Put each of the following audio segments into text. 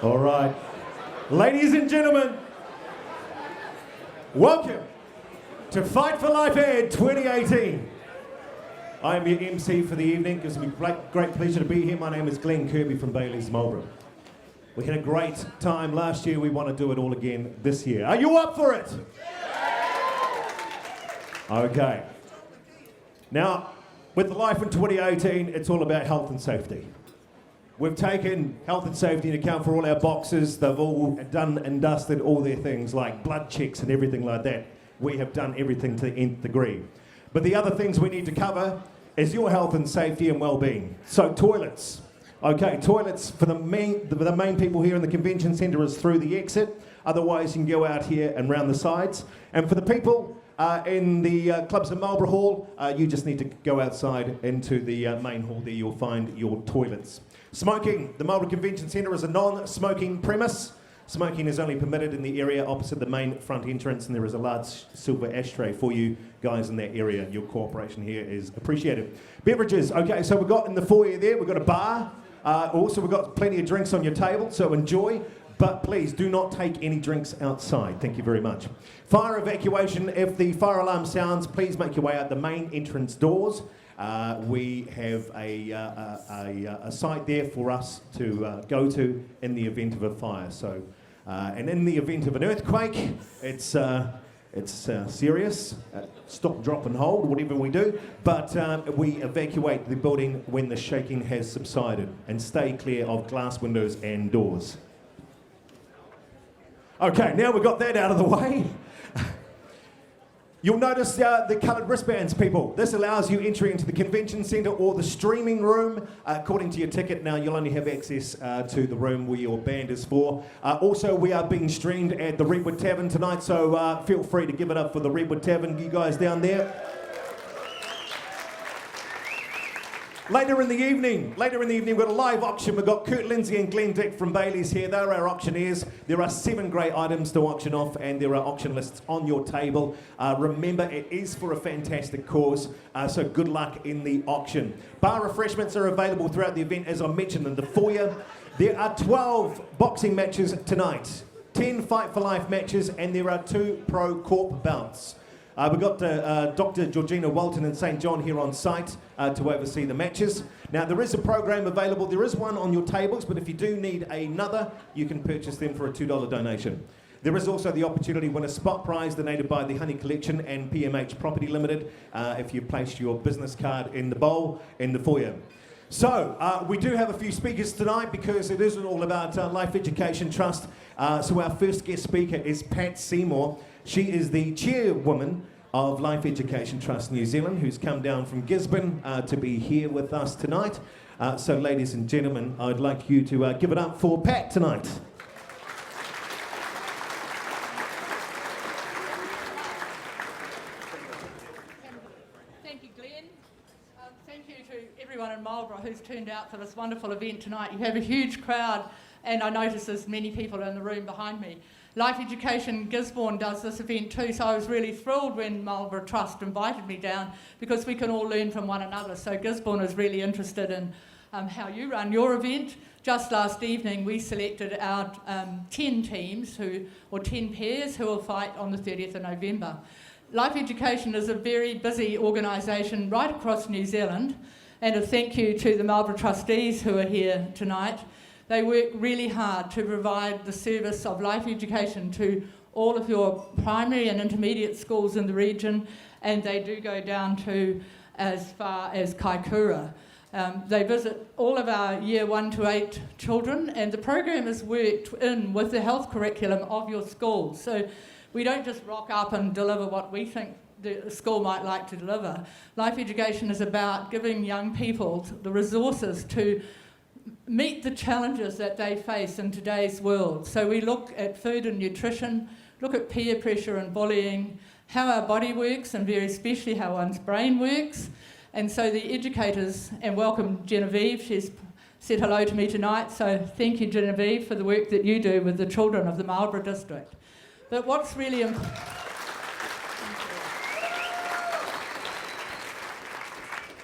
All right. Ladies and gentlemen, welcome to Fight for Life Ed 2018. I am your MC for the evening. It gives me great pleasure to be here. My name is Glenn Kirby from Bailey's Marlborough. We had a great time last year. We want to do it all again this year. Are you up for it? Okay. Now, with the Life in 2018, it's all about health and safety. We've taken health and safety into account for all our boxes. They've all done and dusted all their things like blood checks and everything like that. We have done everything to the nth degree. But the other things we need to cover is your health and safety and well-being. So toilets. Okay, toilets for the main people here in the convention centre is through the exit. Otherwise, you can go out here and round the sides. And for the people in the clubs in Marlborough Hall, you just need to go outside into the main hall. There you'll find your toilets. Smoking. The Marlborough Convention Centre is a non-smoking premise. Smoking is only permitted in the area opposite the main front entrance, and there is a large silver ashtray for you guys in that area. Your cooperation here is appreciated. Beverages. Okay, so we've got in the foyer there, we've got a bar. Also, we've got plenty of drinks on your table, so enjoy. But please do not take any drinks outside. Thank you very much. Fire evacuation. If the fire alarm sounds, please make your way out the main entrance doors. We have a site there for us to go to in the event of a fire. So, and in the event of an earthquake, it's serious. Stop, drop and hold, whatever we do. But we evacuate the building when the shaking has subsided and stay clear of glass windows and doors. Okay, now we've got that out of the way. You'll notice the coloured wristbands, people. This allows you entry into the convention centre or the streaming room. According to your ticket, now you'll only have access to the room where your band is for. Also, we are being streamed at the Redwood Tavern tonight, so feel free to give it up for the Redwood Tavern, you guys down there. Later in the evening, we've got a live auction. We've got Kurt Lindsay and Glenn Dick from Bailey's here. They're our auctioneers. There are 7 great items to auction off, and there are auction lists on your table. Remember, it is for a fantastic cause, so good luck in the auction. Bar refreshments are available throughout the event, as I mentioned in the foyer. There are 12 boxing matches tonight, 10 Fight for Life matches, and there are 2 Pro Corp bouts. We've got Dr. Georgina Walton in St. John here on site to oversee the matches. Now, there is a program available. There is one on your tables, but if you do need another, you can purchase them for a $2 donation. There is also the opportunity to win a spot prize donated by the Honey Collection and PMH Property Limited if you placed your business card in the bowl in the foyer. So, we do have a few speakers tonight because it isn't all about Life Education Trust. So our first guest speaker is Pat Seymour. She is the chairwoman of Life Education Trust New Zealand, who's come down from Gisborne to be here with us tonight. So, ladies and gentlemen, I'd like you to give it up for Pat tonight. Thank you, Glenn. Thank you to everyone in Marlborough who's turned out for this wonderful event tonight. You have a huge crowd, and I notice there's many people in the room behind me. Life Education Gisborne does this event too, so I was really thrilled when Marlborough Trust invited me down because we can all learn from one another. So Gisborne is really interested in how you run your event. Just last evening we selected our 10 teams, or 10 pairs, who will fight on the 30th of November. Life Education is a very busy organisation right across New Zealand, and a thank you to the Marlborough trustees who are here tonight. They work really hard to provide the service of life education to all of your primary and intermediate schools in the region, and they do go down to as far as Kaikoura. They visit all of our year 1 to 8 children, and the program is worked in with the health curriculum of your school. So we don't just rock up and deliver what we think the school might like to deliver. Life education is about giving young people the resources to meet the challenges that they face in today's world. So we look at food and nutrition, look at peer pressure and bullying, how our body works, and very especially how one's brain works. And so the educators, and welcome Genevieve, she's said hello to me tonight, so thank you Genevieve for the work that you do with the children of the Marlborough district. But what's really important...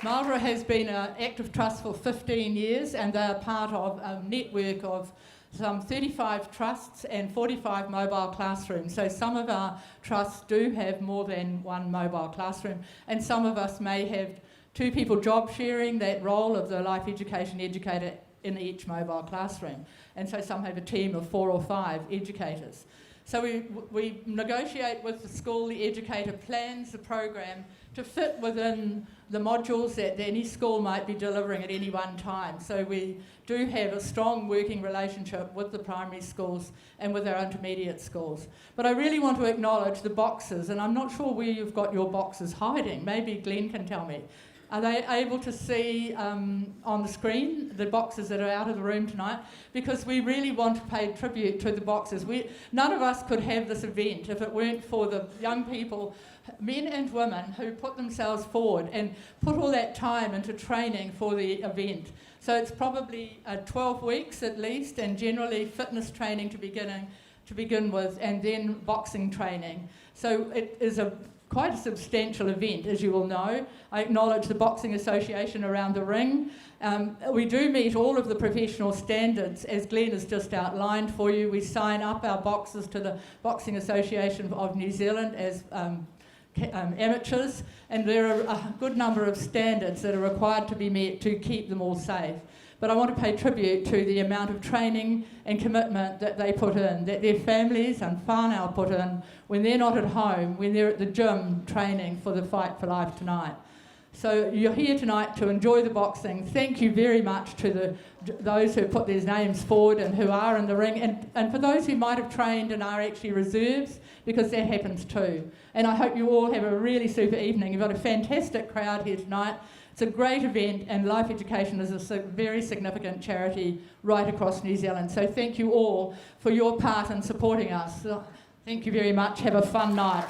Marlborough has been an active trust for 15 years, and they are part of a network of some 35 trusts and 45 mobile classrooms. So some of our trusts do have more than one mobile classroom, and some of us may have two people job sharing that role of the life education educator in each mobile classroom. And so some have a team of 4 or 5 educators. So we negotiate with the school, the educator plans the program to fit within the modules that any school might be delivering at any one time. So we do have a strong working relationship with the primary schools and with our intermediate schools. But I really want to acknowledge the boxes, and I'm not sure where you've got your boxes hiding. Maybe Glenn can tell me. Are they able to see on the screen the boxes that are out of the room tonight? Because we really want to pay tribute to the boxes. None of us could have this event if it weren't for the young people, men and women, who put themselves forward and put all that time into training for the event. So it's probably 12 weeks at least, and generally fitness training to begin with, and then boxing training. So it is quite a substantial event, as you will know. I acknowledge the Boxing Association around the ring. We do meet all of the professional standards, as Glenn has just outlined for you. We sign up our boxers to the Boxing Association of New Zealand as amateurs, and there are a good number of standards that are required to be met to keep them all safe. But I want to pay tribute to the amount of training and commitment that they put in, that their families and whānau put in when they're not at home, when they're at the gym training for the Fight for Life tonight. So you're here tonight to enjoy the boxing. Thank you very much to those who put their names forward and who are in the ring, and for those who might have trained and are actually reserves, because that happens too. And I hope you all have a really super evening. You've got a fantastic crowd here tonight. It's a great event, and Life Education is a very significant charity right across New Zealand. So thank you all for your part in supporting us. So thank you very much. Have a fun night.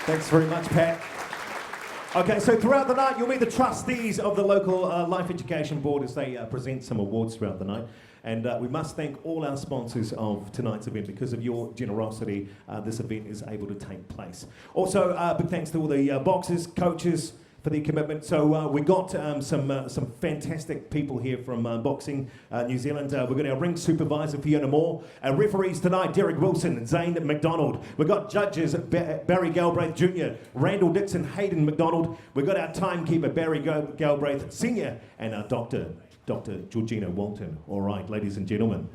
Thanks very much, Pat. Okay, so throughout the night, you'll meet the trustees of the local Life Education Board as they present some awards throughout the night. And we must thank all our sponsors of tonight's event. Because of your generosity, this event is able to take place. Also, big thanks to all the boxers, coaches, for their commitment. So we got some fantastic people here from Boxing New Zealand. We've got our ring supervisor, Fiona Moore. Our referees tonight, Derek Wilson and Zane McDonald. We've got judges, Barry Galbraith Jr., Randall Dixon, Hayden McDonald. We've got our timekeeper, Barry Galbraith Sr., and our Dr. Georgina Walton. All right, ladies and gentlemen.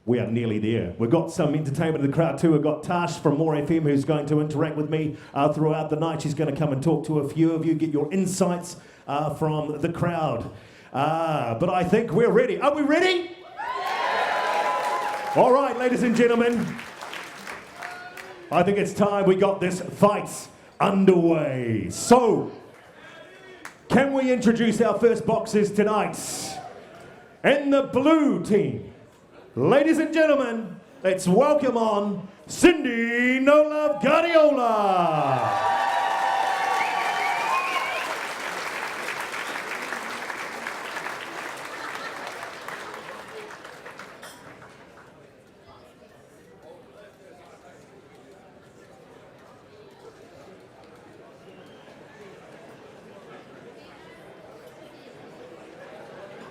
We are nearly there. We've got some entertainment in the crowd too. We've got Tash from More FM who's going to interact with me throughout the night. She's going to come and talk to a few of you, get your insights from the crowd. But I think we're ready. Are we ready? All right, ladies and gentlemen. I think it's time we got this fight underway. So, can we introduce our first boxers tonight? In the blue team. Ladies and gentlemen, let's welcome on Cindy No Love Guardiola.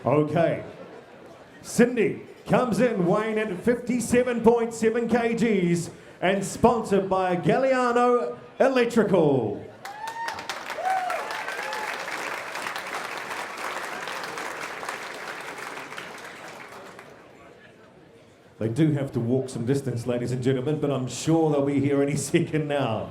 Okay, Cindy comes in weighing at 57.7 kgs and sponsored by Galliano Electrical. They do have to walk some distance, ladies and gentlemen, but I'm sure they'll be here any second now.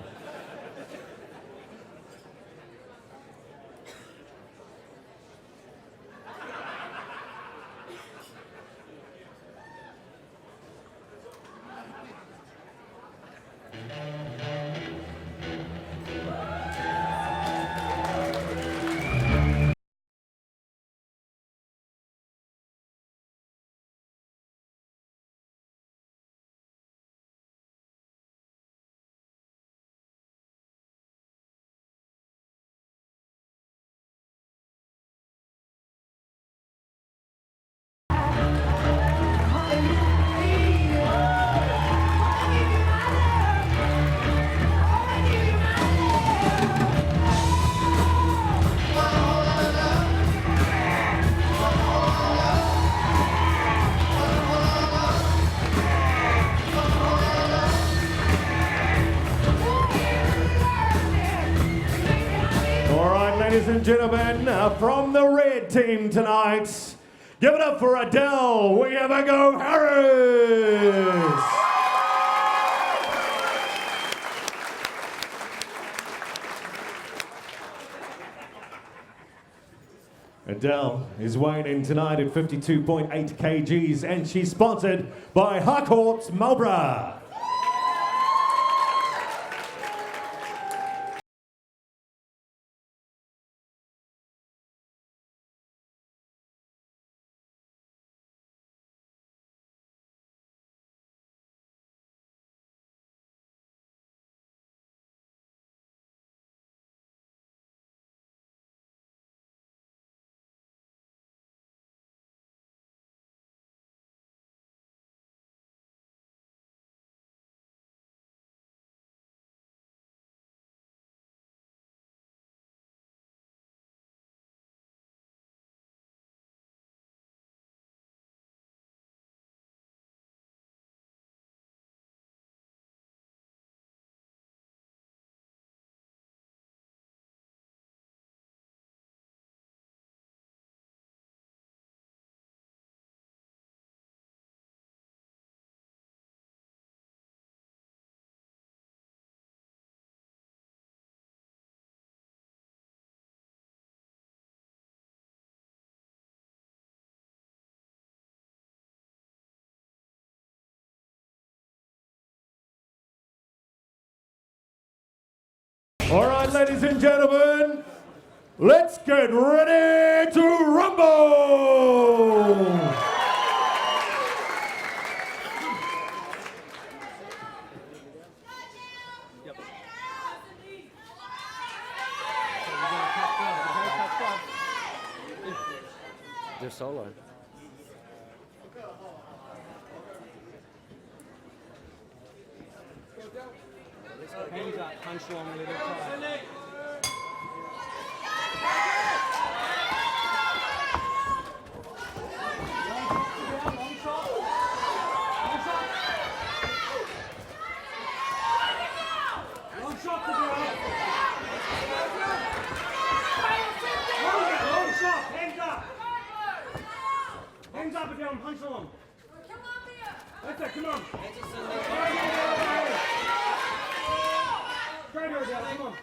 and gentlemen, from the red team tonight, give it up for Adele. We have a go, Harris. Adele is weighing in tonight at 52.8 kgs, and she's sponsored by Harcourt's Marlborough. All right, ladies and gentlemen, let's get ready to rumble! They're solo. Hands up, punch long, let it try. Long shot to go. Long shot, hands up. Hands up again, punch long. That's it, come on. Straight over there, come on.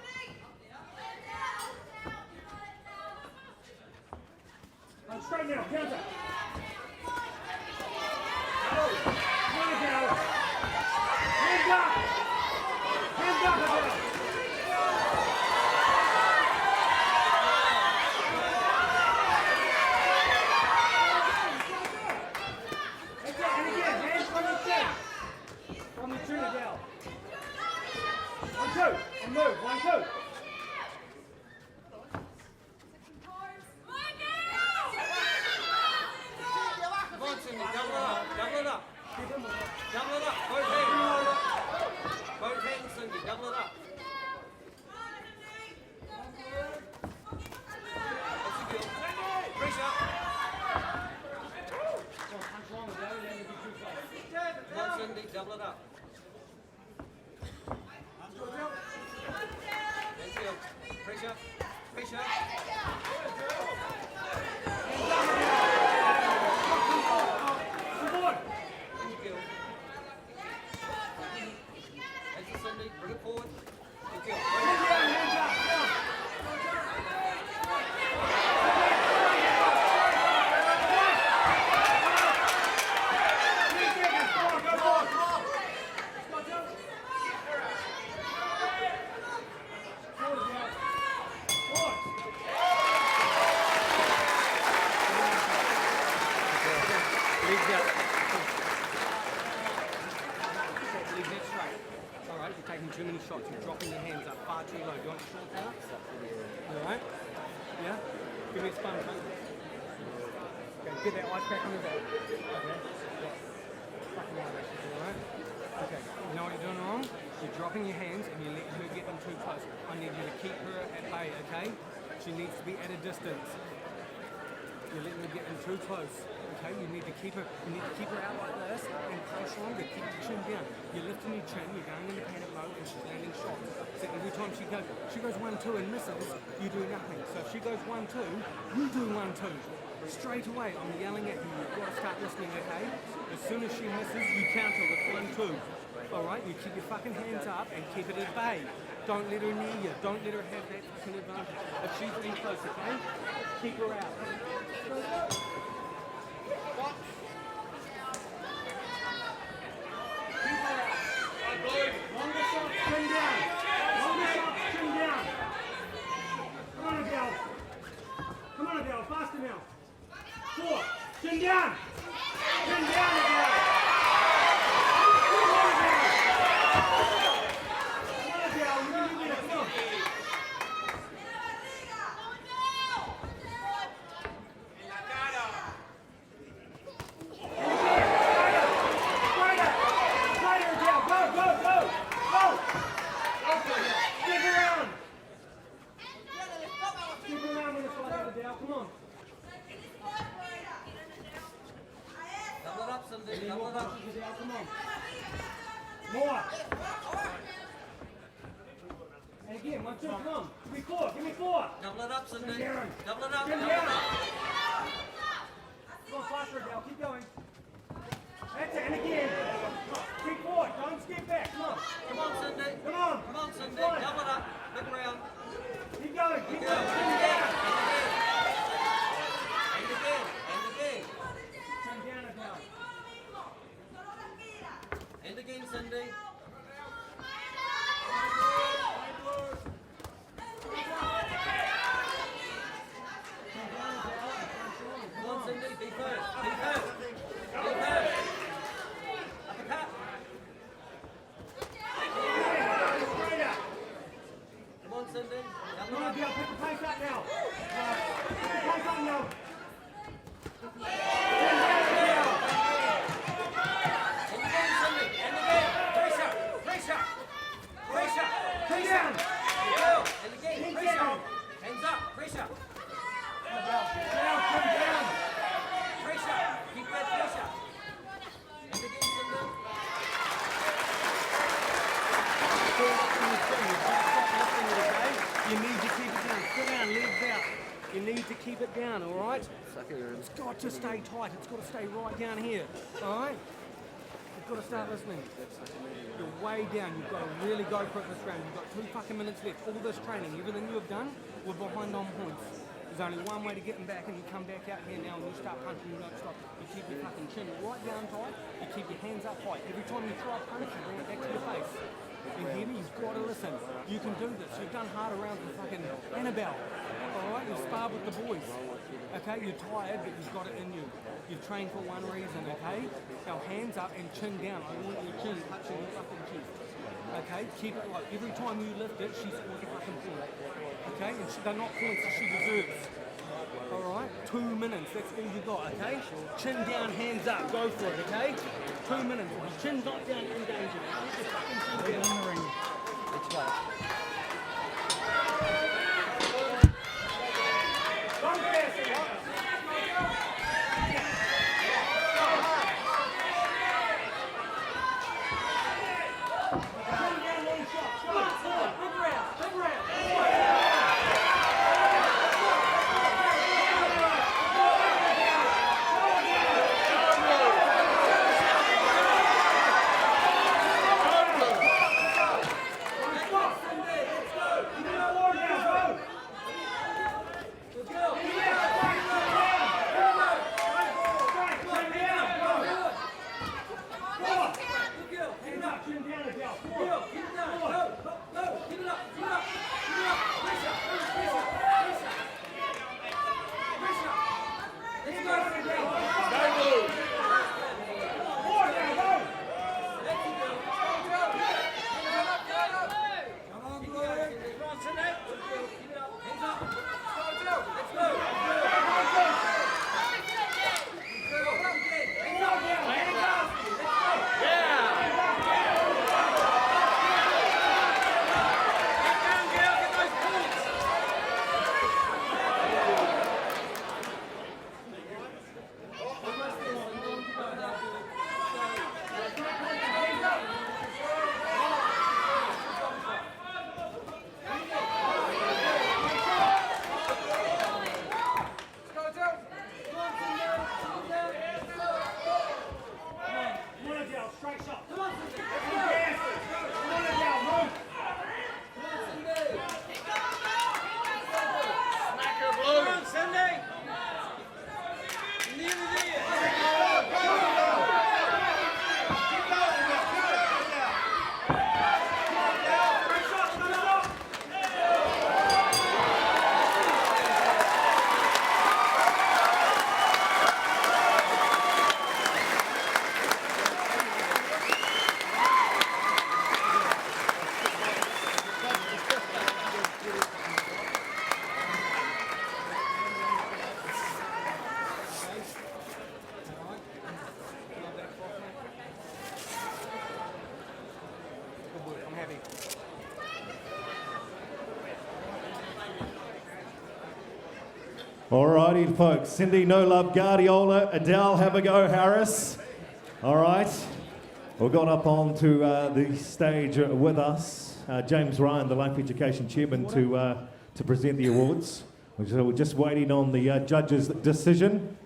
Straight now, counter. Come on, Adele. Hands up. Hands up, Adele. That's it, and again, hands from the chin. From the chin, Adele. 1, 2, and move, 1, 2. Double it up. Both hands, Cindy, double it up. That's a good. Pressure. Come on, Cindy, double it up. That's good. Pressure. Pressure. Bring it forward. Good kill. Too many shots, you're dropping your hands up far too low. Do you want to short that up? Alright? Yeah? Give me a sponge, mate. Okay, get that ice pack on your back. Okay? Fucking alright? Okay, you know what you're doing wrong? You're dropping your hands and you're letting her get in too close. I need you to keep her at bay, okay? She needs to be at a distance. You're letting her get in too close, Okay, you need to keep her out like this and punch longer, keep your chin down. You're lifting your chin, you're going into panic mode and she's landing shots. So every time she goes 1-2 and misses, you do nothing. So if she goes 1-2, you do 1-2. Straight away, I'm yelling at you, you've got to start listening, okay? As soon as she misses, you counter with 1-2. Alright, you keep your fucking hands up and keep it at bay. Don't let her near you, don't let her have that fucking advantage. If she's in close, okay? Keep her out. Longer shot, chin down. Longer shot, chin down. Come on, Adele. Come on, Adele. Faster now. 4. Chin down. Chin down, Adele. Come on, Adele. You can do it. Come on. Come on. Double it up, Cindy. Double it up. Come on. More. And again, 1, 2, come on. Give me 4. Give me 4. Double it up, Cindy. Double it up. Double it up. Come Double it up. on, faster, Adele. Keep going. That's it. And again. Keep forward. Don't skip back. Come on. Come on, Cindy. Come on. Come on, Cindy. Come on. Double it up. Big round. Keep going. Keep Go. going. And again. And again. And again. Turn down, Adele. And again, Cindy. Come on, Cindy. Be first. Be first. Be first. Uppercut. Come on, Cindy. Come Double on, it Adele. up. Put the pace up now. Put the pace up now. And again, Cindy. And again. Pressure. Pressure. Pressure. Turn down. Go. And again. Pressure. Hands up. Pressure. Down. Come down. Pressure. Keep that pressure. And again, Cindy. You need to keep it down. Sit down, legs out. You need to keep it down, all right? It's got to stay tight. It's got to stay right down here, all right? You've got to start listening. You're way down. You've got to really go for it this round. You've got 2 fucking minutes left. All this training, everything you have done, we're behind on points. There's only one way to get them back, and you come back out here now and you start punching, you don't stop. You keep your fucking chin right down tight. You keep your hands up high. Every time you try a punch, you bring it back to your face. You hear me? You've got to listen. You can do this. You've done harder rounds with fucking Annabelle. Alright? You've sparred with the boys. Okay? You're tired, but you've got it in you. You've trained for one reason, okay? Now hands up and chin down. I want your chin touching your fucking chest. Okay? Keep it like every time you lift it, she scores a fucking point. Okay? And they're not points that she deserves. Alright? 2 minutes, that's all you got, okay? Chin down, hands up, go for it, okay? 2 minutes. If your chin's not down, you're in danger. Keep your fucking chin down. It's right. Come faster, what? Chin down, long shot. Come on, forward. Big round, big round. Let's go. Alrighty, folks. Cindy, no love, Guardiola. Adele, have a go, Harris. All right. We've got up onto the stage with us, James Ryan, the Life Education Chairman, to present the awards. So we're just waiting on the judge's decision.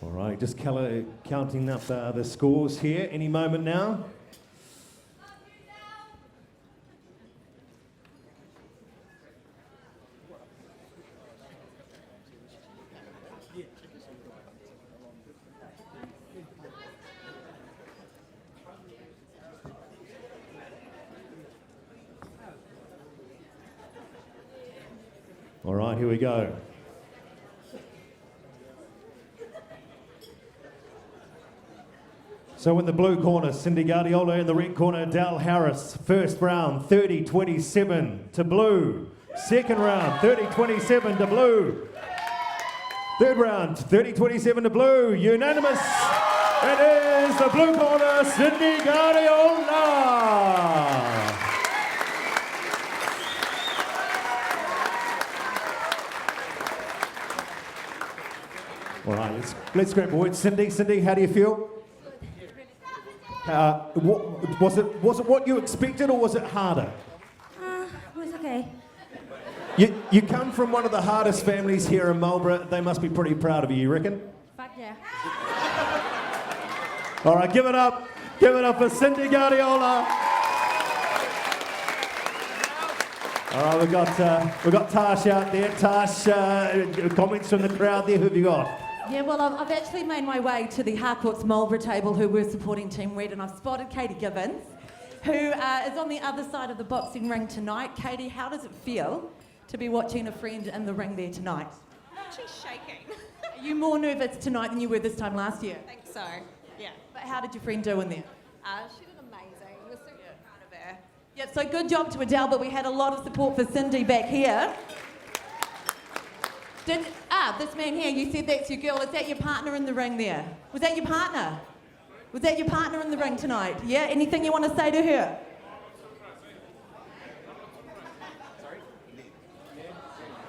All right, just counting up the scores here. Any moment now. All right, here we go. So in the blue corner, Cindy Guardiola. In the red corner, Adele Harris. First round, 30-27 to blue. Second round, 30-27 to blue. Third round, 30-27 to blue. Unanimous. It is the blue corner, Cindy Guardiola. All right, let's grab a word. Cindy, how do you feel? Was it what you expected, or was it harder? It was okay. You come from one of the hardest families here in Marlborough. They must be pretty proud of you, you reckon? Fuck yeah. All right, give it up for Cindy Guardiola. All right, we've got Tash out there. Tash, comments from the crowd there. Who have you got? Yeah, well, I've actually made my way to the Harcourt's Marlborough table, who were supporting Team Red, and I've spotted Katie Gibbons, who is on the other side of the boxing ring tonight. Katie, how does it feel to be watching a friend in the ring there tonight? I'm actually shaking. Are you more nervous tonight than you were this time last year? I think so, yeah. But how did your friend do in there? She did amazing. We're super proud of her. Yep, so good job to Adele, but we had a lot of support for Cindy back here. This man here, you said that's your girl. Is that your partner in the ring there? Was that your partner? Was that your partner in the ring tonight? Yeah? Anything you want to say to her?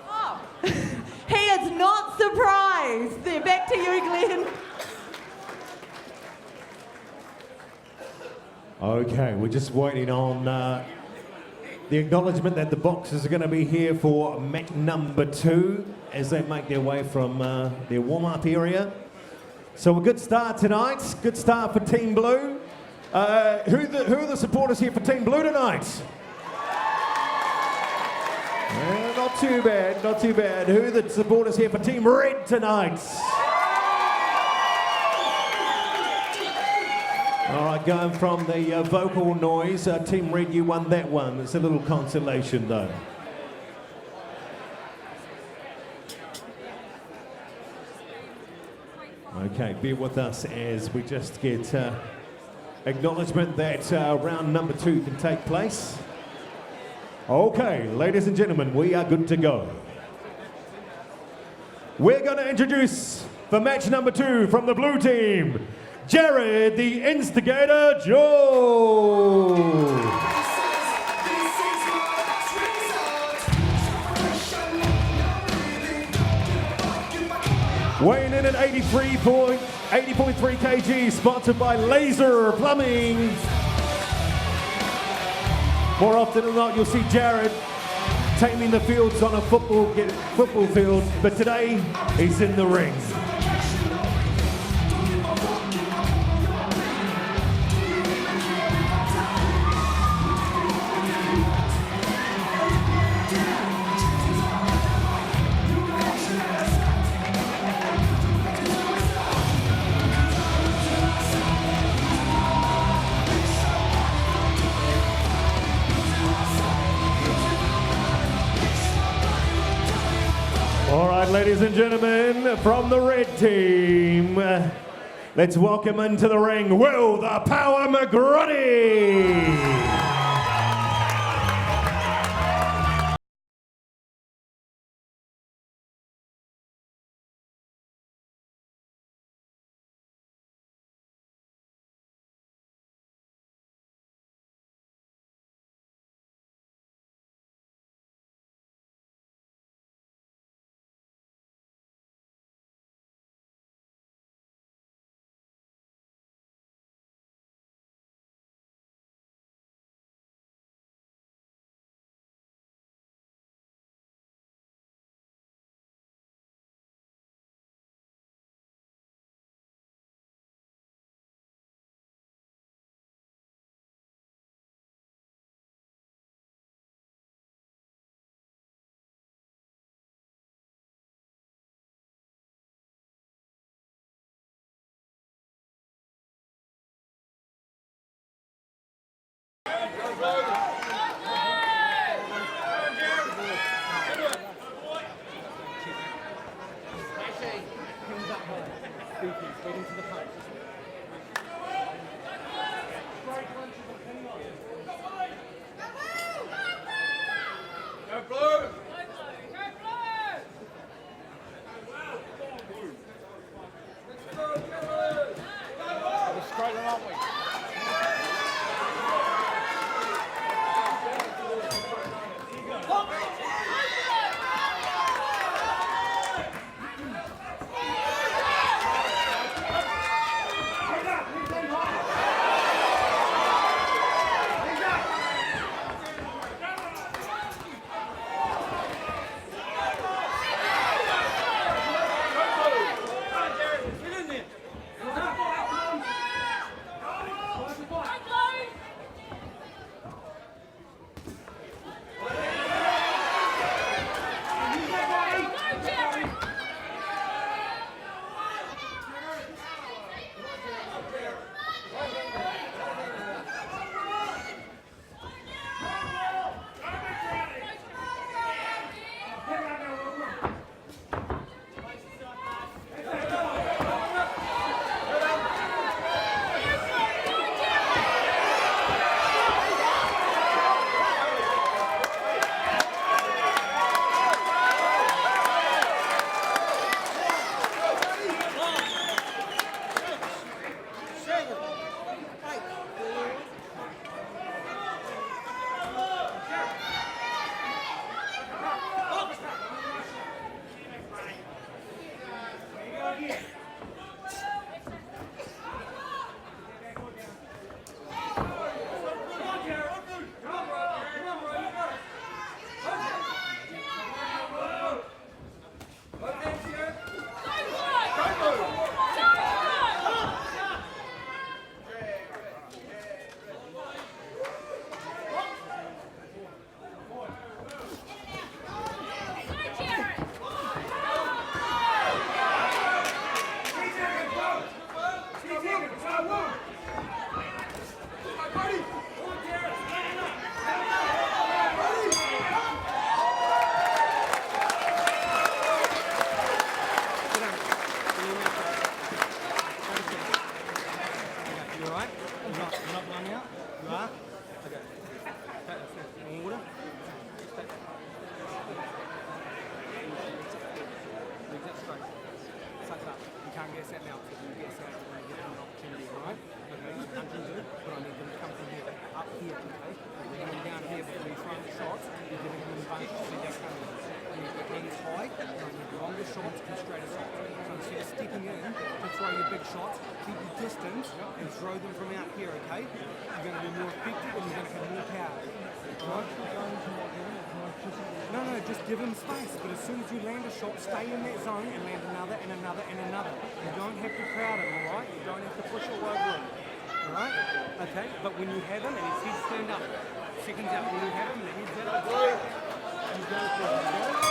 Oh, he is not surprised. There, back to you, Glenn. Okay, we're just waiting on the acknowledgement that the boxers are going to be here for match number 2 as they make their way from their warm-up area. So a good start tonight. Good start for Team Blue. Who are the supporters here for Team Blue tonight? Not too bad, not too bad. Who are the supporters here for Team Red tonight? All right, going from the vocal noise, Team Red, you won that one. It's a little consolation, though. Okay, bear with us as we just get acknowledgement that round number 2 can take place. Okay, ladies and gentlemen, we are good to go. We're going to introduce for match number 2 from the blue team, Jared the Instigator Joe. Weighing in at 80.3 kg, sponsored by Laser Plumbing. More often than not, you'll see Jared taming the fields on a football field, but today he's in the ring. All right, ladies and gentlemen, from the red team, Let's welcome into the ring, Will the Power McGrady. Waiting for the punch. Go blue! We're straight on, aren't we? Shots, keep your distance and throw them from out here, okay? You're going to be more effective and you're going to have more power. Right? No, just give them space, but as soon as you land a shot, stay in that zone and land another and another and another. You don't have to crowd him, alright? You don't have to push all over him. Alright? Okay? But when you have him and his head stand up, seconds out, when you have him, the head's out, you go for it.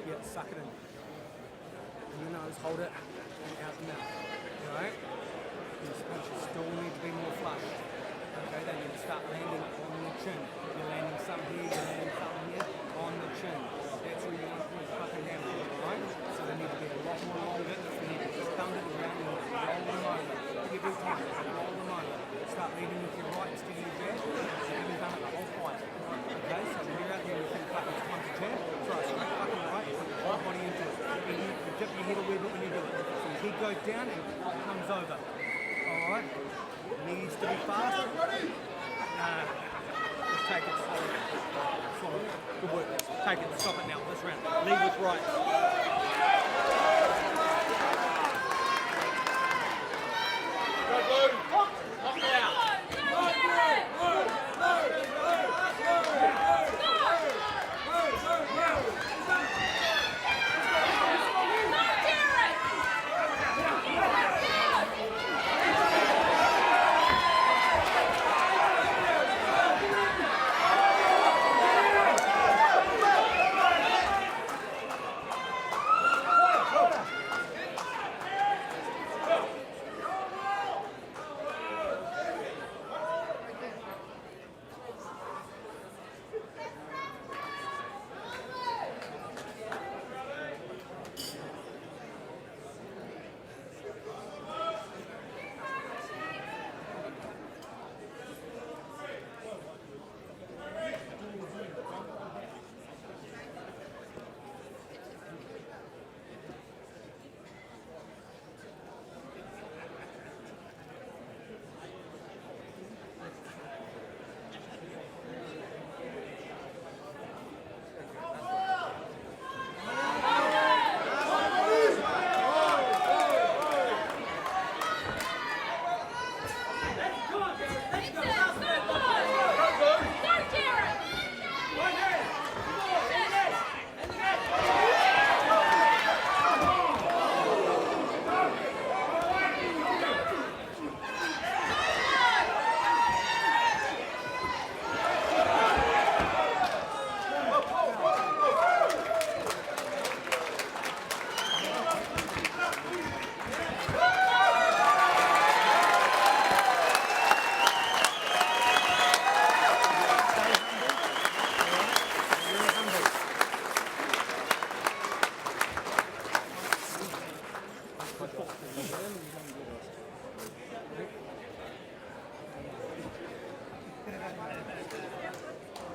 Yeah, suck it in. In the nose, hold it, and out the mouth. Alright? These punches still need to be more flush. Okay, they need to start landing on the chin. You're landing some here, you're landing some here, on the chin. That's where you want to push fucking down from, alright? So they need to be a lot more longer. You need to just thumb it around and roll them over. Give your time, roll them over. Start leading with your right instead of your jab. You haven't done it the whole fight. Okay, so when you're out there and you think, fuck, it's time to jab, throw it straight fucking right, you put your whole body into it. And you dip your head a wee bit when you do it. So your head goes down and it comes over. Alright? Needs to be fast. Just take it slow. Slow. Good work. Take it. Stop it now. This round. Lead with right. Go blue. Knock it out.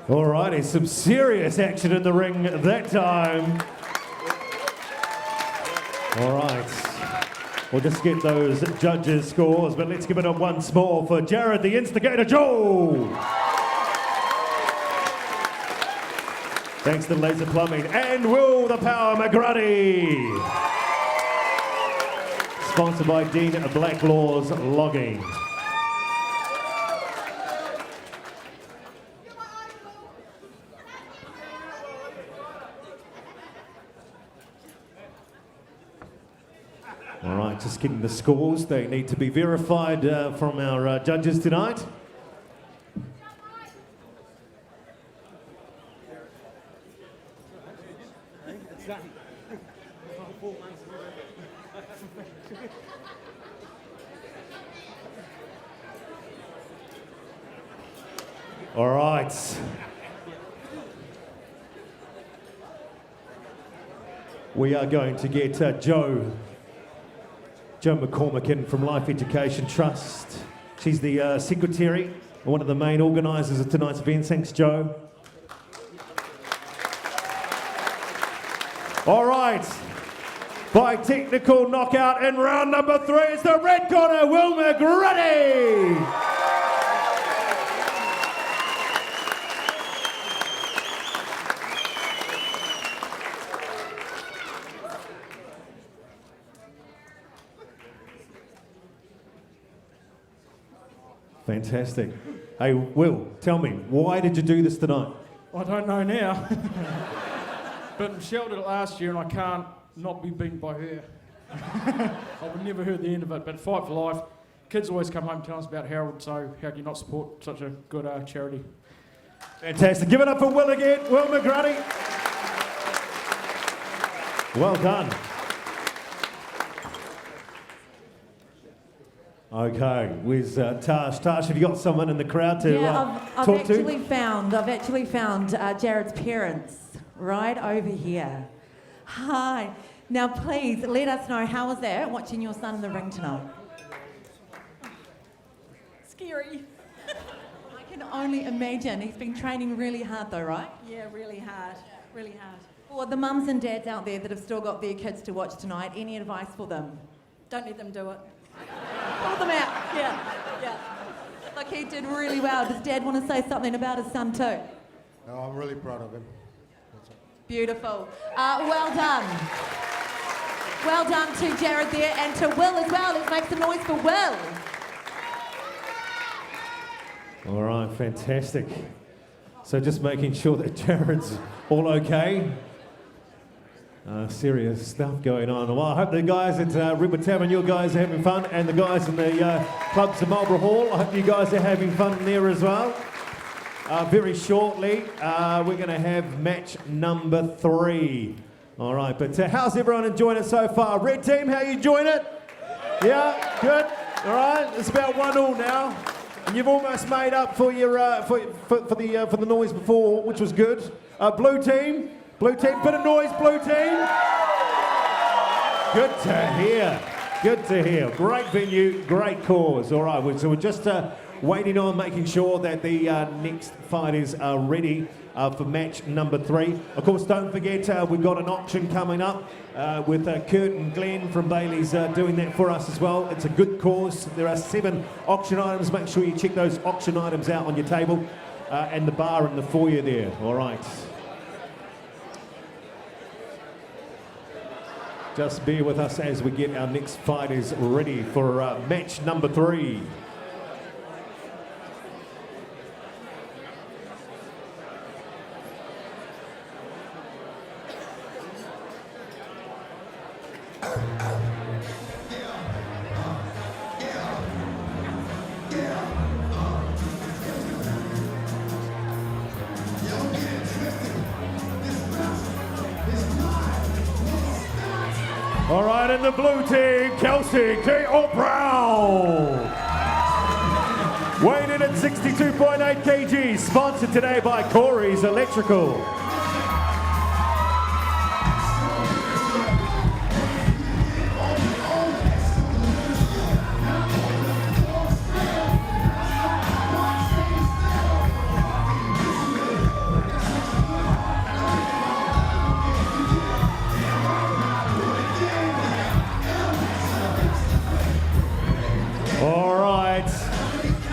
Alrighty, some serious action in the ring that time. Alright, we'll just get those judges' scores, but let's give it up once more for Jared, the Instigator Joe. Thanks to Laser Plumbing and Will the Power McGrady. Sponsored by Dean Blacklaw's Logging. All right, just getting the scores. They need to be verified from our judges tonight. All right. We are going to get Joe McCormick in from Life Education Trust. She's the secretary and one of the main organisers of tonight's event. Thanks, Joe. All right. By technical knockout in round number 3, it's the red corner, Will McGrady. Fantastic. Hey, Will, tell me, why did you do this tonight? I don't know now. But Michelle did it last year and I can't not be beaten by her. I would never heard the end of it, but Fight for Life. Kids always come home and tell us about Harold, so how can you not support such a good charity? Fantastic. Give it up for Will again, Will McGrady. Well done. Okay, where's Tash? Tash, have you got someone in the crowd to I've talk actually to? found Jared's parents right over here. Hi. Now, please let us know how was that watching your son in the ring tonight. Scary. I can only imagine. He's been training really hard, though, right? Yeah, really hard. Really hard. For the mums and dads out there that have still got their kids to watch tonight, any advice for them? Don't let them do it. Pull them out. Yeah. Look, he did really well. Does Dad want to say something about his son too? No, I'm really proud of him. Beautiful. Well done. Well done to Jared there and to Will as well. Let's make some noise for Will. All right, fantastic. So just making sure that Jared's all okay. Serious stuff going on. Well, I hope the guys at River Tavern, you guys are having fun, and the guys in the clubs at Marlborough Hall, I hope you guys are having fun there as well. Very shortly, we're going to have match number 3. All right, but how's everyone enjoying it so far? Red team, how you enjoying it? Yeah, good. All right, it's about 1-1 now, and you've almost made up for your for the noise before, which was good. Blue team, bit of noise, blue team. Good to hear. Good to hear. Great venue, great cause. All right, so we're just waiting on making sure that the next fighters are ready for match number 3. Of course, don't forget we've got an auction coming up with Kurt and Glenn from Bailey's doing that for us as well. It's a good cause. There are 7 auction items. Make sure you check those auction items out on your table and the bar in the foyer there. All right. Just bear with us as we get our next fighters ready for match number 3. All right, in the blue team, Kelsey K.O. Brown. Weighing in at 62.8 kg, sponsored today by Corey's Electrical.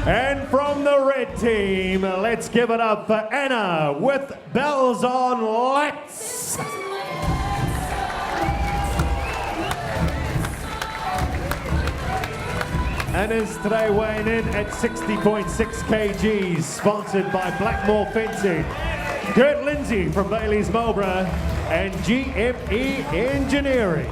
And from the red team, let's give it up for Anna with bells on lights. Anna's today weighing in at 60.6 kg, sponsored by Blackmore Fencing, Kurt Lindsay from Bailey's Marlborough, and GME Engineering.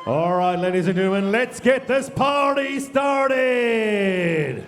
All right, ladies and gentlemen, let's get this party started.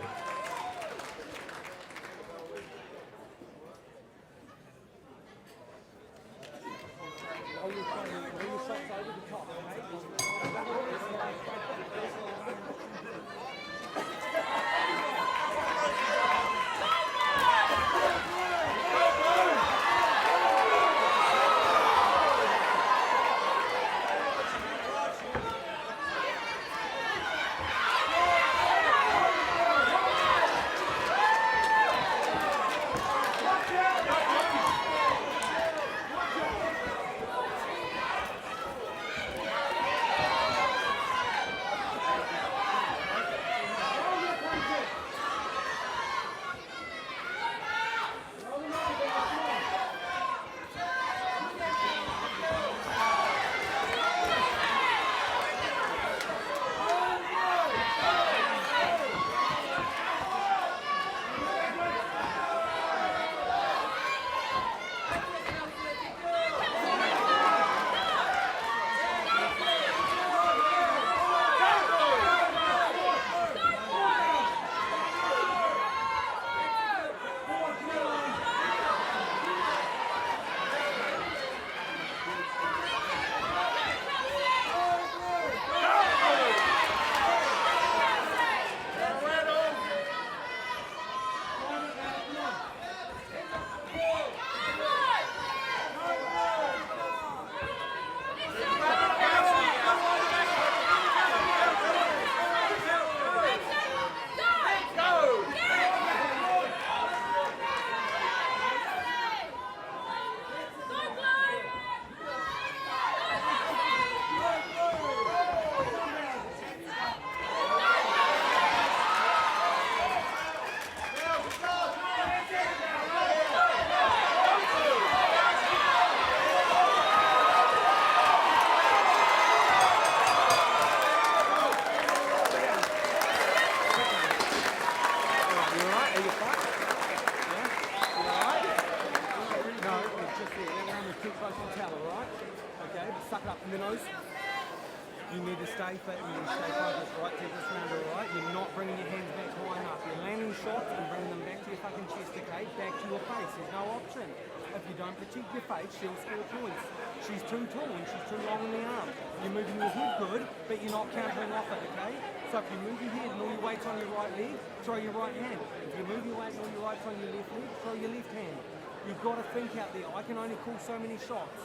fit and you stay focused, right? Take this round, alright? You're not bringing your hands back high enough. You're landing shots and bringing them back to your fucking chest, okay? Back to your face. There's no option. If you don't protect your face, she'll score points. She's too tall and she's too long in the arm. You're moving your head good, but you're not countering off it, okay? So if you move your head and all your weight's on your right leg, throw your right hand. If you move your weight and all your weight's on your left leg, throw your left hand. You've got to think out there. I can only call so many shots.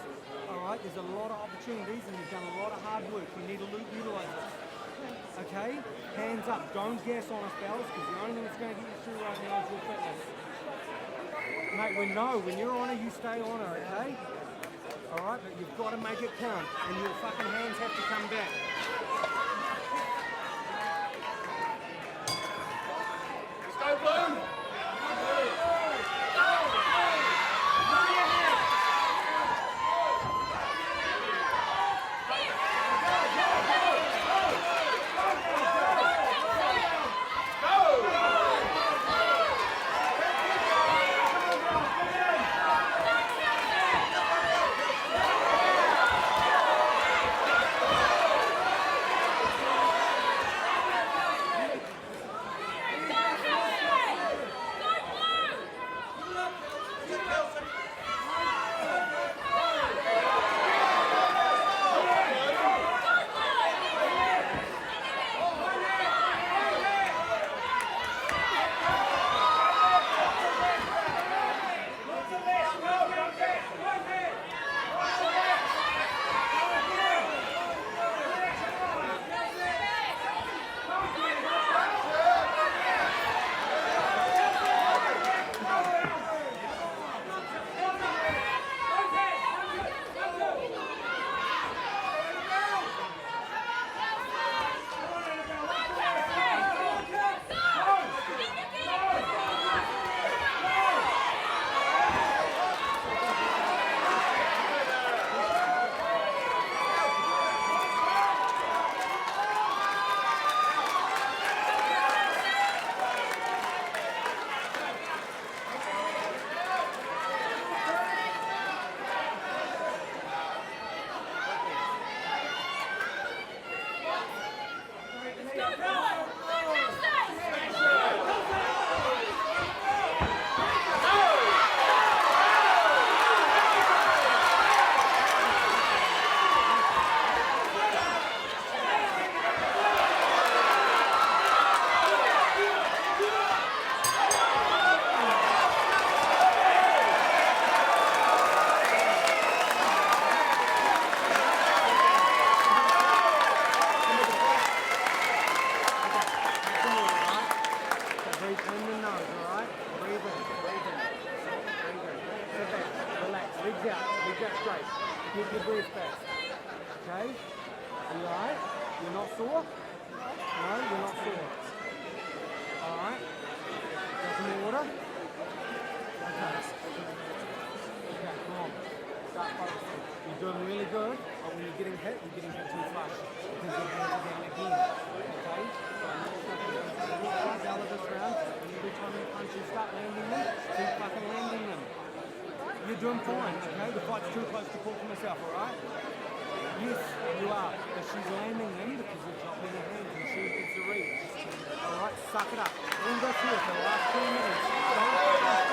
Alright, there's a lot of opportunities and you've done a lot of hard work. You need to utilise it. Okay? Hands up. Don't gas on us, pals, because the only thing that's going to get you through right now is your fitness. Mate, when you're on her, you stay on her, okay? Alright, but you've got to make it count and your fucking hands have to come back. Let's go, Blue! Keep your breath back. Okay? Are you alright? You're not sore? No, you're not sore. Alright? Got some more water? Okay. Okay, come on. Start focusing. You're doing really good, but when you're getting hit too flush. Because your hands are down again. Okay? So I'm not going to walk out of this round, and every time you punch you start landing them, keep fucking landing them. You're doing fine, okay? The fight's too close to call for myself, alright? Yes, you are. But she's landing them because you're dropping your hands and she gets the reach. Alright, suck it up. Hold us here for the last 2 minutes.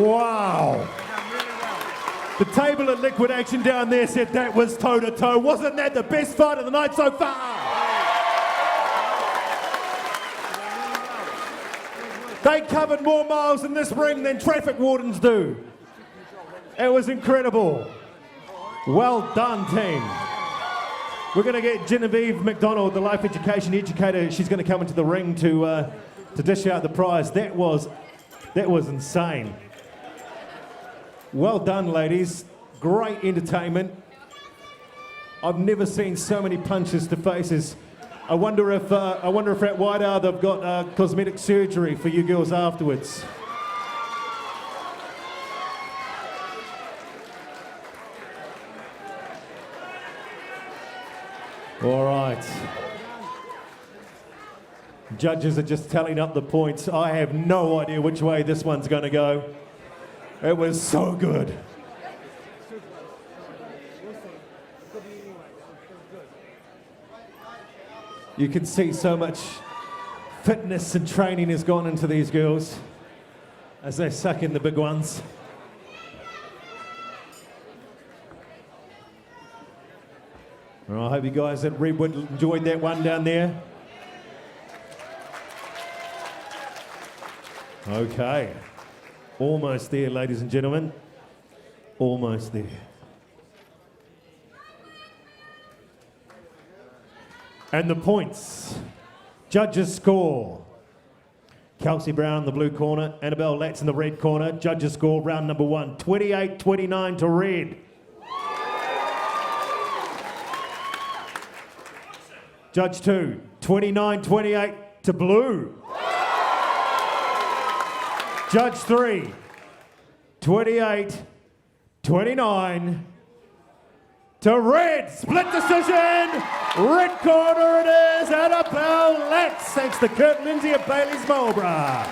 Wow. The table at Liquid Action down there said that was toe-to-toe. Wasn't that the best fight of the night so far? They covered more miles in this ring than traffic wardens do. It was incredible. Well done, team. We're going to get Genevieve McDonald, the life education educator. She's going to come into the ring to dish out the prize. That was insane. Well done, ladies. Great entertainment. I've never seen so many punches to faces. I wonder if at White Hour they've got cosmetic surgery for you girls afterwards. All right. Judges are just tallying up the points. I have no idea which way this one's going to go. It was so good. You can see so much fitness and training has gone into these girls as they suck in the big ones. Well, I hope you guys at Redwood enjoyed that one down there. Okay. Almost there, ladies and gentlemen. Almost there. And the points. Judges score. Kelsey Brown in the blue corner, Annabelle Latz in the red corner. Judges score round number 1, 28-29 to red. Judge 2, 29-28 to blue. Judge 3, 28-29 to red. Split decision. Red corner it is. Annabelle Latz. Thanks to Kurt Lindsay of Bailey's Marlborough.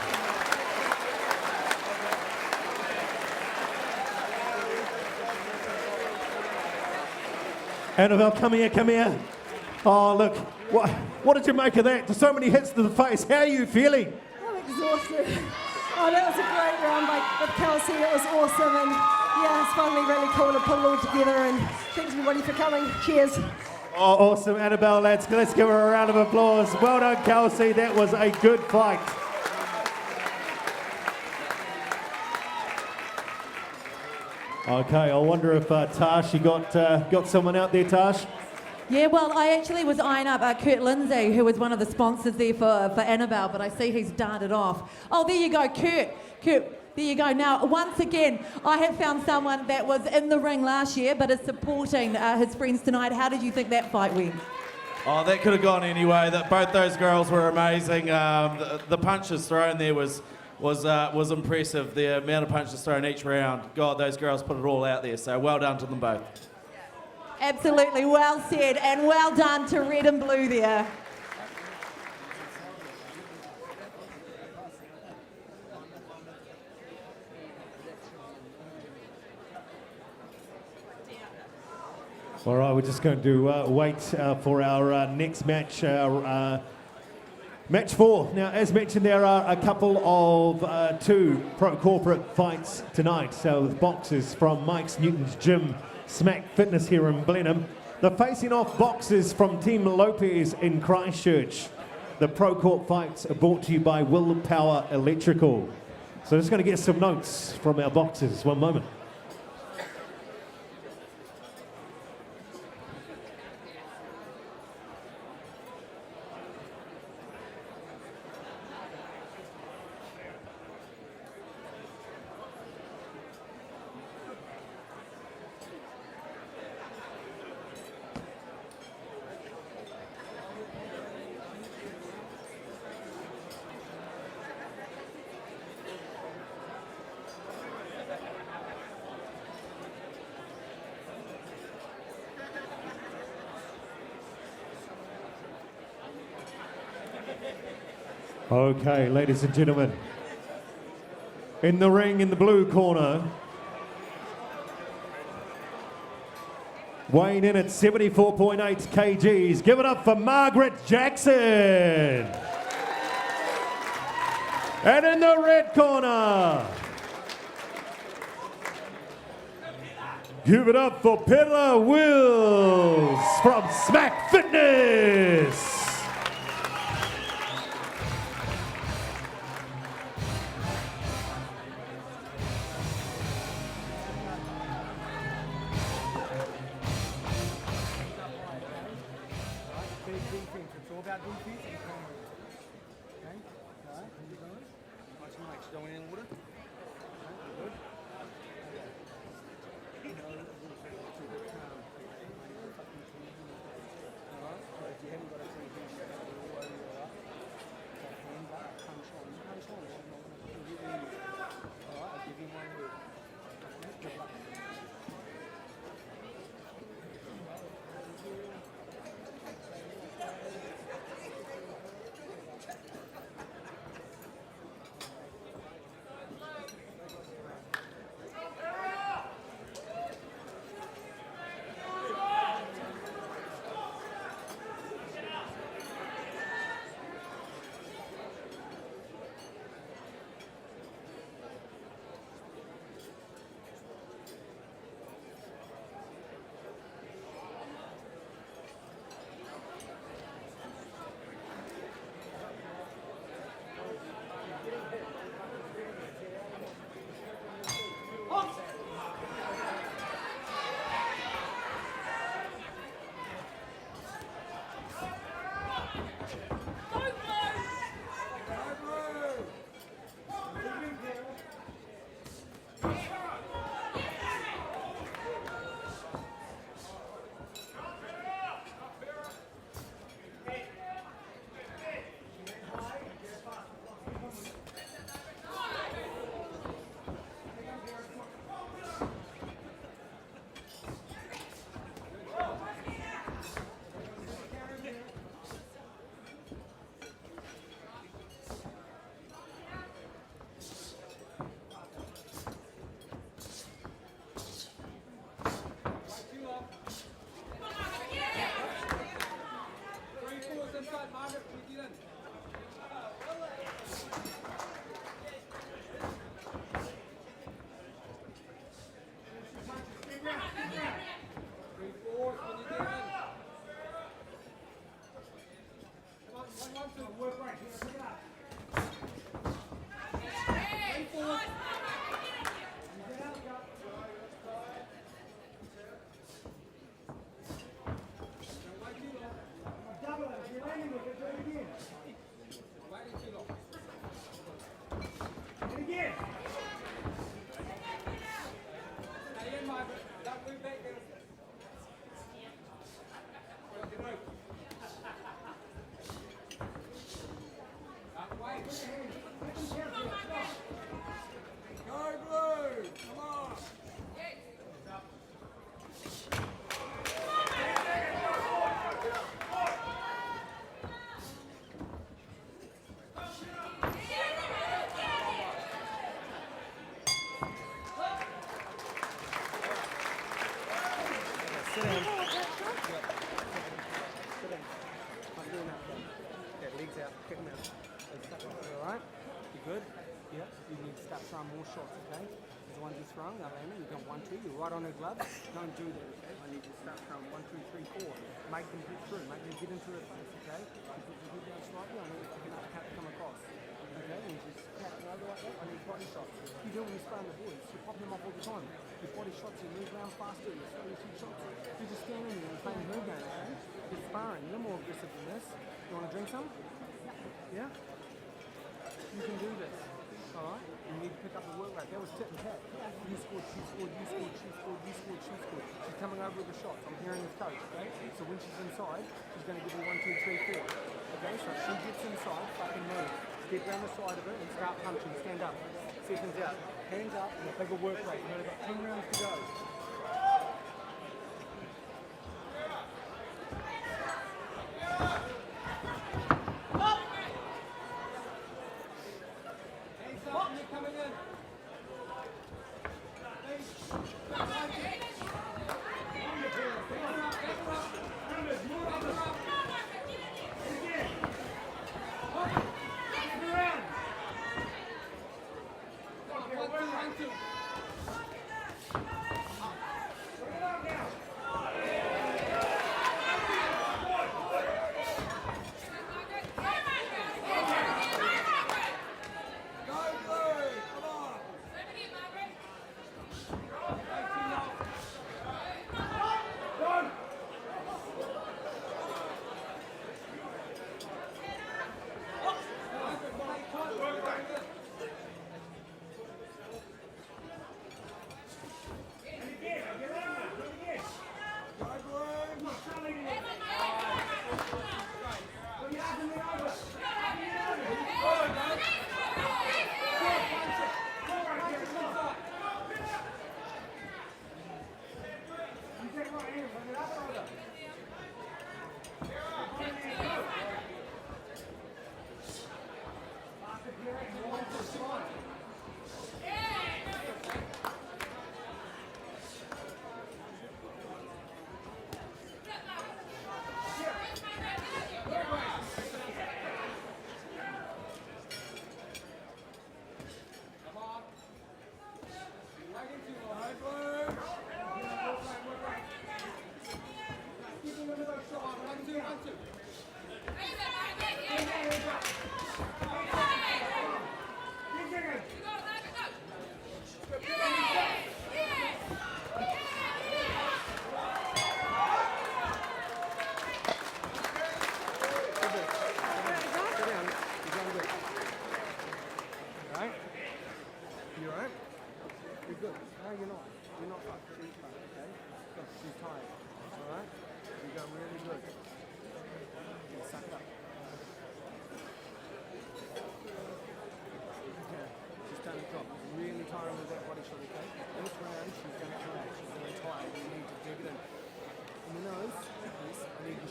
Annabelle, come here, come here. Oh, look. What did you make of that? So many hits to the face. How are you feeling? I'm exhausted. Oh, that was a great round with Kelsey. It was awesome. And yeah, it's finally really cool to put it all together. And thanks everybody for coming. Cheers. Oh, awesome, Annabelle Latz. Let's give her a round of applause. Well done, Kelsey. That was a good fight. Okay, I wonder if Tash, you got someone out there, Tash? Yeah, well, I actually was eyeing up Kurt Lindsay, who was one of the sponsors there for Annabelle, but I see he's darted off. Oh, there you go, Kurt. Kurt, there you go. Now, once again, I have found someone that was in the ring last year, but is supporting his friends tonight. How did you think that fight went? Oh, that could have gone anyway. Both those girls were amazing. The punches thrown there was impressive. The amount of punches thrown each round. God, those girls put it all out there. So well done to them both. Absolutely, well said, and well done to red and blue there. All right, we're just going to wait for our next match, match 4. Now, as mentioned, there are a couple of 2 pro corporate fights tonight. So with boxers from Mike's Newton's Gym, Smack Fitness here in Blenheim. The facing off boxers from Team Lopez in Christchurch. The pro corp fights are brought to you by Willpower Electrical. So just going to get some notes from our boxers. One moment. Okay, ladies and gentlemen, in the ring in the blue corner, weighing in at 74.8 kgs, give it up for Margaret Jackson. And in the red corner, Give it up for Peter Wills from Smack Fitness. Big defense. It's all about defense and combo. Okay? Alright, how you going? Nice and relaxed. Don't want any water? Okay, good. Alright, so if you haven't got a free hand, you got to all over your up. So hand up, punch on. Punch on. She's not going to get in you. Alright, I'll give you one word. Good luck. Sit down. Sit down. I'm doing that. Okay, legs out. Kick them out. Alright? You good? Yeah. You need to start throwing more shots, okay? There's ones you're throwing, they're landing. You've got 1, 2. You're right on her glove. Don't do that, okay? I need you to start throwing 1, 2, 3, 4. Make them get through. Make them get into her face, okay? You put your head down slightly. I need you to get up, come across. Okay? And just tap it over like that. I need body shots. You do it when you're spraying the boys. You pop them off all the time. Your body shots, you move around faster, you throw your 2 shots. You're just standing there and playing her game, okay? You're sparring. You're more aggressive than this. You want to drink some? Yeah? You can do this. Alright? You need to pick up the work rate. That was tit and tat. You scored, she scored, you scored, she scored, you scored, she scored. She's coming over with the shots. I'm hearing this coach, okay? So when she's inside, she's going to give you 1, 2, 3, 4. Okay? So if she gets inside, fucking move. Get round the side of it and start punching. Stand up. Seconds out. Hands up and a bigger work rate. You've only got 10 rounds to go.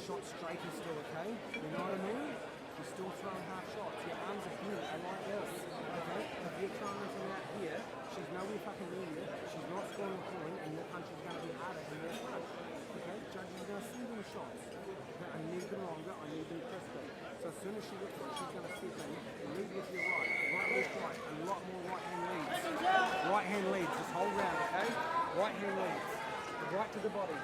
shot straight is still okay. You know what I mean? You're still throwing half shots. Your arms are here. I like this. Okay? If you're throwing from out here, she's nowhere fucking near you. She's not scoring a point, and your punch is going to be harder than your punch. Okay? Judges are going to see them shots. Okay? I need them longer. I need them crispy. So as soon as she gets it, she's going to step in. Lead with your right. Right, left, right. A lot more right hand leads. Right hand leads. This whole round, okay? Right hand leads. Right to the body.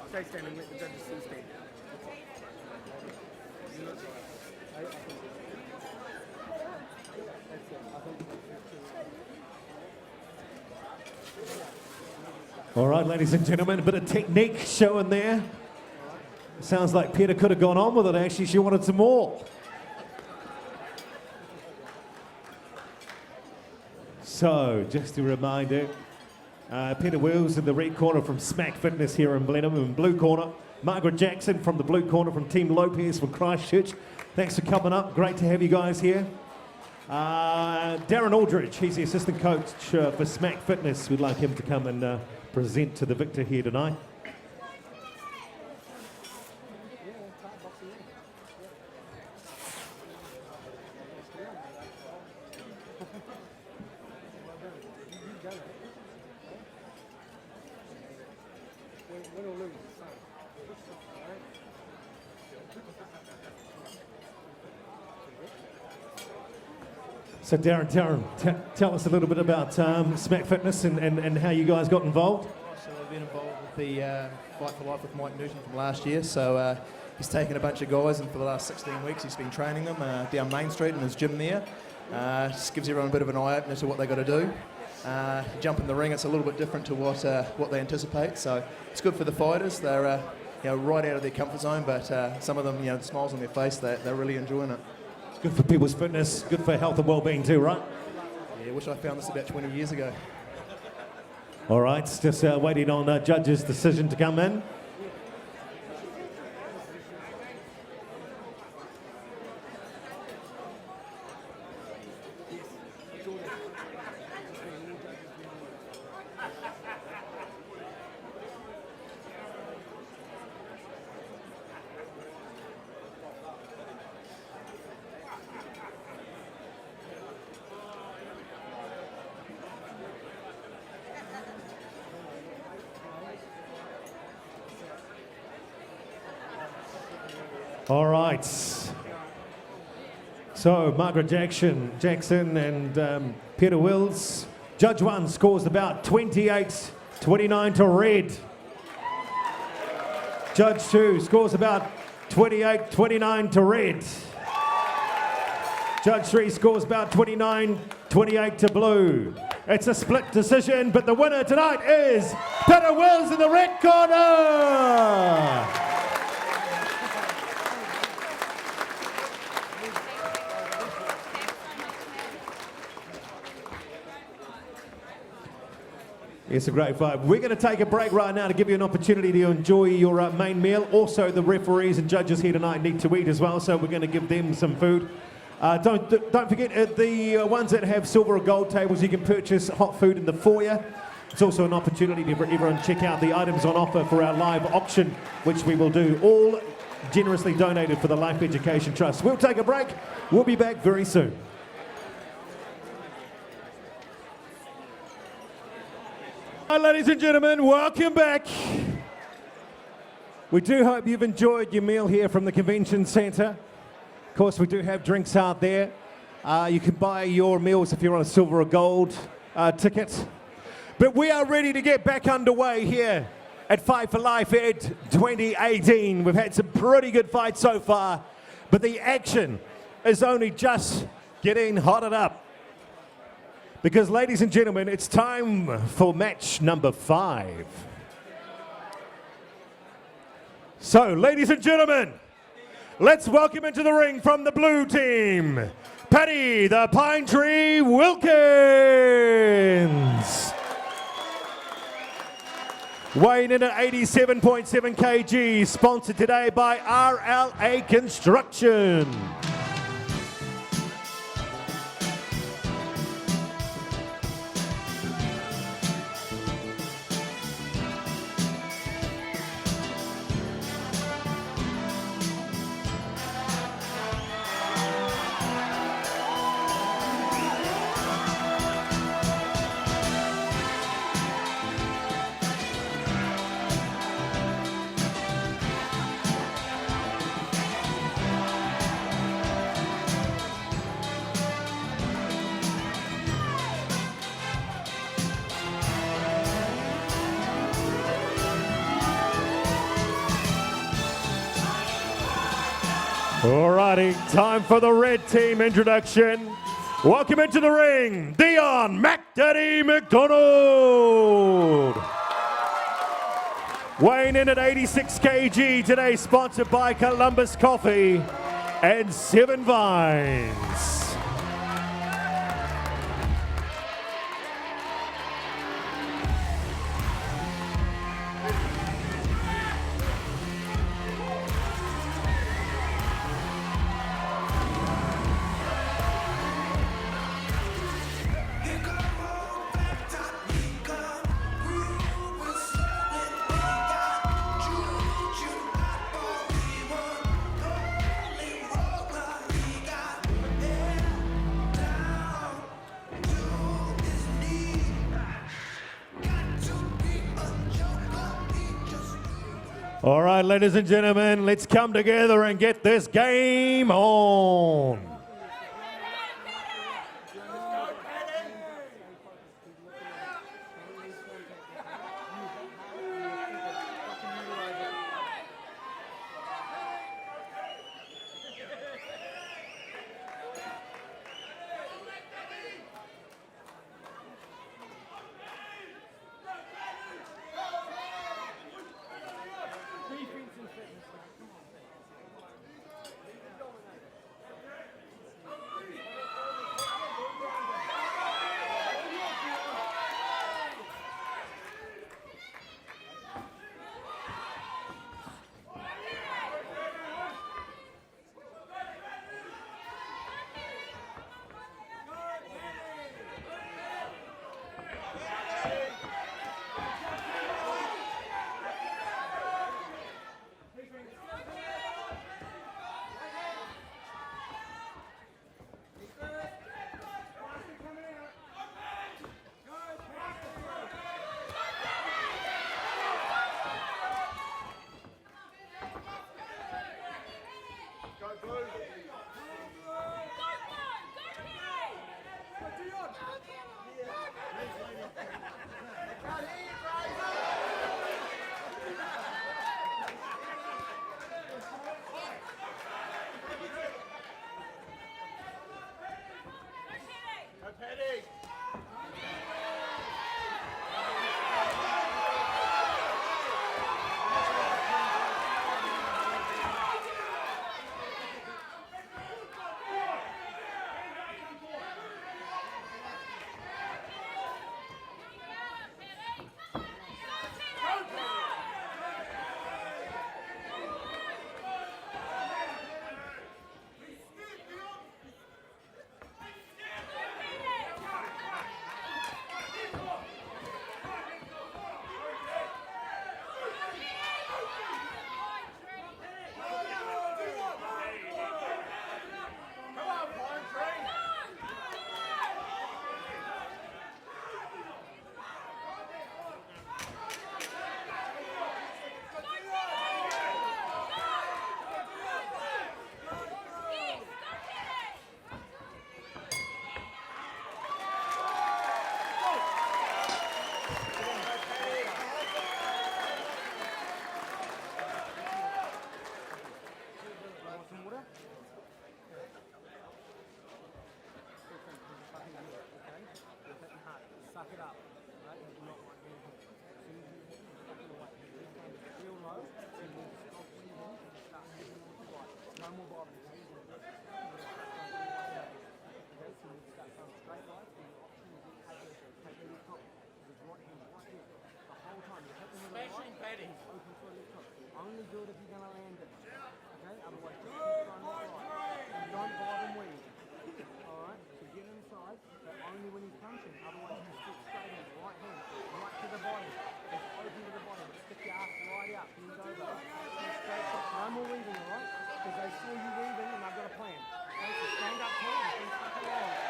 Stay standing, let the judges see stand. All right, ladies and gentlemen, a bit of technique showing there. Sounds like Peter could have gone on with it, actually. She wanted some more. So, just a reminder, Peter Wills in the red corner from Smack Fitness here in Blenheim, in blue corner. Margaret Jackson from the blue corner from Team Lopez from Christchurch. Thanks for coming up. Great to have you guys here. Darren Aldridge, he's the assistant coach for Smack Fitness. We'd like him to come and present to the victor here tonight. So Darren, tell us a little bit about Smack Fitness and how you guys got involved. So I've been involved with the Fight for Life with Mike Newton from last year. So he's taken a bunch of guys, and for the last 16 weeks he's been training them down Main Street in his gym there. Just gives everyone a bit of an eye-opener to what they've got to do. Jump in the ring, it's a little bit different to what they anticipate. So it's good for the fighters. They're right out of their comfort zone, but some of them, the smiles on their face, they're really enjoying it. Good for people's fitness, good for health and well-being too, right? Yeah, wish I found this about 20 years ago. All right, just waiting on judges' decision to come in. All right. So Margaret Jackson and Peter Wills. Judge 1 scores about 28-29 to red. Judge 2 scores about 28-29 to red. Judge 3 scores about 29-28 to blue. It's a split decision, but the winner tonight is Peter Wills in the red corner. It's a great vibe. We're going to take a break right now to give you an opportunity to enjoy your main meal. Also, the referees and judges here tonight need to eat as well, so we're going to give them some food. Don't forget, the ones that have silver or gold tables, you can purchase hot food in the foyer. It's also an opportunity for everyone to check out the items on offer for our live auction, which we will do, all generously donated for the Life Education Trust. We'll take a break. We'll be back very soon. Hi, ladies and gentlemen, welcome back. We do hope you've enjoyed your meal here from the Convention Centre. Of course, we do have drinks out there. You can buy your meals if you're on a silver or gold ticket. But we are ready to get back underway here at Fight for Life Ed 2018. We've had some pretty good fights so far, but the action is only just getting hotted up. Because, ladies and gentlemen, it's time for match number 5. So, ladies and gentlemen, let's welcome into the ring from the blue team, Paddy the Pine Tree Wilkins. Weighing in at 87.7 kg, sponsored today by RLA Construction. Alrighty, time for the red team introduction. Welcome into the ring, Dion McDaddy McDonald. Weighing in at 86 kg today, sponsored by Columbus Coffee and 7 Vines. All right, ladies and gentlemen, let's come together and get this game on. up. Right? You do not want to hit. As soon as you hit, you stop in the weight. Your hand is real low, so you need to stop breathing and start hitting with the right. No more bobbing. Okay? You're going to get stuck. You're going to start going the right way. Okay? So you need to start going straight right. So your option is to take a left hook. With his right hand right here. The whole time you're hitting with the right, he's open for a left hook. Only do it if you're going to land it. Okay? Otherwise, just keep going right. And don't bob and weave. Alright? So get inside, but only when he's punching. Otherwise, you stick straight in. Right hand, right to the body. Just open to the body. Stick your ass right out. Bend over. Straight shot. No more weaving, alright? Because they saw you weaving and they've got a plan. Okay? So stand up tall and bring stuff along.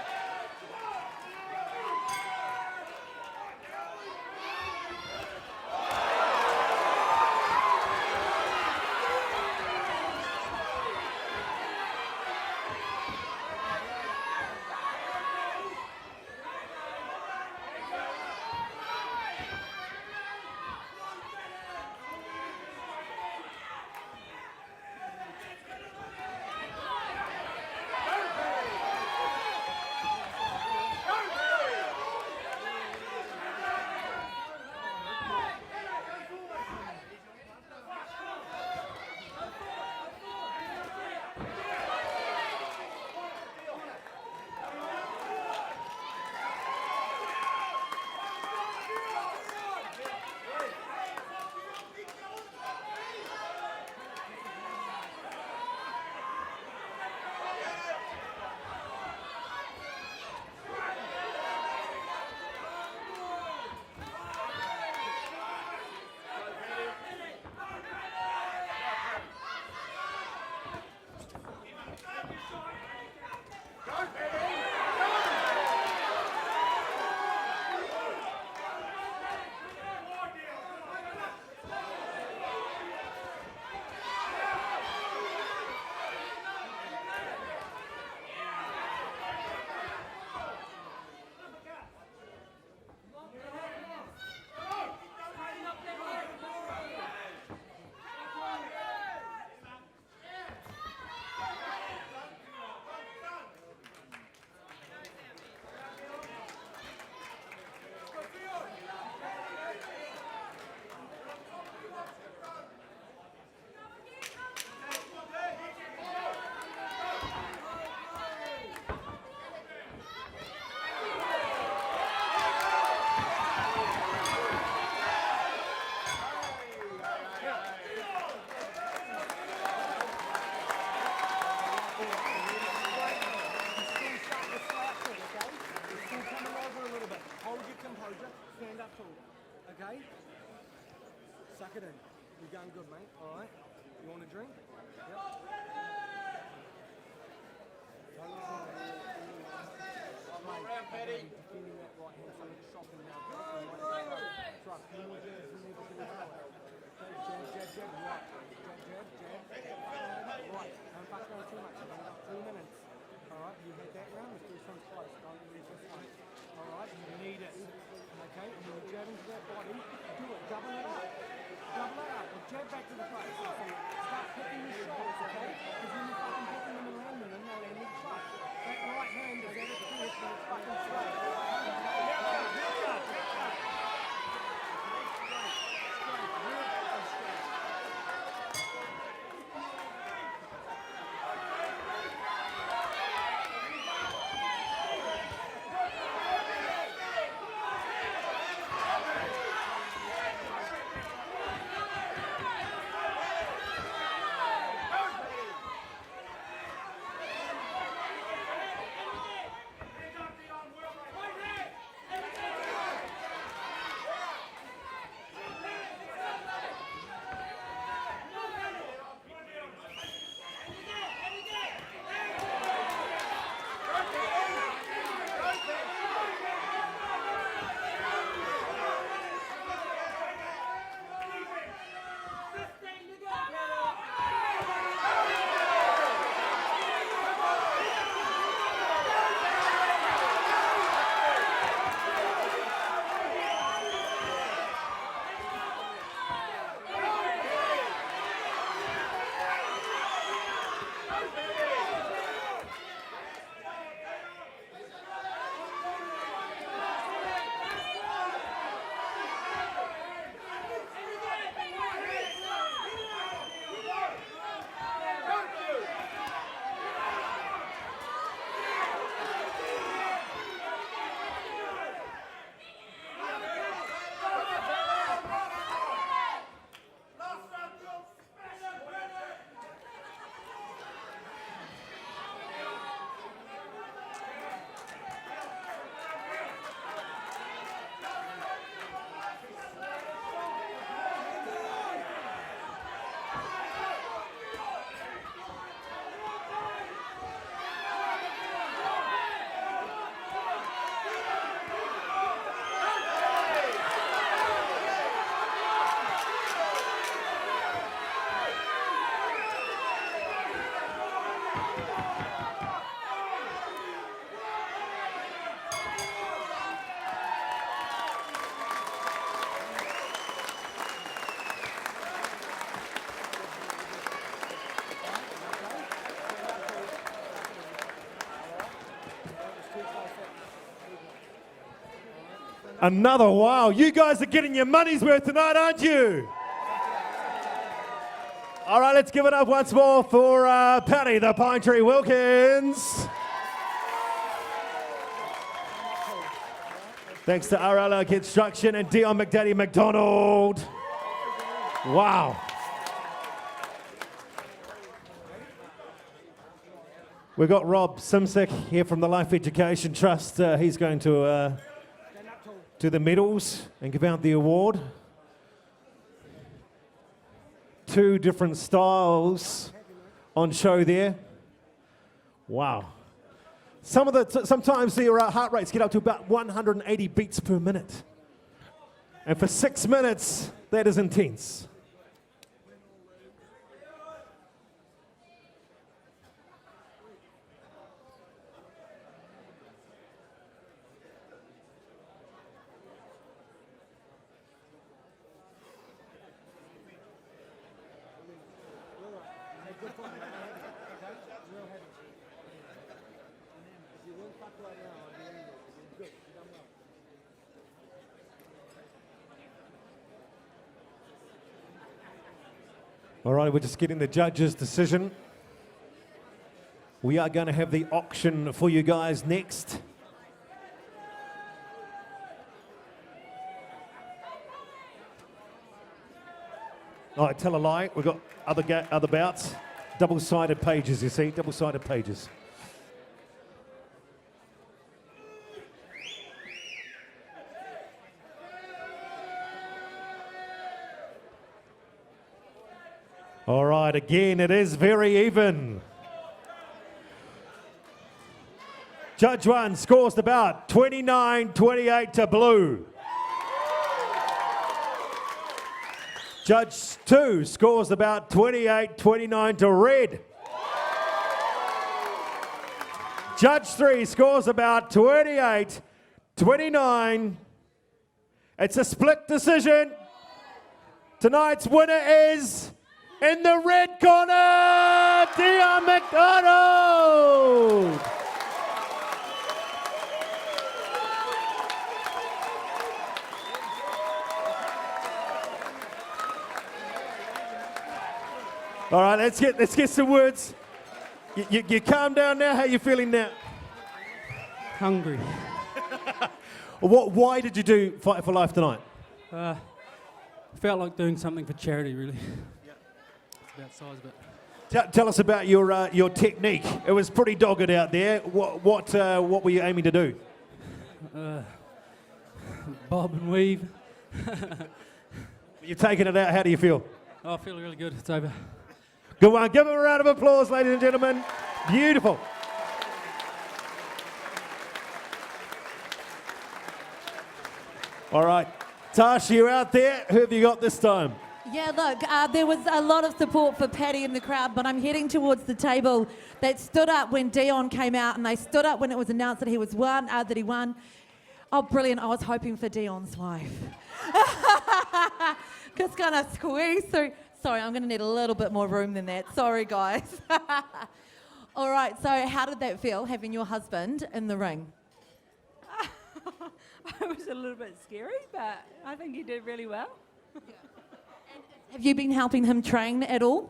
Okay? Suck it in. You're going good, mate. All right? You want a drink? Yep. Don't listen to me. Round, Paddy. Defending that right hand, so it's shocking now. Trust. You more jabs than ever to the power. Jab, jab, jab, right. Jab, jab, jab. Right. Don't fuck around too much. You've only got 3 minutes. Alright, you had that round, let's do some close. Don't lose this one. Alright, you need it. Okay, and when you jab into that body, do it. Double it up. Double it up. Or jab back to the face. So start picking your shots, okay? Because when you're fucking picking them and landing them, they'll land each shot. That right hand is at its best when it's fucking straight. Another wow. You guys are getting your money's worth tonight, aren't you? All right, let's give it up once more for Patty the Pine Tree Wilkins. Thanks to RLO Construction and Dion McDaddy McDonald. Wow. We've got Rob Simsick here from the Life Education Trust. He's going to do the medals and give out the award. 2 different styles on show there. Wow. Sometimes their heart rates get up to about 180 beats per minute. And for 6 minutes, that is intense. All right, we're just getting the judge's decision. We are going to have the auction for you guys next. Oh, I tell a lie. We've got other bouts. Double-sided pages, you see, double-sided pages. All right, again, it is very even. Judge 1 scores the bout 29-28 to blue. Judge 2 scores the bout 28-29 to red. Judge 3 scores about 28-29. It's a split decision. Tonight's winner is, in the red corner, Dion McDonald. All right, let's get some words. You calm down now. How you feeling now? Hungry. Why did you do Fight for Life tonight? Felt like doing something for charity, really. It's about size of it. Tell us about your technique. It was pretty dogged out there. What were you aiming to do? Bob and weave. You're taking it out. How do you feel? Oh, I feel really good. It's over. Good one. Give them a round of applause, ladies and gentlemen. Beautiful. All right. Tash, you out there? Who have you got this time? Yeah, look, there was a lot of support for Paddy in the crowd, but I'm heading towards the table that stood up when Dion came out, and they stood up when it was announced that he won. Oh, brilliant. I was hoping for Dion's wife. Just gonna squeeze through. Sorry, I'm gonna need a little bit more room than that. Sorry, guys. All right, so how did that feel, having your husband in the ring? It was a little bit scary, but I think he did really well. Have you been helping him train at all?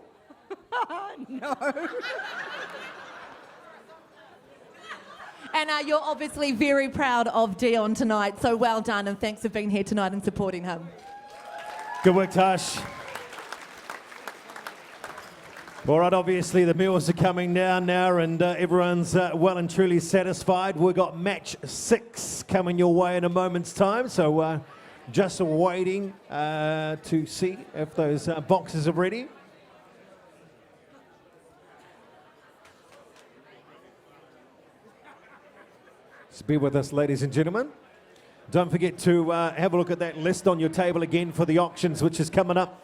No. And you're obviously very proud of Dion tonight, so well done, and thanks for being here tonight and supporting him. Good work, Tash. All right, obviously the meals are coming down now, and everyone's well and truly satisfied. We've got match 6 coming your way in a moment's time, so just waiting to see if those boxes are ready. So be with us, ladies and gentlemen. Don't forget to have a look at that list on your table again for the auctions, which is coming up.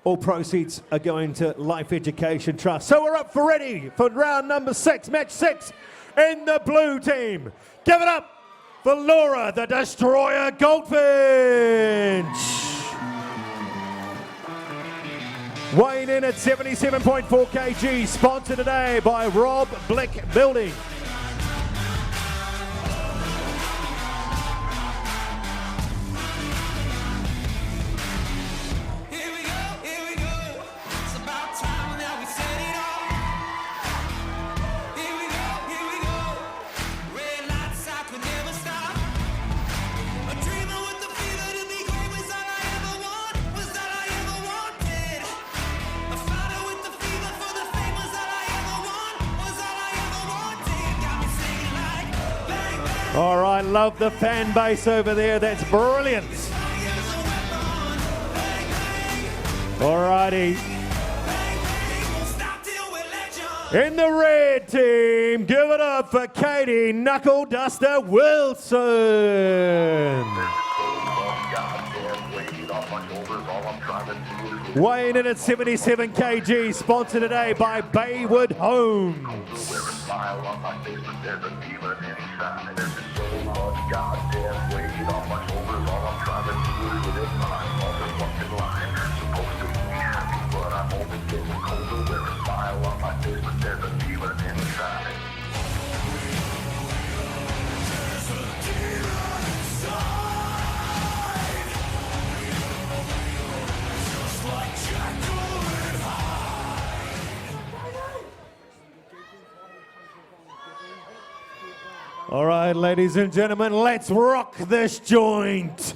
All proceeds are going to Life Education Trust. So we're up for ready for round number 6, match 6 in the blue team. Give it up for Laura, the Destroyer Goldfinch. Weighing in at 77.4 kg, sponsored today by Rob Blick Building. All right, love the fan base over there. That's brilliant. All righty. In the red team, give it up for Katie Knuckle Duster Wilson. Weighing in at 77 kg, sponsored today by Baywood Homes. All right, ladies and gentlemen, let's rock this joint.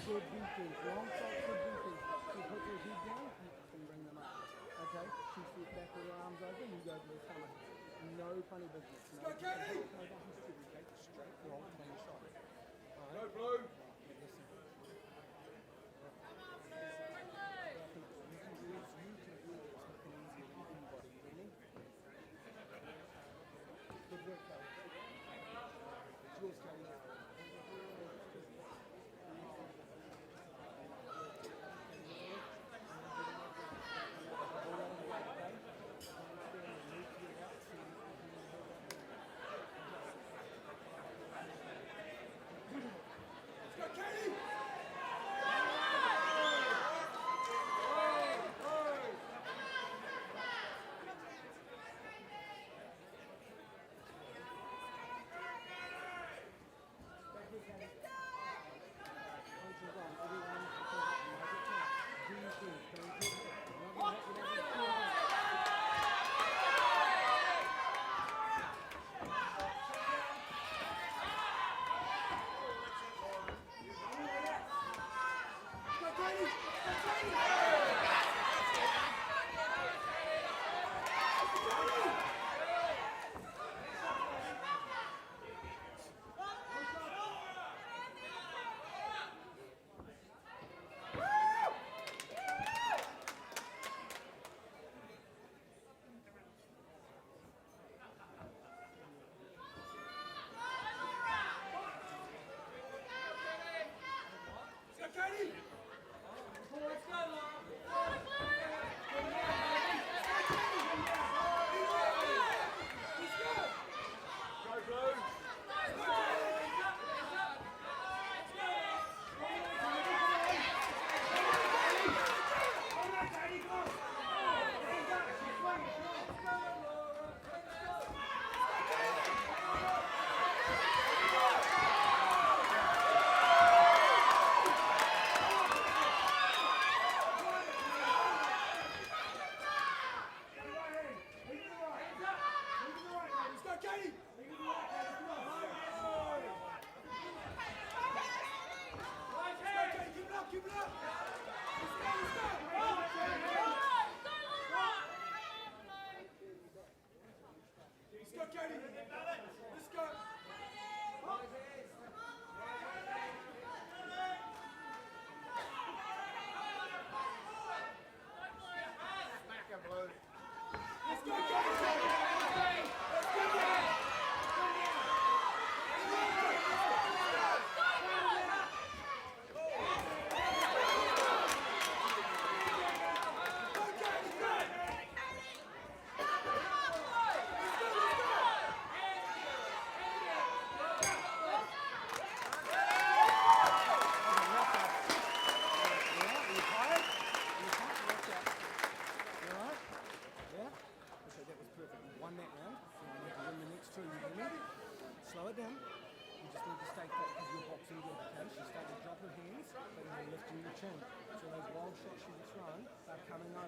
Slow it down. You just need to stay put because you're boxing good, okay? She started to drop her hands, but you're lifting your chin. So those wild shots she's thrown, they're coming over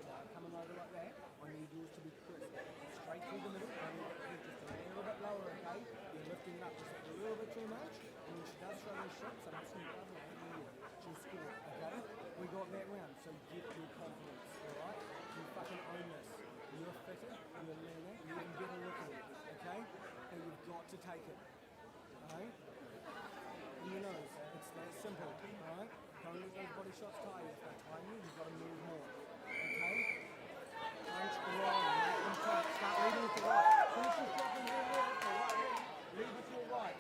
like that. I need yours to be crisp. Straight through the middle, I need it just a little bit lower, okay? You're lifting up just a little bit too much. And when she does throw those shots, I'm asking you she'll score, okay? We got that round, so get your confidence, alright? You fucking own this. You're fitter, you're leaner, you're even better looking, okay? And you've got to take it. Alright? simple, all right? Don't let those body shots tie you. If they tie you, you've got to move more, okay? Punch long, make them punch. Start leading with the right. Finish your dropping here with the right hand. Lead with your right.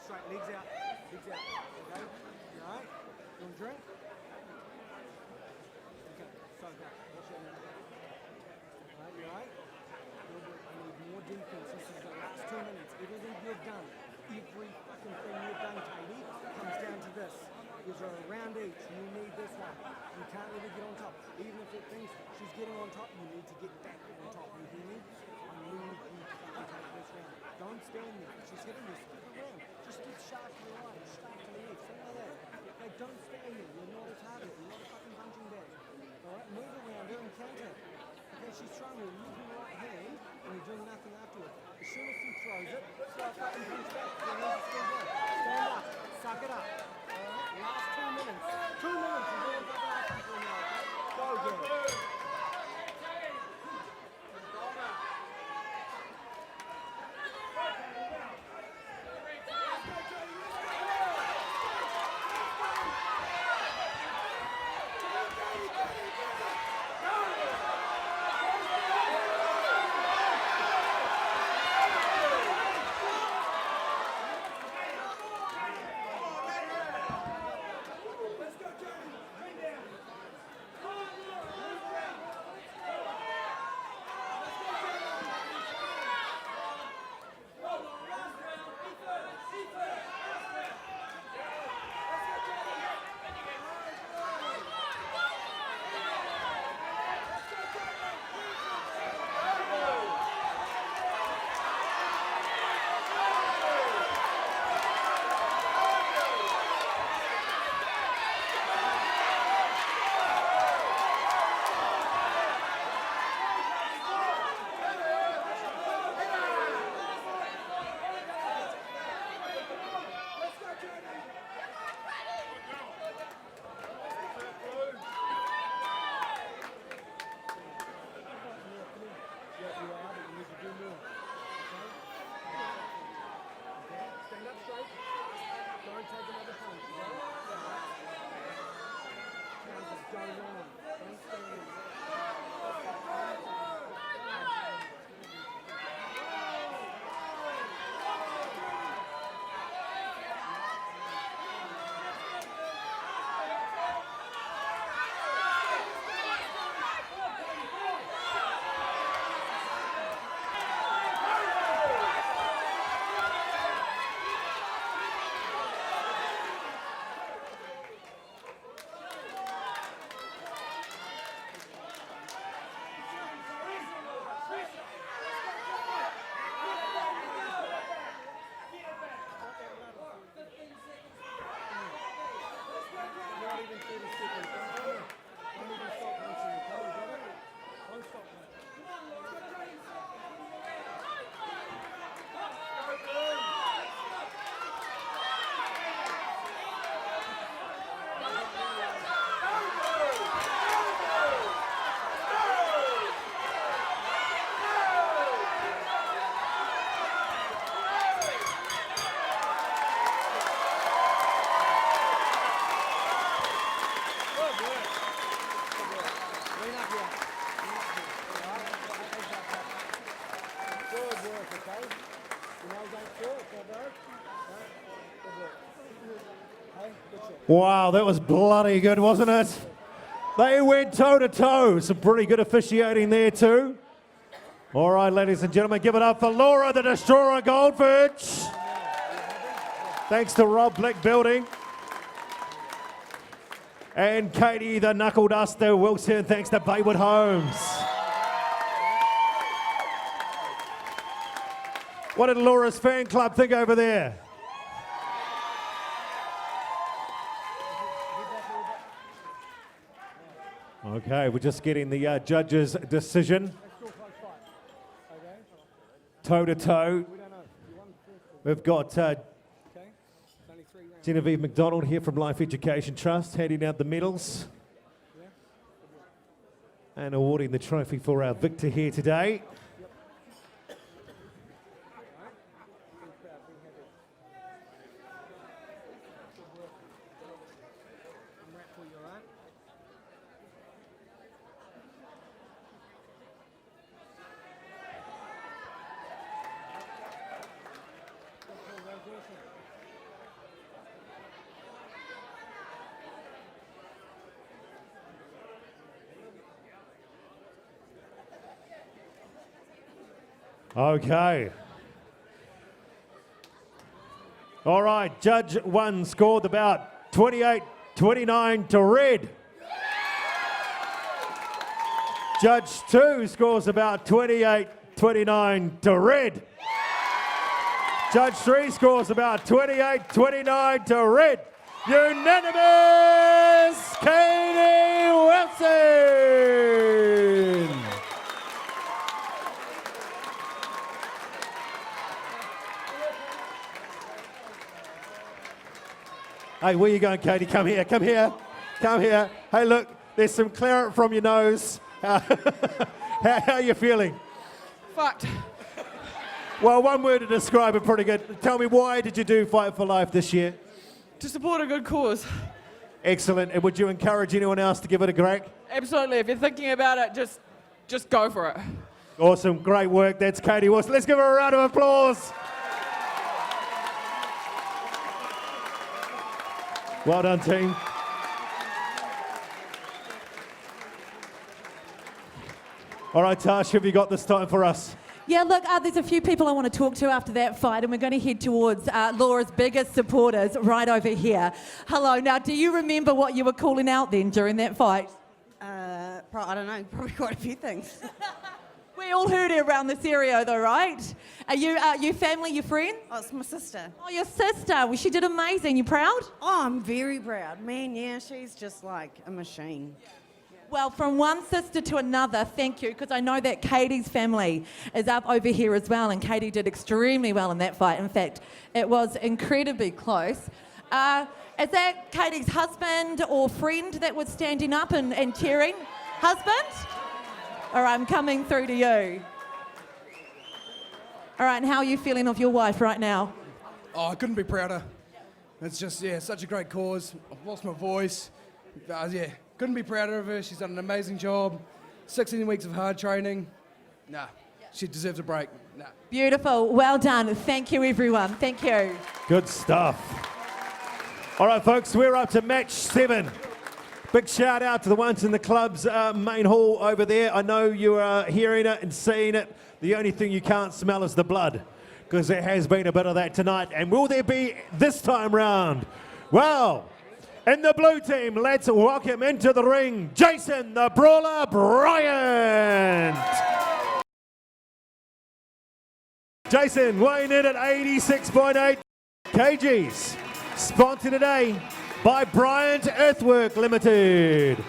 Straight, legs out, okay? You alright? You want a drink? Okay, so go. What's your name? Alright, you alright? I need more defense. This is the last 2 minutes. Everything you've done, every fucking thing you've done, Katie, comes down to this. There's a round each. You need this one. You can't let her get on top. Even if it thinks she's getting on top, you need to get back on top. You hear me? I need you to fucking take this round. Don't stand there. She's hitting you. Stick around. Just get sharp to the right, sharp to the left, something like that. Hey, don't stand there. You're not a target. You're not a fucking punching bag. Alright? Move around her and counter. Okay, she's throwing you. Use your right hand and you're doing nothing afterwards. As soon as she throws it, start fucking punch back. Your hands are still there. Stand up. Suck it up. Alright? Last 2 minutes. 2 minutes. You're doing fucking awesome for me, okay? Go again. okay. Your nails ain't sore, it's all right. Good work. Hey, good shot. Wow, that was bloody good, wasn't it? They went toe to toe. Some pretty good officiating there too. All right, ladies and gentlemen, give it up for Laura the Destroyer Goldfish. Thanks to Rob Black Building. And Katie the Knuckle Duster Wilson, thanks to Baywood Homes. What did Laura's fan club think over there? Okay, we're just getting the judge's decision. Toe to toe. We've got Genevieve McDonald here from Life Education Trust, handing out the medals and awarding the trophy for our victor here today. Okay. All right, Judge 1 scored about 28-29 to red. Judge 2 scores about 28-29 to red. Judge 3 scores about 28-29 to red. Unanimous, Katie Wilson. Hey, where you going, Katie? Come here, come here, come here. Hey, look, there's some claret from your nose. How are you feeling? Fucked. Well, one word to describe it, pretty good. Tell me, why did you do Fight for Life this year? To support a good cause. Excellent. And would you encourage anyone else to give it a crack? Absolutely. If you're thinking about it, just go for it. Awesome. Great work. That's Katie Wilson. Let's give her a round of applause. Well done, team. All right, Tash, have you got this time for us? Yeah, look, there's a few people I want to talk to after that fight, and we're going to head towards Laura's biggest supporters right over here. Hello. Now, do you remember what you were calling out then during that fight? I don't know, probably quite a few things. We all heard it around this area, though, right? Are you family, your friend? Oh, it's my sister. Oh, your sister. Well, she did amazing. You proud? Oh, I'm very proud. Man, yeah, she's just like a machine. Well, from one sister to another, thank you, because I know that Katie's family is up over here as well, and Katie did extremely well in that fight. In fact, it was incredibly close. Is that Katie's husband or friend that was standing up and cheering? Husband? All right, I'm coming through to you. All right, and how are you feeling of your wife right now? Oh, I couldn't be prouder. It's just, yeah, such a great cause. I've lost my voice. Yeah, couldn't be prouder of her. She's done an amazing job. 16 weeks of hard training. Nah, she deserves a break. Nah. Beautiful. Well done. Thank you, everyone. Thank you. Good stuff. All right, folks, we're up to match 7. Big shout out to the ones in the club's main hall over there. I know you are hearing it and seeing it. The only thing you can't smell is the blood, because there has been a bit of that tonight. And will there be this time round? Well, in the blue team, let's welcome into the ring, Jason the Brawler Bryant. Jason weighing in at 86.8 kgs. Sponsored today by Bryant Earthwork Limited.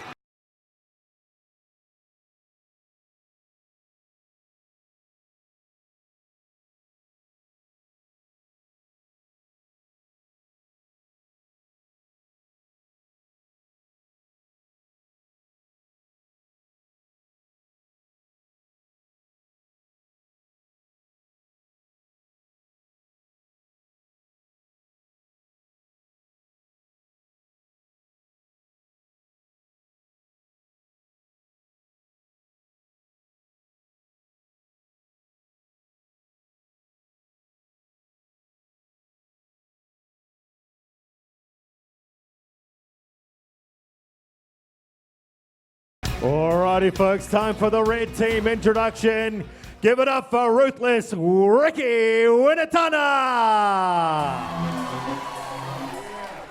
Alrighty, folks, time for the red team introduction. Give it up for Ruthless Ricky Winatana.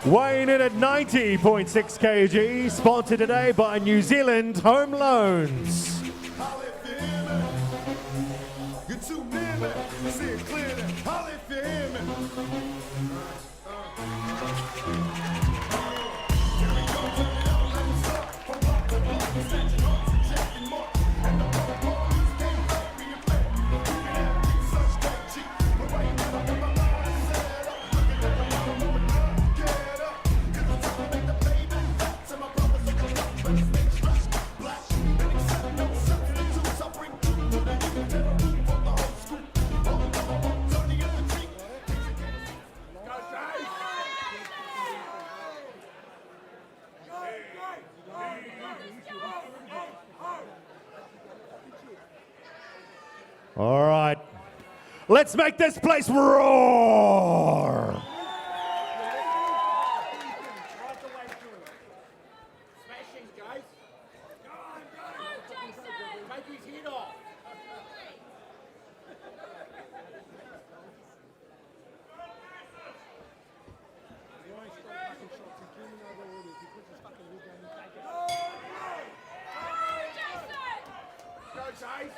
Weighing in at 90.6 kg, sponsored today by New Zealand Home Loans. You're too near me, see it clearly, holla if you hear me. All right, let's make this place roar. Smashing, guys. Go on, Jason. Take his head off. Go, Jace.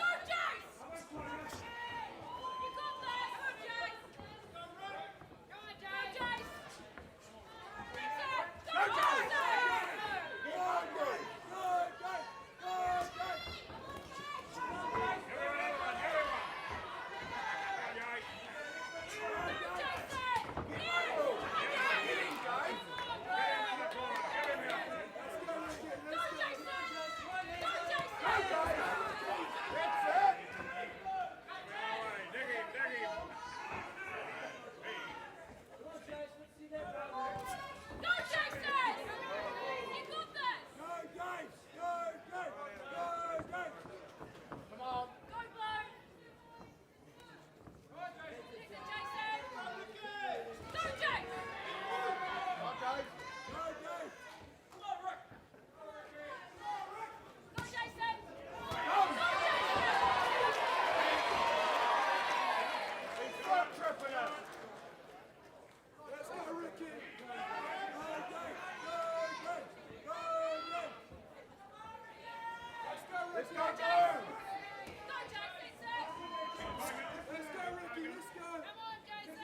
Let's go, Ricky, let's go. Come on, Jason.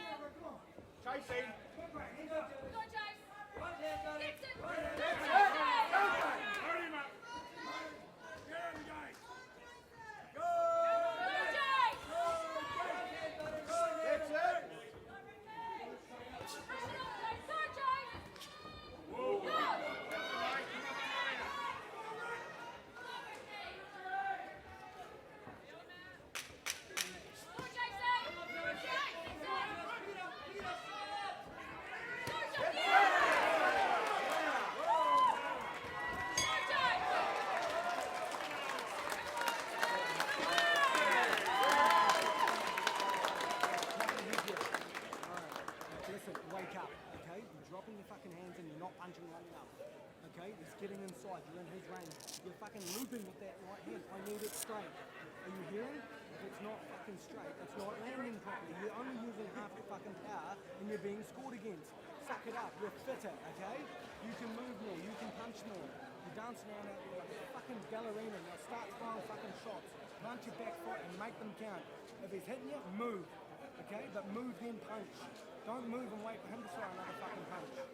Chasing. Go, Jason. Getting inside, you're in his range. You're fucking looping with that right hand. I need it straight. Are you hearing? If it's not fucking straight, it's not landing properly. You're only using half the fucking power and you're being scored against. Suck it up. You're fitter, okay? You can move more. You can punch more. You're dancing around out there like a fucking ballerina. Now start throwing fucking shots. Plant your back foot and make them count. If he's hitting you, move. Okay? But move then punch. Don't move and wait for him to throw another fucking punch.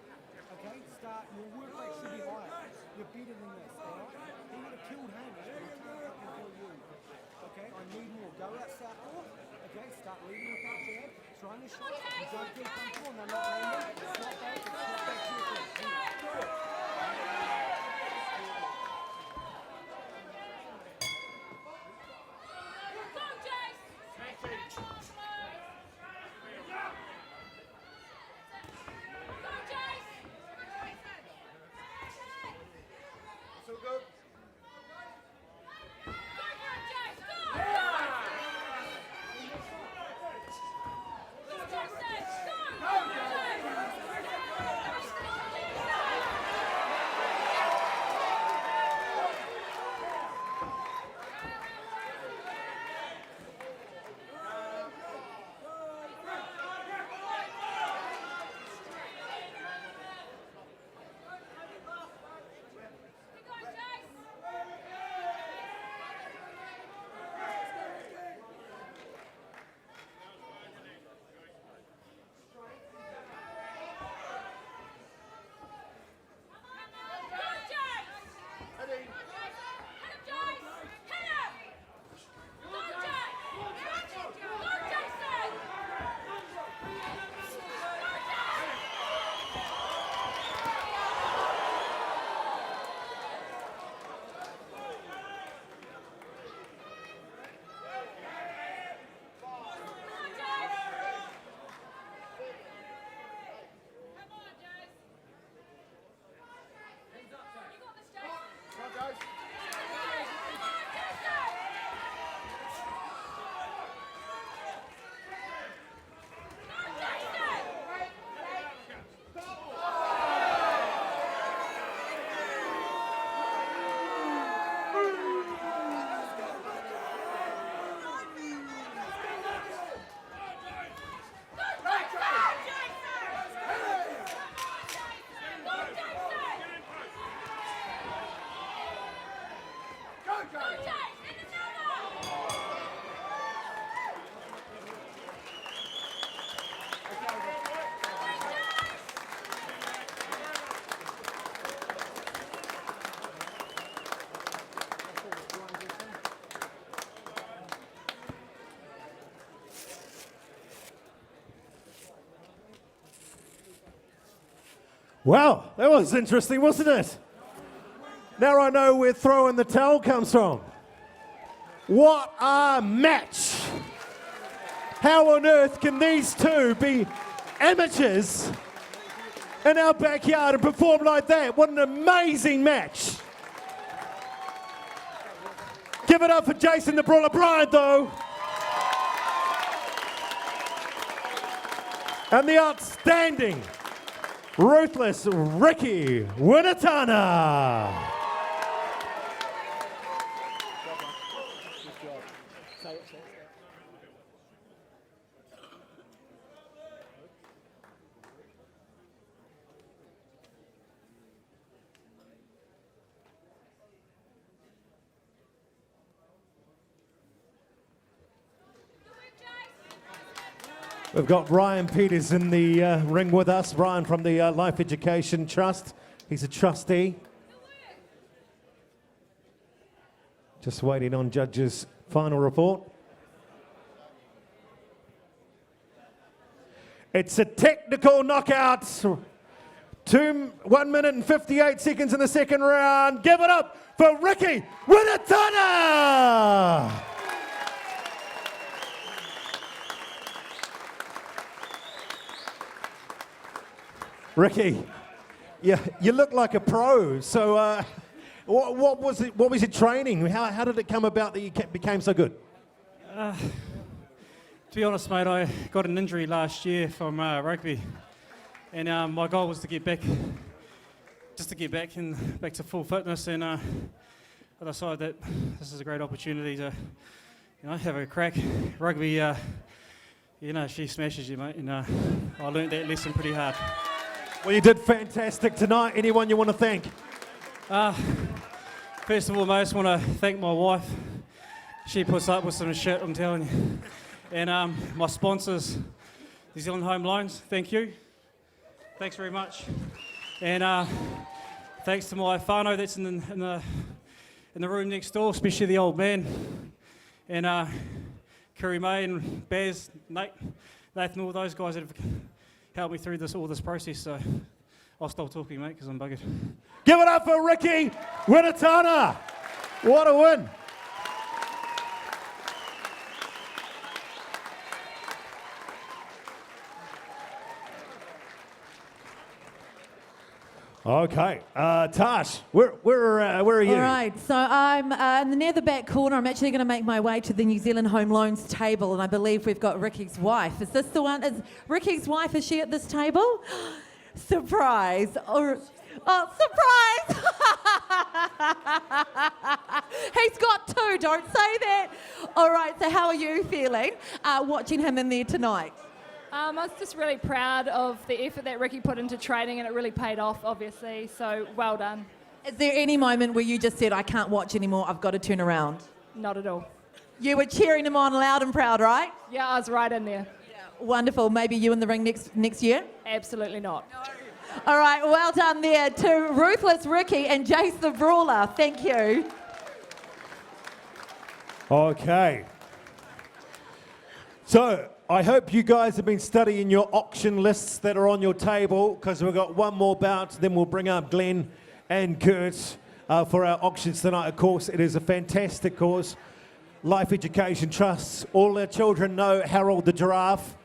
Okay, start. Your work rate should be higher. You're better than this, alright? He would have killed Hamish, but he can't fucking kill you. Okay, I need more. Go out southpaw. Okay, start leading with that jab. Throwing your shots. You don't feel comfortable and they're not landing. It's not back. It's not back to your foot. Wow, that was interesting, wasn't it? Now I know where throwing the towel comes from. What a match! How on earth can these two be amateurs in our backyard and perform like that? What an amazing match! Give it up for Jason the Brawler Bryant, though. And the outstanding, ruthless Ricky Winatana. We've got Ryan Peters in the ring with us. Ryan from the Life Education Trust. He's a trustee. Just waiting on judge's final report. It's a technical knockout. 1 minute and 58 seconds in the second round. Give it up for Ricky Winatana! Ricky, yeah, you look like a pro. So, what was it? What was your training? How did it come about that you became so good? To be honest, mate, I got an injury last year from rugby, and my goal was to get back, back to full fitness. And I decided that this is a great opportunity to, have a crack. Rugby, she smashes you, mate, and I learnt that lesson pretty hard. Well, you did fantastic tonight. Anyone you want to thank? First of all, mate, I just want to thank my wife. She puts up with some shit, I'm telling you. And my sponsors, New Zealand Home Loans, thank you. Thanks very much. And thanks to my whānau that's in the room next door, especially the old man. And Kiri May and Baz, Nathan, all those guys that have helped me through all this process. So I'll stop talking, mate, because I'm buggered. Give it up for Ricky Winatana. What a win. Okay, Tash, where are you? All right, so I'm near the back corner. I'm actually going to make my way to the New Zealand Home Loans table, and I believe we've got Ricky's wife. Is this the one? Is Ricky's wife, is she at this table? Surprise. Oh, surprise! He's got two, don't say that. All right, so how are you feeling watching him in there tonight? I was just really proud of the effort that Ricky put into training, and it really paid off, obviously, so well done. Is there any moment where you just said, I can't watch anymore, I've got to turn around? Not at all. You were cheering him on loud and proud, right? Yeah, I was right in there. Wonderful. Maybe you in the ring next year? Absolutely not. No. All right, well done there to Ruthless Ricky and Jace the Brawler. Thank you. Okay. So, I hope you guys have been studying your auction lists that are on your table, because we've got one more bout, then we'll bring up Glenn and Kurt for our auctions tonight. Of course, it is a fantastic cause. Life Education Trusts. All our children know Harold the Giraffe,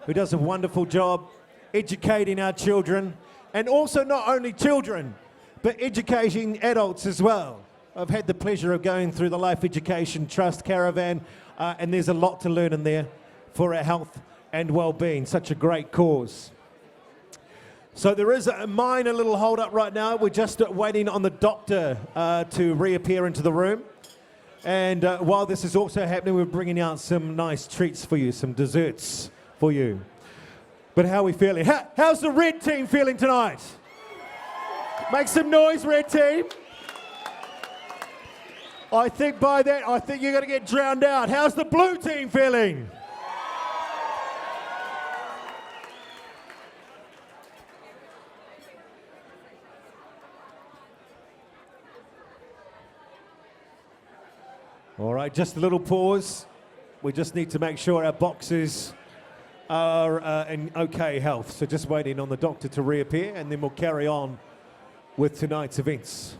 who does a wonderful job educating our children, and also not only children, but educating adults as well. I've had the pleasure of going through the Life Education Trust caravan, and there's a lot to learn in there for our health and well-being. Such a great cause. So there is a minor little hold-up right now. We're just waiting on the doctor to reappear into the room. And while this is also happening, we're bringing out some nice treats for you, some desserts for you. But how are we feeling? How's the red team feeling tonight? Make some noise, red team. I think by that, you're going to get drowned out. How's the blue team feeling? All right, just a little pause. We just need to make sure our boxes are in okay health, so just waiting on the doctor to reappear, and then we'll carry on with tonight's events.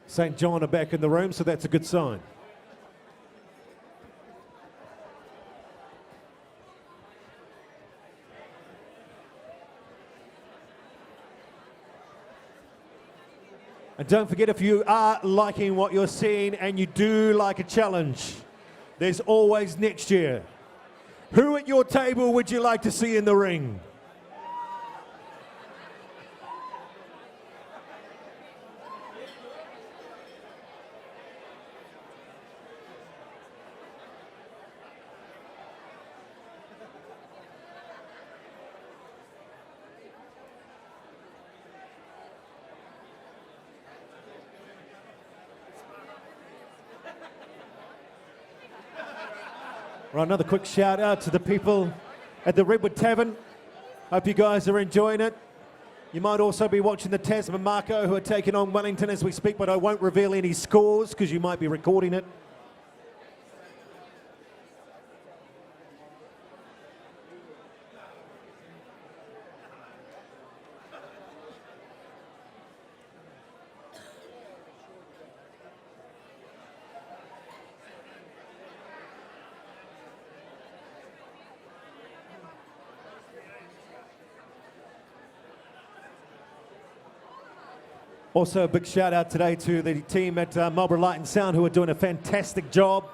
St. John are back in the room, so that's a good sign. And don't forget, if you are liking what you're seeing and you do like a challenge, there's always next year. Who at your table would you like to see in the ring? Right, another quick shout out to the people at the Redwood Tavern. Hope you guys are enjoying it. You might also be watching the Tasman Marco, who are taking on Wellington as we speak, but I won't reveal any scores because you might be recording it. Also, a big shout out today to the team at Marlborough Light and Sound, who are doing a fantastic job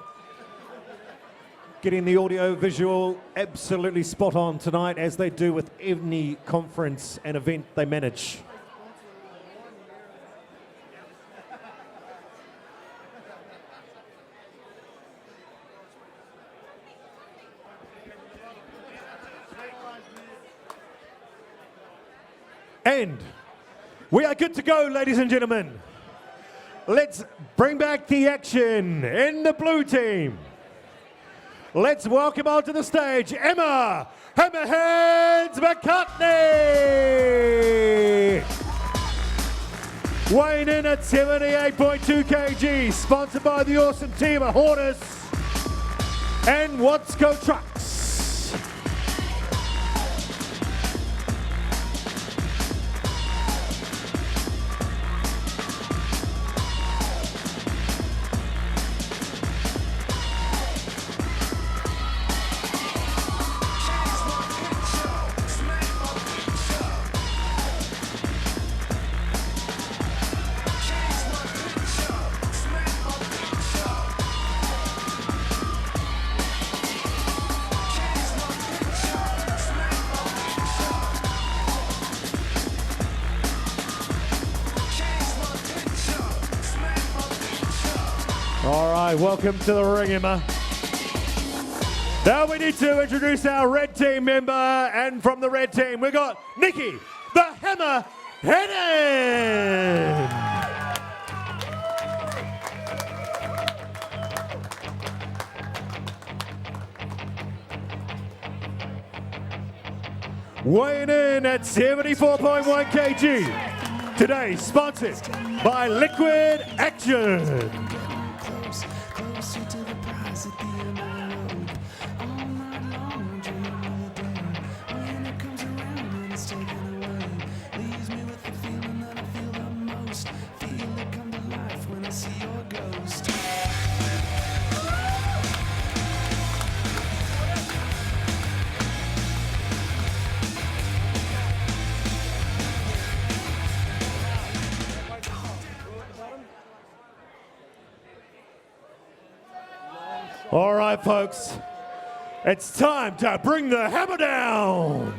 getting the audio visual absolutely spot on tonight, as they do with any conference and event they manage. And we are good to go, ladies and gentlemen. Let's bring back the action in the blue team. Let's welcome onto the stage Emma Hammerhands McCartney. Weighing in at 78.2 kg, sponsored by the awesome team at Hortus and Watsco Trucks. All right, welcome to the ring, Emma. Now we need to introduce our red team member, and from the red team, we got Nikki, the Hammer Hennon. Weighing in at 74.1 kg. Today, sponsored by Liquid Action. Closer to the prize at the end of the road. All night long, dreaming of the day when it comes around and it's taken away. Leaves me with the feeling that I feel the most. Feel it come to life when I see your ghost. All right, folks, it's time to bring the hammer down.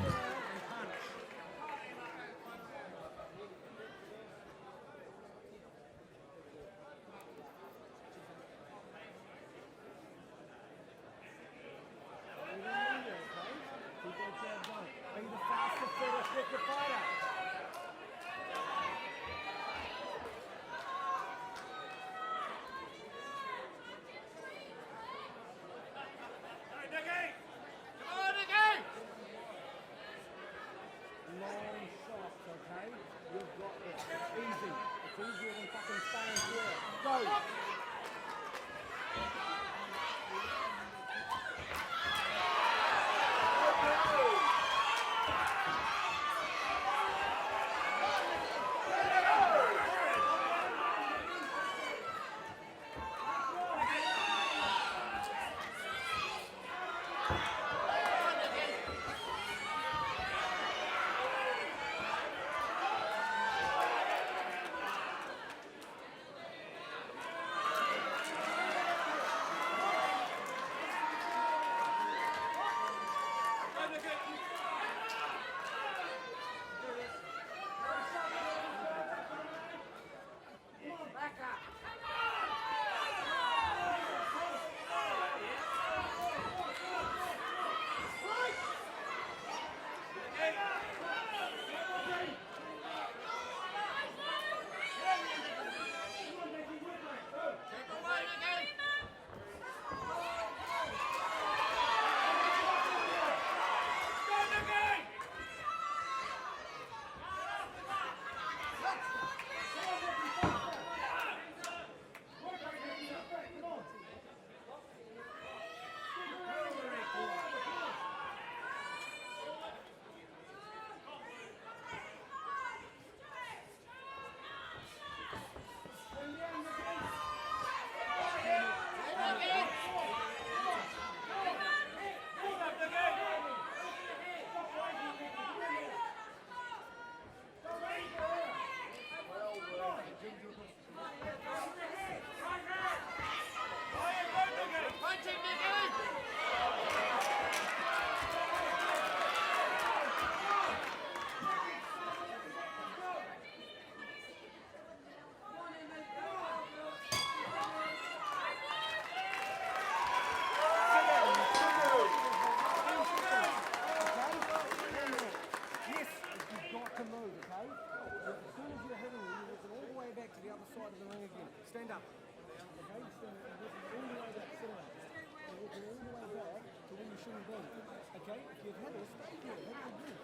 Heather, stay here. Heather, again.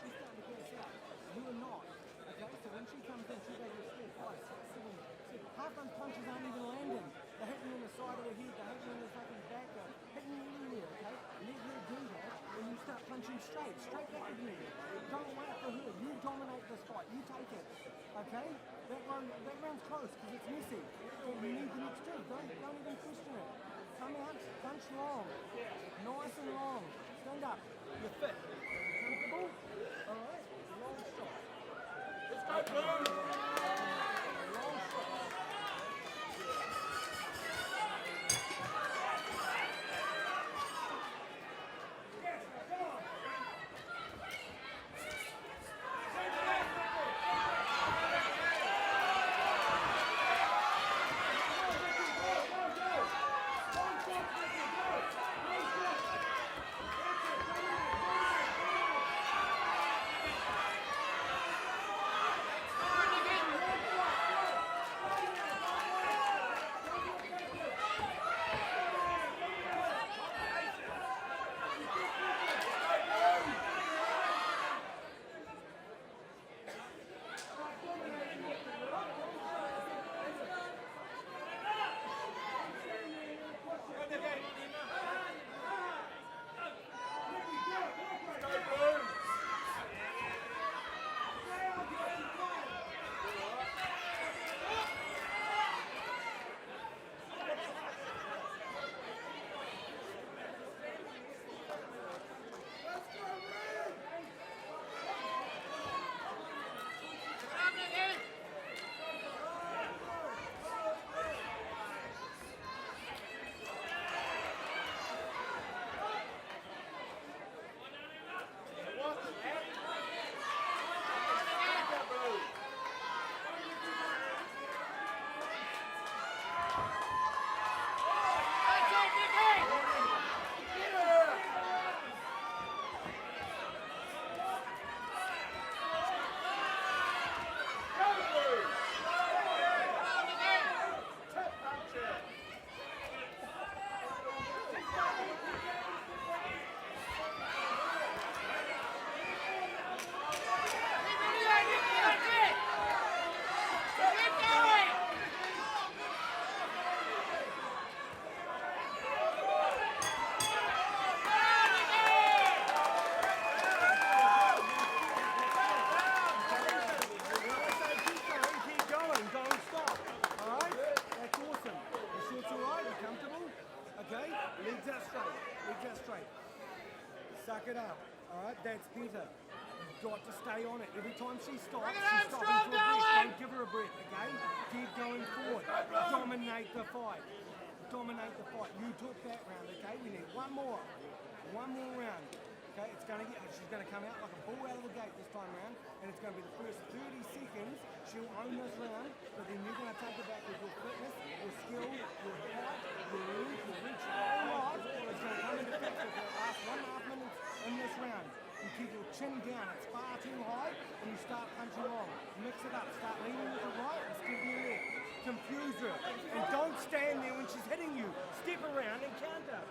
She's starting to get out. You are not. Okay, so when she comes in, she goes to step 5, 6, 7, 6. Half those punches aren't even landing. They're hitting you in the side of the head, they're hitting you in the fucking back, hitting you anywhere, okay? Let her do that, and you start punching straight back at me. Don't wait for her. You dominate this fight. You take it, okay? That round's close because it's messy. So you need the next two. Don't even question it. Come out, punch long, nice and long. Stand up. You're fit. Comfortable? All right. Long shot. Let's go, Blue! Long shot. Suck it up, all right? That's better. You've got to stay on it. Every time she stops, she's stopping for a breath. Don't give her a breath, okay? Keep going forward. Dominate the fight. Dominate the fight. You took that round, okay? We need one more. One more round. Okay, she's gonna come out like a bull out of the gate this time round, and it's gonna be the first 30 seconds. She'll own this round, but then you're gonna take it back with your fitness, your skill, your height, your length, your reach, all right. It's gonna come into picture for the last 1.5 minutes in this round. You keep your chin down, it's far too high, and you start punching long. Mix it up, start leaning with the right and step your left. Confuse her, and don't stand there when she's hitting you. Step around and counter.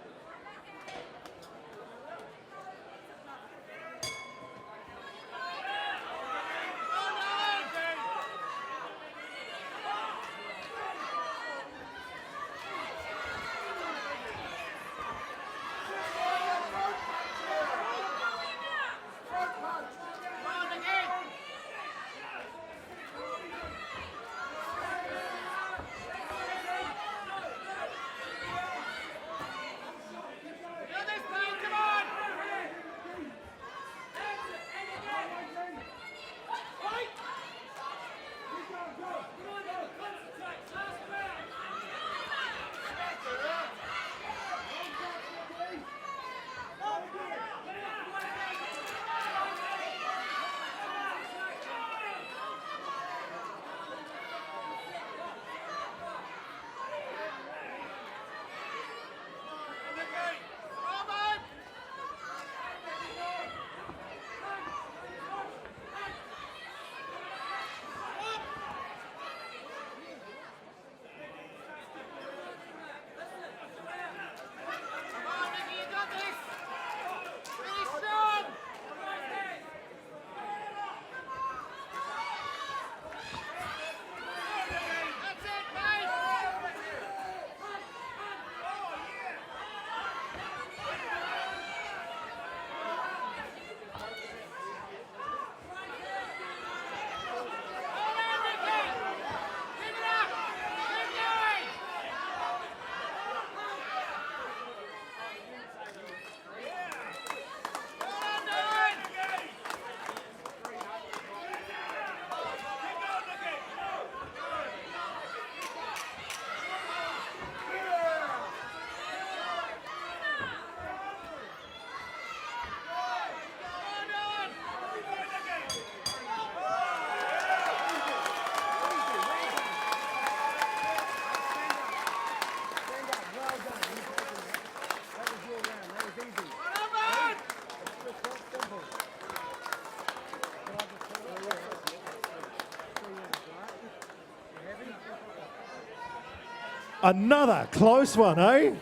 Another close one, eh?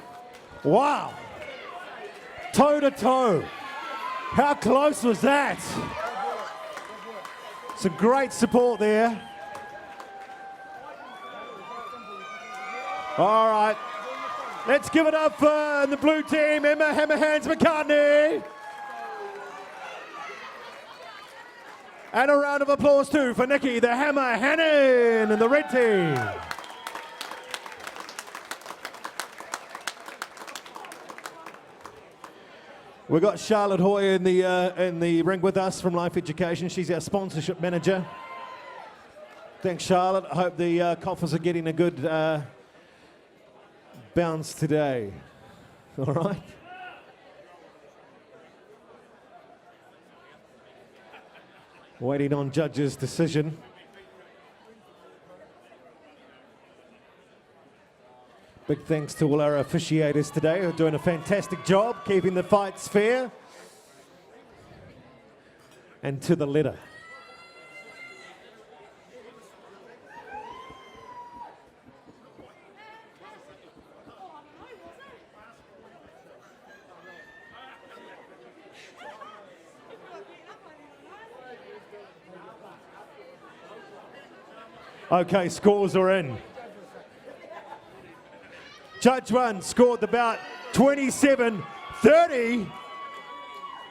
Wow. Toe to toe. How close was that? Some great support there. All right. Let's give it up for the blue team, Emma Hammer Hands McCartney. And a round of applause too for Nikki the Hammer Hannon and the red team. We've got Charlotte Hoy in the ring with us from Life Education. She's our sponsorship manager. Thanks, Charlotte. I hope the coffers are getting a good bounce today. All right. Waiting on judge's decision. Big thanks to all our officiators today who are doing a fantastic job keeping the fights fair and to the letter. Okay, scores are in. Judge 1 scored the bout 27-30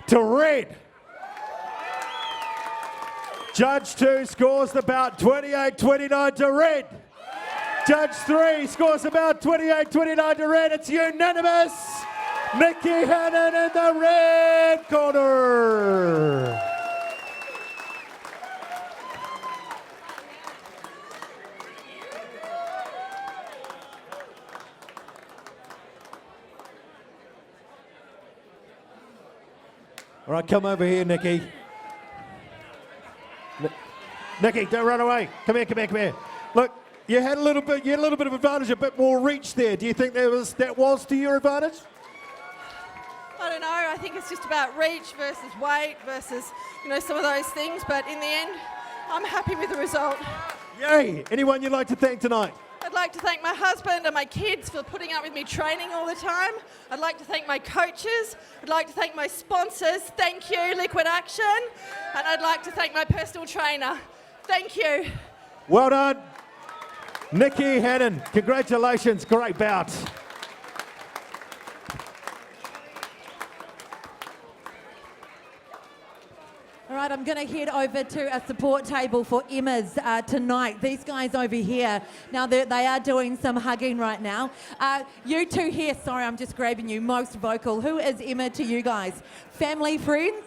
to red. Judge 2 scores the bout 28-29 to red. Judge 3 scores the bout 28-29 to red. It's unanimous. Nikki Hannon in the red corner. All right, come over here, Nikki. Nikki, don't run away. Come here, come here, come here. Look, you had a little bit of advantage, a bit more reach there. Do you think that was to your advantage? I don't know. I think it's just about reach versus weight versus, some of those things. But in the end, I'm happy with the result. Yay! Anyone you'd like to thank tonight? I'd like to thank my husband and my kids for putting up with me training all the time. I'd like to thank my coaches. I'd like to thank my sponsors. Thank you, Liquid Action. And I'd like to thank my personal trainer. Thank you. Well done. Nikki Hannon, congratulations. Great bout. All right, I'm going to head over to a support table for Emma's tonight. These guys over here, now they are doing some hugging right now. You two here, sorry, I'm just grabbing you, most vocal. Who is Emma to you guys? Family, friends?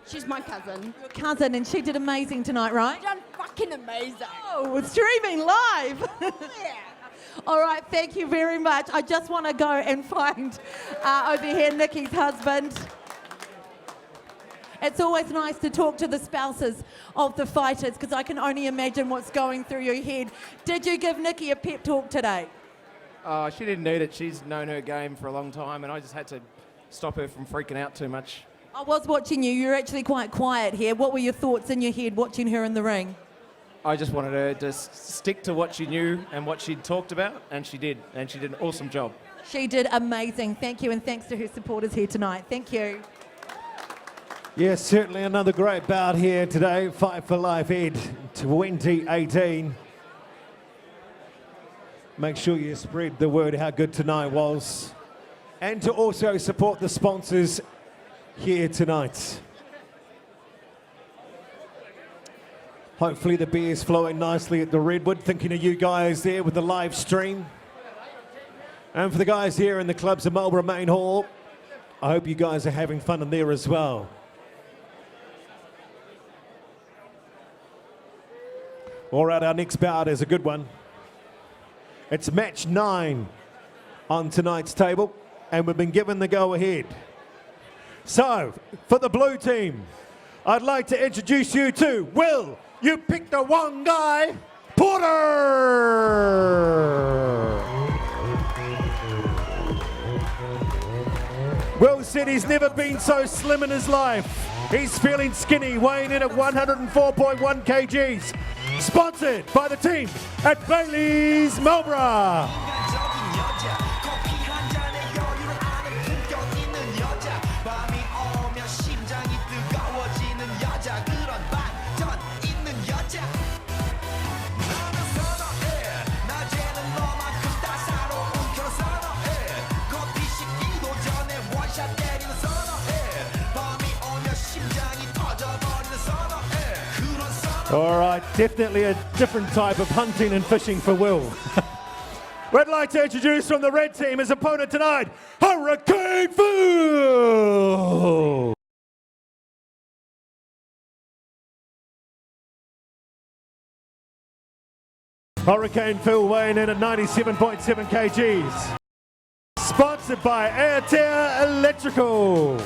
She's my cousin. Your cousin, and she did amazing tonight, right? She done fucking amazing. Oh, streaming live. Yeah. All right, thank you very much. I just want to go and find over here Nikki's husband. It's always nice to talk to the spouses of the fighters because I can only imagine what's going through your head. Did you give Nikki a pep talk today? She didn't need it. She's known her game for a long time and I just had to stop her from freaking out too much. I was watching you. You're actually quite quiet here. What were your thoughts in your head watching her in the ring? I just wanted her to stick to what she knew and what she'd talked about, and she did. And she did an awesome job. She did amazing. Thank you, and thanks to her supporters here tonight. Thank you. Yes, certainly another great bout here today. Fight for Life Ed 2018. Make sure you spread the word how good tonight was. And to also support the sponsors here tonight. Hopefully the beer's flowing nicely at the Redwood. Thinking of you guys there with the live stream. And for the guys here in the clubs of Marlborough Main Hall, I hope you guys are having fun in there as well. All right, our next bout is a good one. It's match 9 on tonight's table, and we've been given the go-ahead. So, for the blue team, I'd like to introduce you to Will. You picked the one guy, Porter! Will said he's never been so slim in his life. He's feeling skinny, weighing in at 104.1 kgs. Sponsored by the team at Bailey's Marlborough. All right, definitely a different type of hunting and fishing for Will. We'd like to introduce from the red team his opponent tonight, Hurricane Phil! Hurricane Phil weighing in at 97.7 kgs. Sponsored by Airtear Electrical.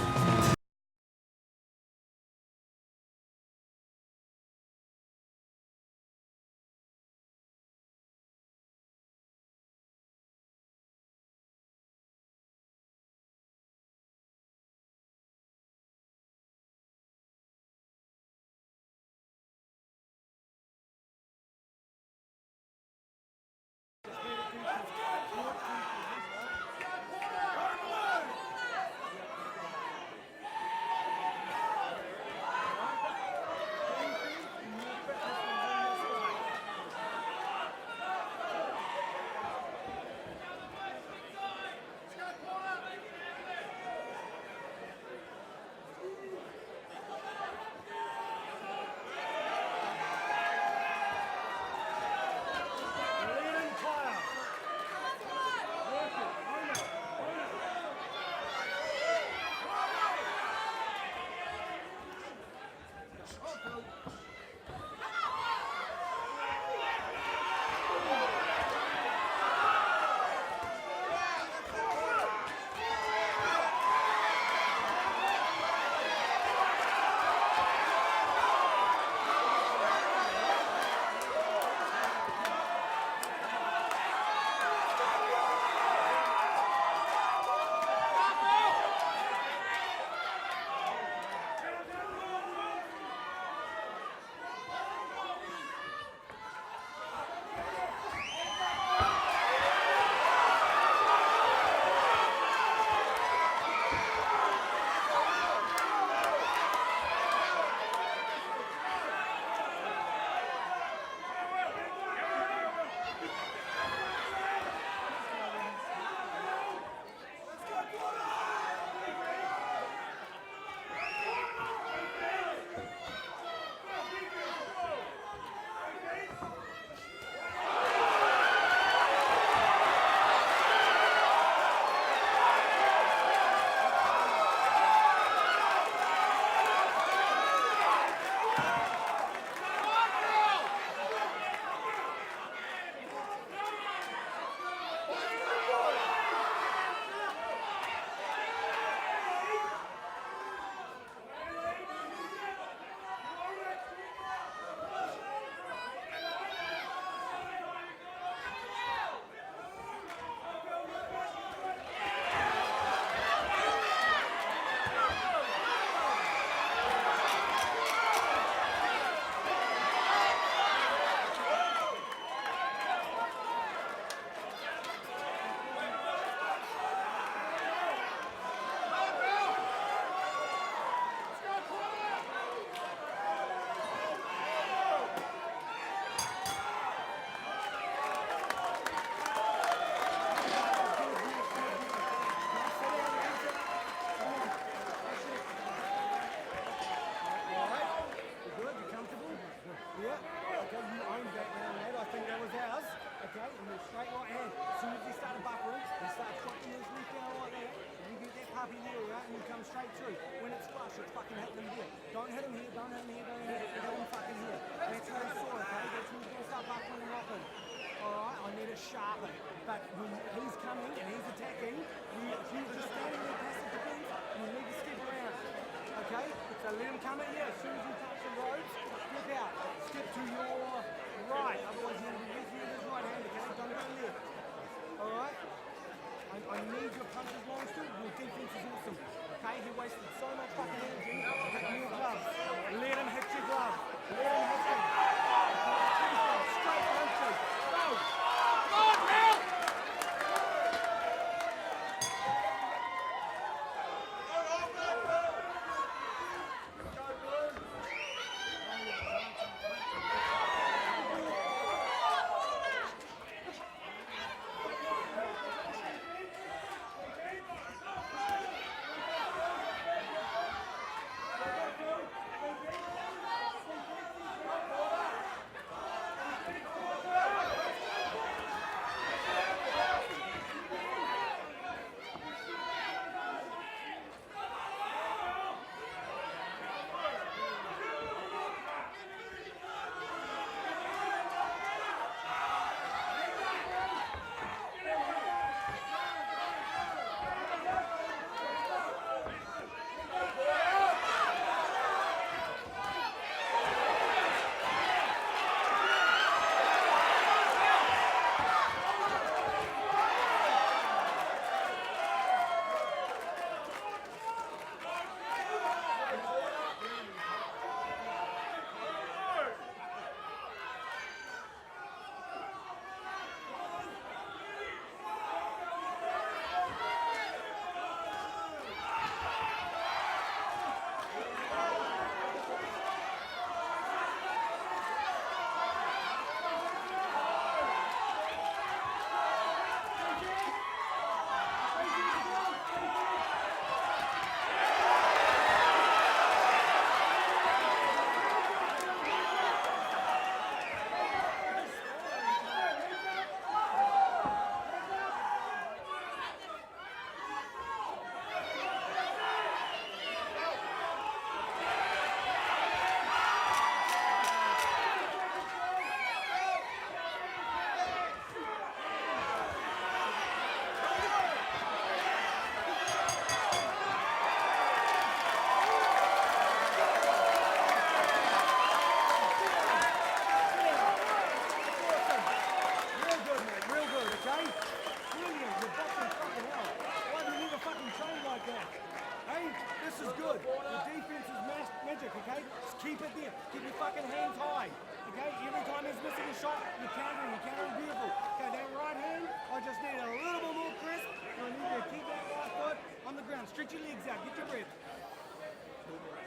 okay? Just keep it there. Keep your fucking hands high, okay? Every time he's missing a shot, you're countering beautiful. Okay, that right hand, I just need a little bit more crisp, and I need you to keep that right foot on the ground. Stretch your legs out, get your breath.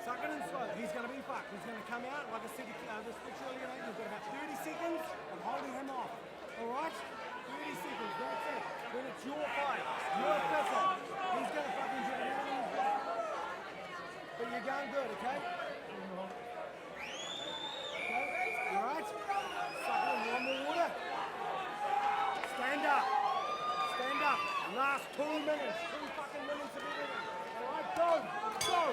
Suck it in slow. He's going to be fucked. He's going to come out, like I said, this pitch earlier, you've got about 30 seconds of holding him off. All right? 30 seconds, that's it. When it's your fight, your fizzle, he's going to fucking get it out in his block. But you're going good, okay? Okay, all right? Suck it in, one more water. Stand up. Stand up. Last 2 minutes. 2 fucking minutes of everything. All right, go. Go.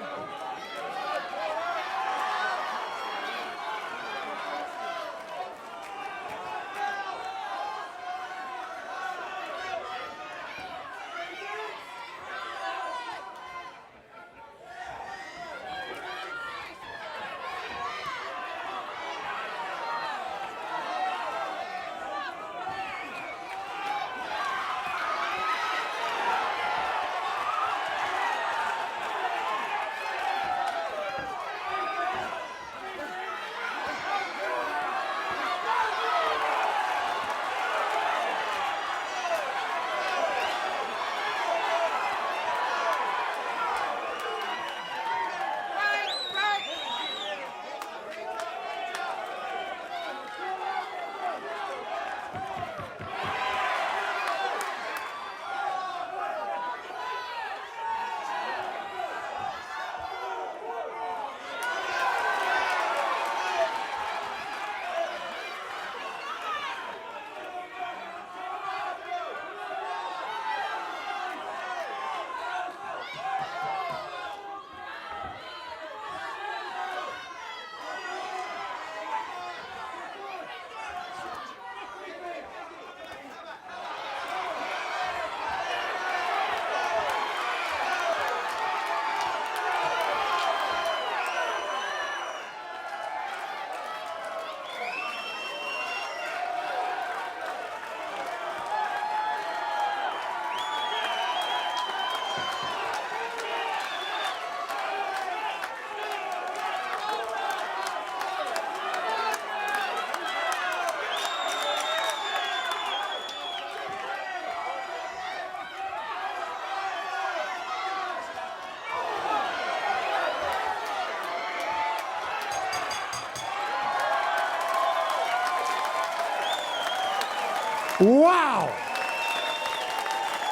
Wow!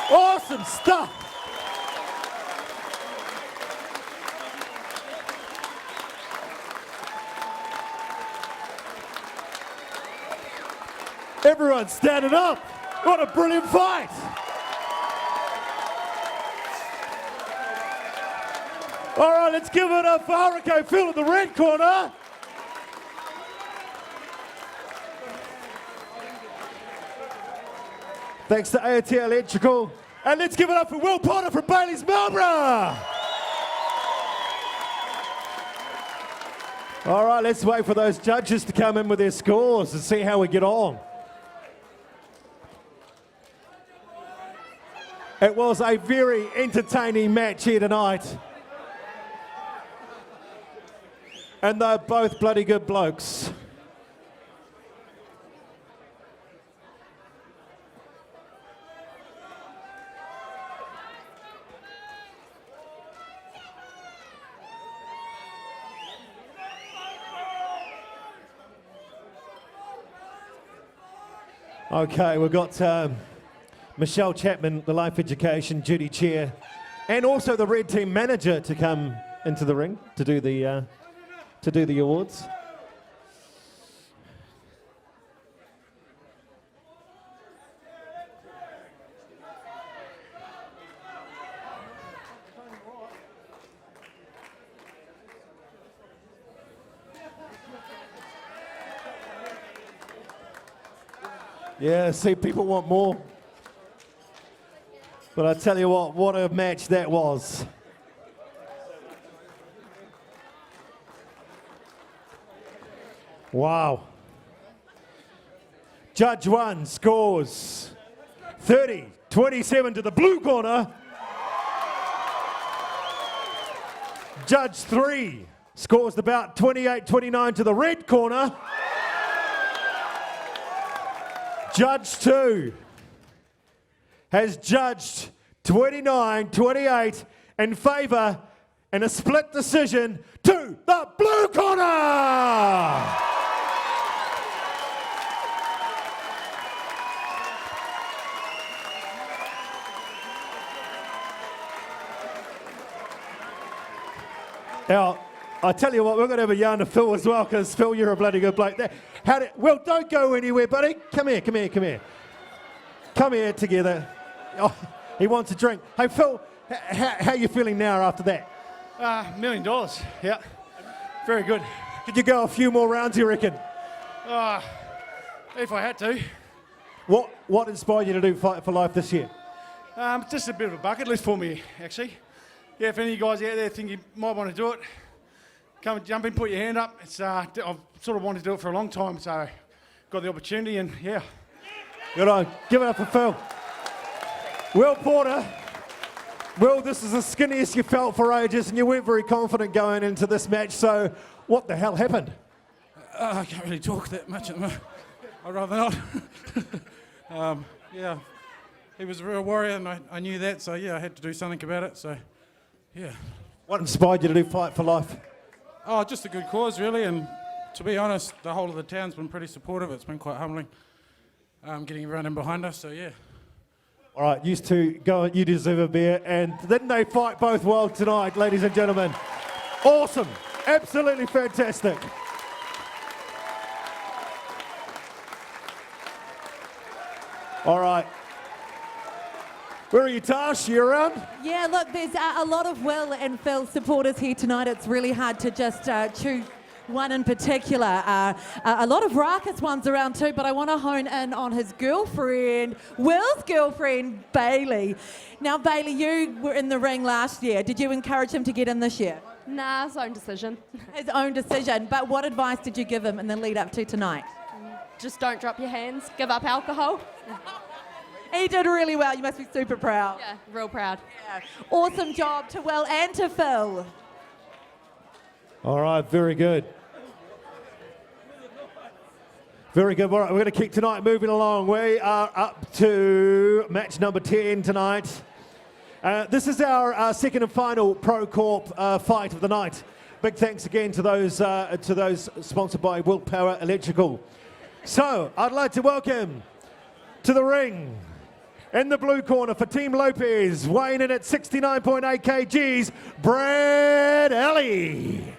Awesome stuff! Everyone standing up! What a brilliant fight! All right, let's give it up for Hurricane Phil in the red corner. Thanks to AOT Electrical. And let's give it up for Will Potter from Bailey's Marlborough. All right, let's wait for those judges to come in with their scores and see how we get on. It was a very entertaining match here tonight. And they're both bloody good blokes. Okay, we've got Michelle Chapman, the Life Education Duty Chair, and also the Red Team Manager to come into the ring to do the awards. Yeah, see, people want more. But I tell you what a match that was. Wow. Judge 1 scores 30-27 to the blue corner. Judge 3 Scores the bout 28-29 to the red corner. Judge 2 has judged 29-28 in favour in a split decision to the blue corner. Now, I tell you what, we're going to have a yarn to Phil as well, because Phil, you're a bloody good bloke there. Well, don't go anywhere, buddy. Come here. Come here together. Oh, he wants a drink. Hey, Phil, how are you feeling now after that? $1 million, yeah. Very good. Could you go a few more rounds, you reckon? If I had to. What inspired you to do Fight for Life this year? Just a bit of a bucket list for me, actually. Yeah, if any of you guys out there think you might want to do it, come and jump in, put your hand up. I've sort of wanted to do it for a long time, so got the opportunity, and yeah. Good on. Give it up for Phil. Will Porter. Will, this is the skinniest you felt for ages, and you weren't very confident going into this match, so what the hell happened? I can't really talk that much at the moment. I'd rather not. Yeah, he was a real warrior, and I knew that, so yeah, I had to do something about it, so yeah. What inspired you to do Fight for Life? Oh, just a good cause, really, and to be honest, the whole of the town's been pretty supportive. It's been quite humbling, getting everyone in behind us, so yeah. All right, used to go, you deserve a beer, and didn't they fight both well tonight, ladies and gentlemen? Awesome, absolutely fantastic. All right. Where are you, Tash? You around? Yeah, look, there's a lot of Will and Phil supporters here tonight. It's really hard to just choose one in particular. A lot of raucous ones around too, but I want to hone in on his girlfriend, Will's girlfriend, Bailey. Now, Bailey, you were in the ring last year. Did you encourage him to get in this year? Nah, his own decision. His own decision. But what advice did you give him in the lead up to tonight? Just don't drop your hands. Give up alcohol. He did really well. You must be super proud. Yeah, real proud. Yeah. Awesome job to Will and to Phil. All right, very good. Very good. All right, we're going to keep tonight moving along. We are up to match number 10 tonight. This is our second and final Pro Corp fight of the night. Big thanks again to those sponsored by Willpower Electrical. So, I'd like to welcome to the ring, in the blue corner for Team Lopez, weighing in at 69.8 kgs, Brad Alley.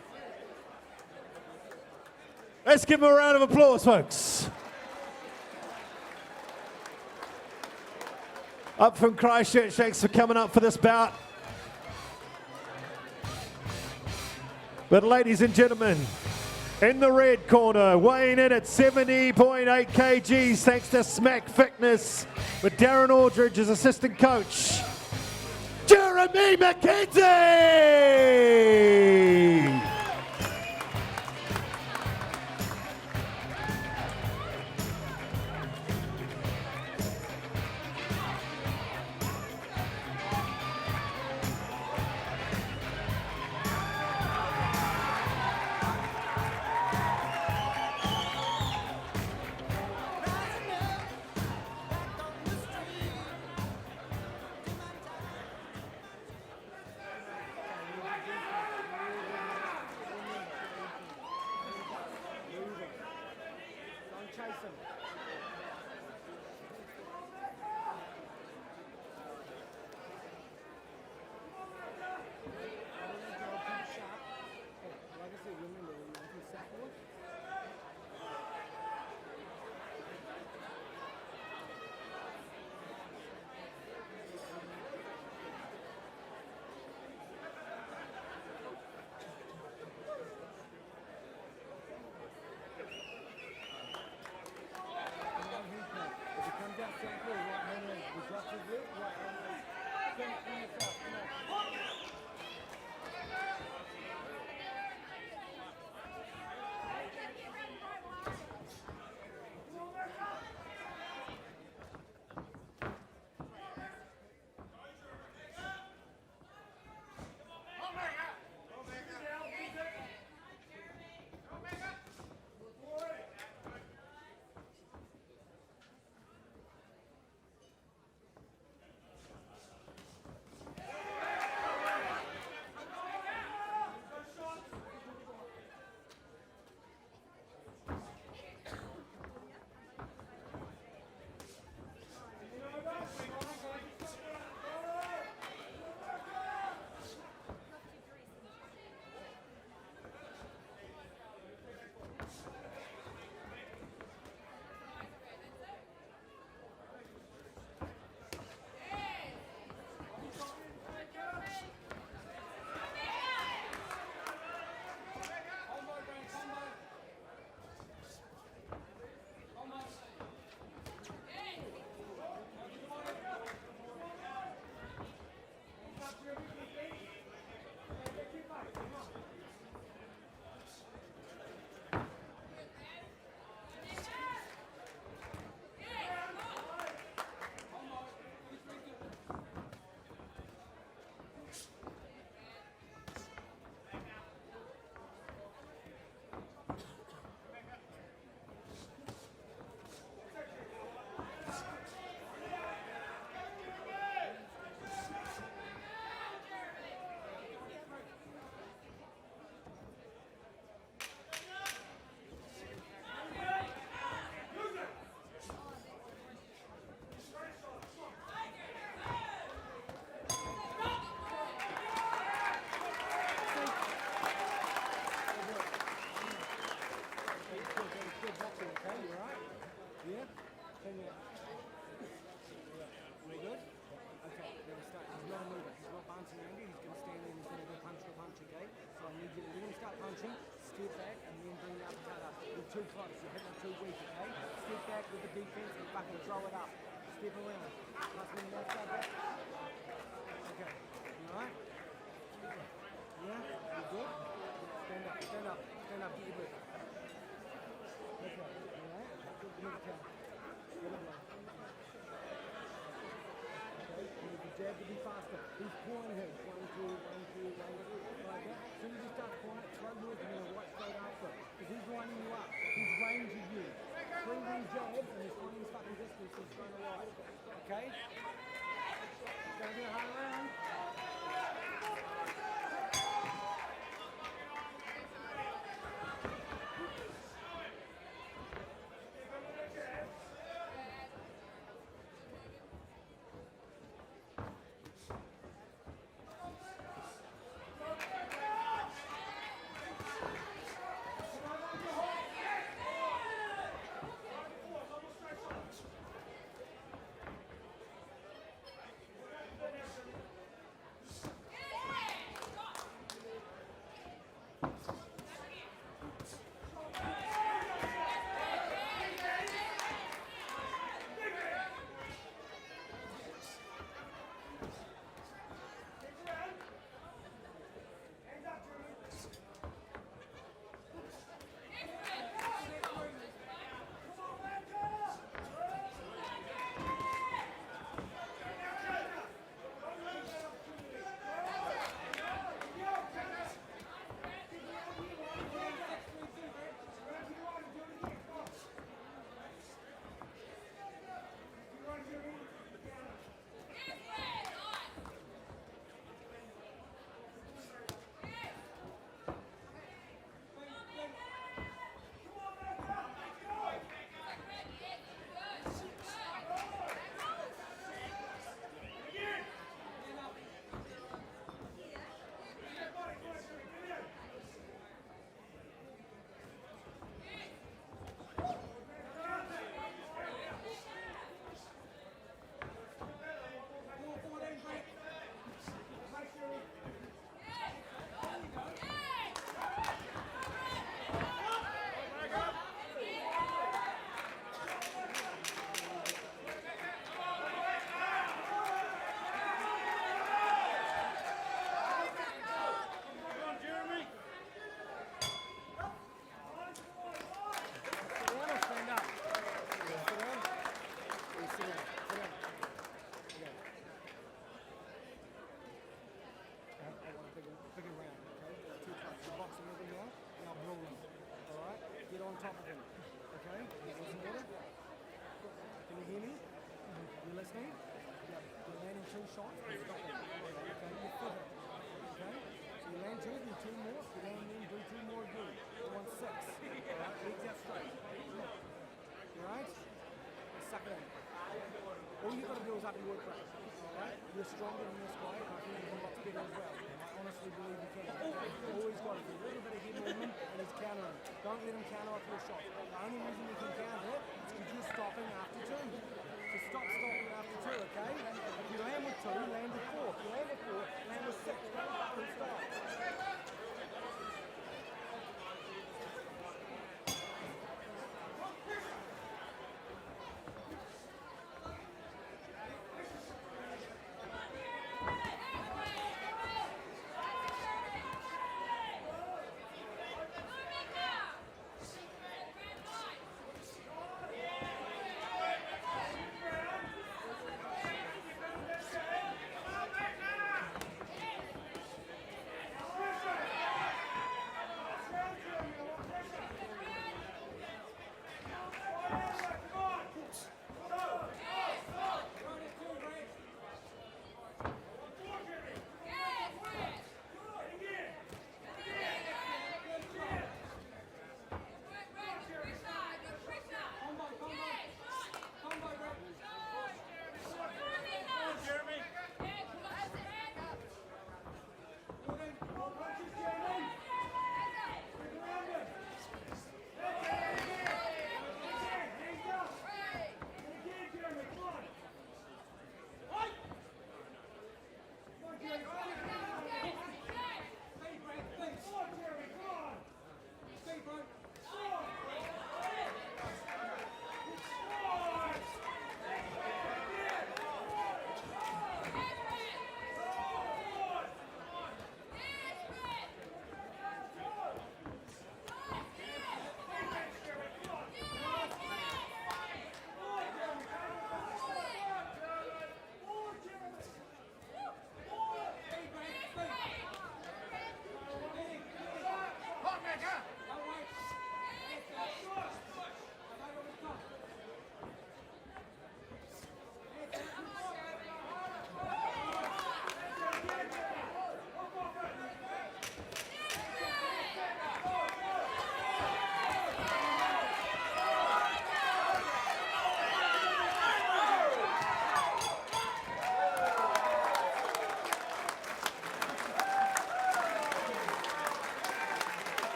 Let's give him a round of applause, folks. Up from Christchurch, thanks for coming up for this bout. But ladies and gentlemen, in the red corner, weighing in at 70.8 kgs, thanks to Smack Fitness, with Darren Aldridge as assistant coach, Jeremy McKenzie! punching, step back and then bring the uppercut up. You're too close, you're hitting it too weak, okay? Step back with the defense and fucking throw it up. Step around. Plus when you outside back. Okay, alright? Yeah, you good? Stand up, stand up, stand up, get your breath. Okay, alright? Good, good count. Good blow. Okay, you need the jab to be faster. He's pulling him. 1, 2, 1, 2, 1, 2. Like that. As soon as he starts pulling it, throw yours and then right straight after. Because he's lining you up. He's ranging you. 3 wing jabs and he's finding his fucking distance. He's trying to right. Okay? Gonna get a hard round. Top of him. Okay? What's in order? Can you hear me? You listening? Yeah. You're landing 2 shots and stop him. Okay? You fit it. Okay? So you land 2, do 2 more. You land in, do 2 more again. You want 6. Alright? Legs out straight. Alright? Suck it in. All you got to do is up your work rate. Alright? You're stronger in this way, and I think you can lots better as well. I honestly believe you can. Always got to do a little bit of head movement and he's countering. Don't let him counter off your shot. The only reason you can counter it is because you're stopping after 2. So stop stopping after 2, okay? If you land with 2, land with 4. If you land with 4, land with 6. Don't fucking stop.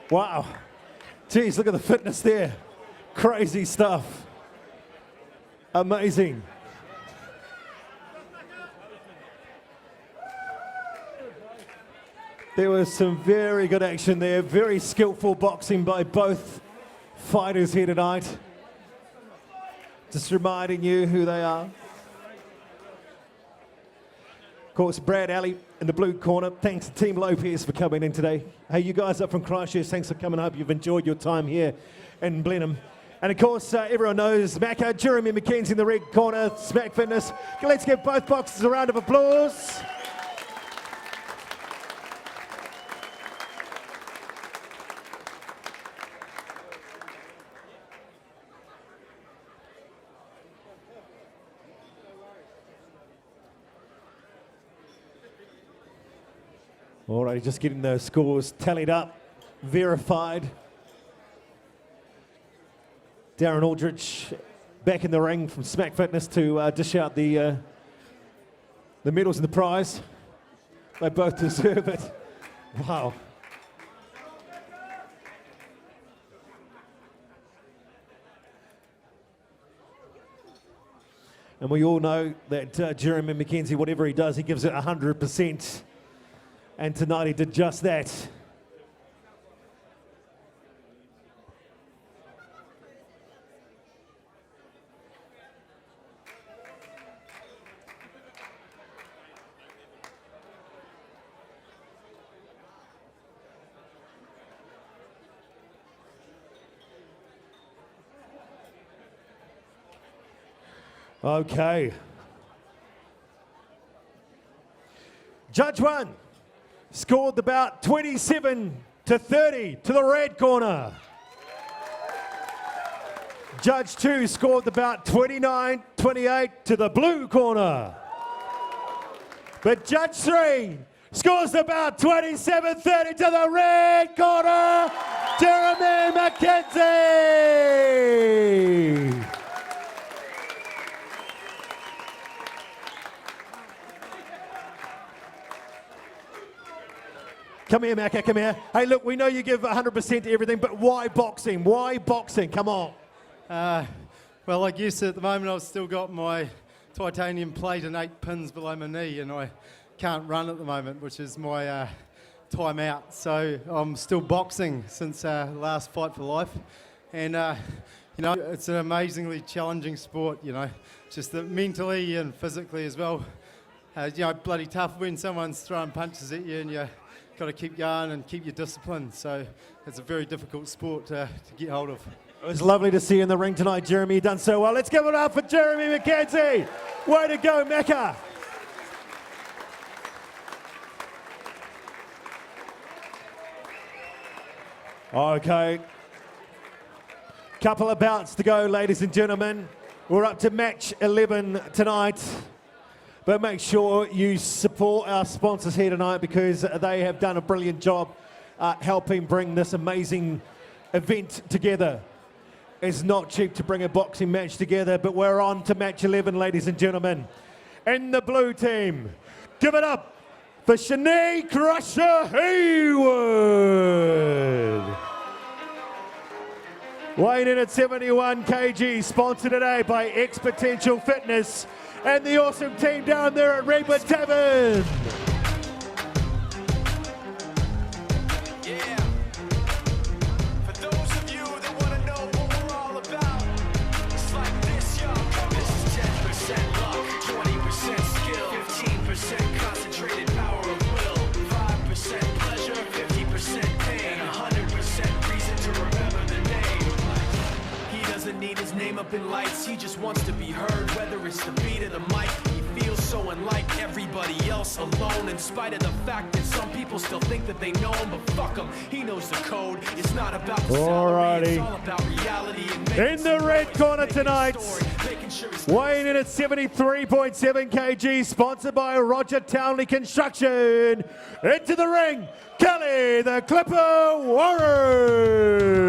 Wow. Geez, look at the fitness there. Crazy stuff. Amazing. There was some very good action there. Very skillful boxing by both fighters here tonight. Just reminding you who they are. Of course, Brad Alley in the blue corner. Thanks to Team Lopez for coming in today. Hey, you guys up from Christchurch, thanks for coming. I hope you've enjoyed your time here in Blenheim. And of course, everyone knows Macca, Jeremy McKenzie in the red corner, Smack Fitness. Let's give both boxers a round of applause. All right, just getting those scores tallied up, verified. Darren Aldridge back in the ring from Smack Fitness to dish out the medals and the prize. They both deserve it. Wow. And we all know that Jeremy McKenzie, whatever he does, he gives it 100%. And tonight he did just that. Okay. Judge 1 scored the bout 27-30 to the red corner. Judge 2 scored the bout 29-28 to the blue corner. But Judge 3 scores the bout 27-30 to the red corner, Jeremy McKenzie. Come here, Macca, come here. Hey, look, we know you give 100% to everything, but why boxing? Why boxing? Come on. Well, I guess at the moment I've still got my titanium plate and 8 pins below my knee, and I can't run at the moment, which is my time out. So I'm still boxing since last Fight for Life. And, you know, it's an amazingly challenging sport, you know, just that mentally and physically as well. You know, bloody tough when someone's throwing punches at you and you got to keep going and keep your discipline. So it's a very difficult sport to get hold of. It was lovely to see you in the ring tonight, Jeremy. You've done so well. Let's give it up for Jeremy McKenzie. Way to go, Macca. Okay. Couple of bouts to go, ladies and gentlemen. We're up to match 11 tonight. But make sure you support our sponsors here tonight because they have done a brilliant job helping bring this amazing event together. It's not cheap to bring a boxing match together, but we're on to match 11, ladies and gentlemen. In the blue team, give it up for Shanae Crusher Haywood. Weighing in at 71 kg, sponsored today by Exponential Fitness and the awesome team down there at Redwood Tavern. Yeah. For those of you that want to know what we're all about, it's like this, y'all. This is 10% luck, 20% skill, 15% concentrated power of will, 5% pleasure, 50% pain, and 100% reason to remember the name. He doesn't need his name up in lights, he just wants to be heard, whether it's the beat of the mic. He feels so unlike everybody else, alone, in spite of the fact that some people still think that they know him, but fuck him, he knows the code. It's not about the salary, it's all about reality. In the red corner tonight, weighing in at 73.7 kg, sponsored by Roger Townley Construction. Into the ring, Kelly the Clipper Warren.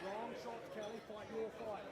Long shots, Kelly. Fight your fight.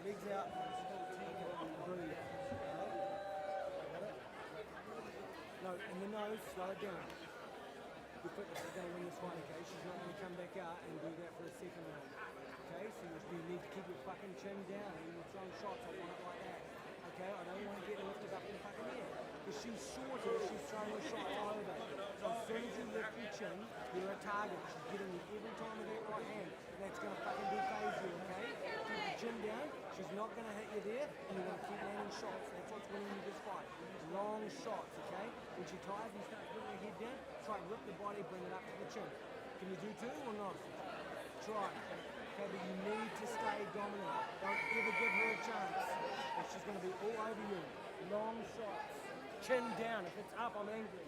Legs out. Breathe. No, in the nose, slow it down. Your fitness is going to win this fight, okay? She's not going to come back out and do that for a second round. Okay, so you need to keep your fucking chin down. When you're throwing shots, I want it like that. Okay, I don't want to get lifted up in the fucking air. Because she's shorter, she's throwing a shot over. So as soon as you lift your chin, you're a target. She's getting you every time with that right hand. That's going to fucking dephase you, okay? Keep your chin down. She's not going to hit you there, and you're going to keep landing shots. That's what's winning you this fight. Long shots, okay? When she tires and starts putting her head down, try and rip the body, bring it up to the chin. Can you do two or not? Try. Okay, but you need to stay dominant. Don't ever give her a chance. Or she's going to be all over you. Long shots. Chin down. If it's up, I'm angry.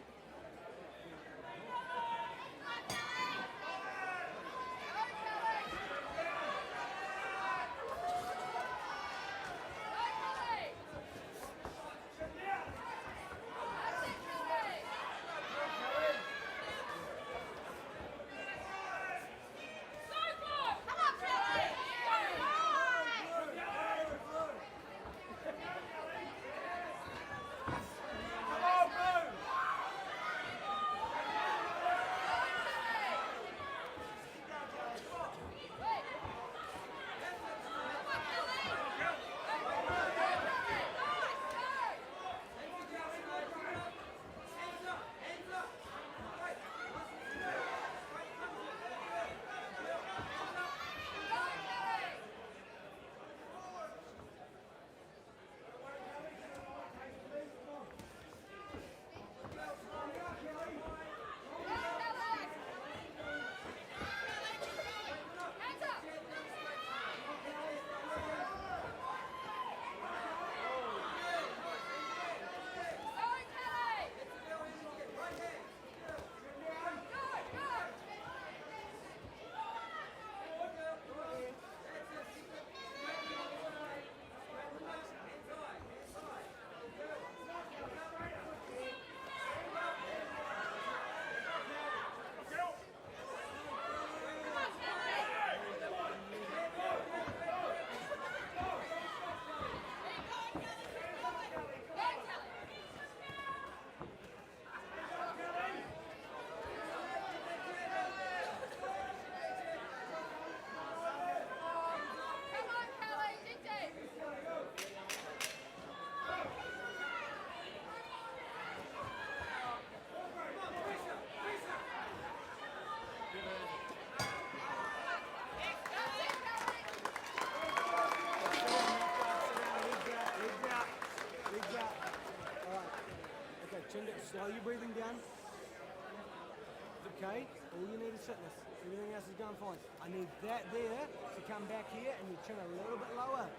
okay? All you need is fitness. Everything else is going fine. I need that there to come back here and your chin a little bit lower.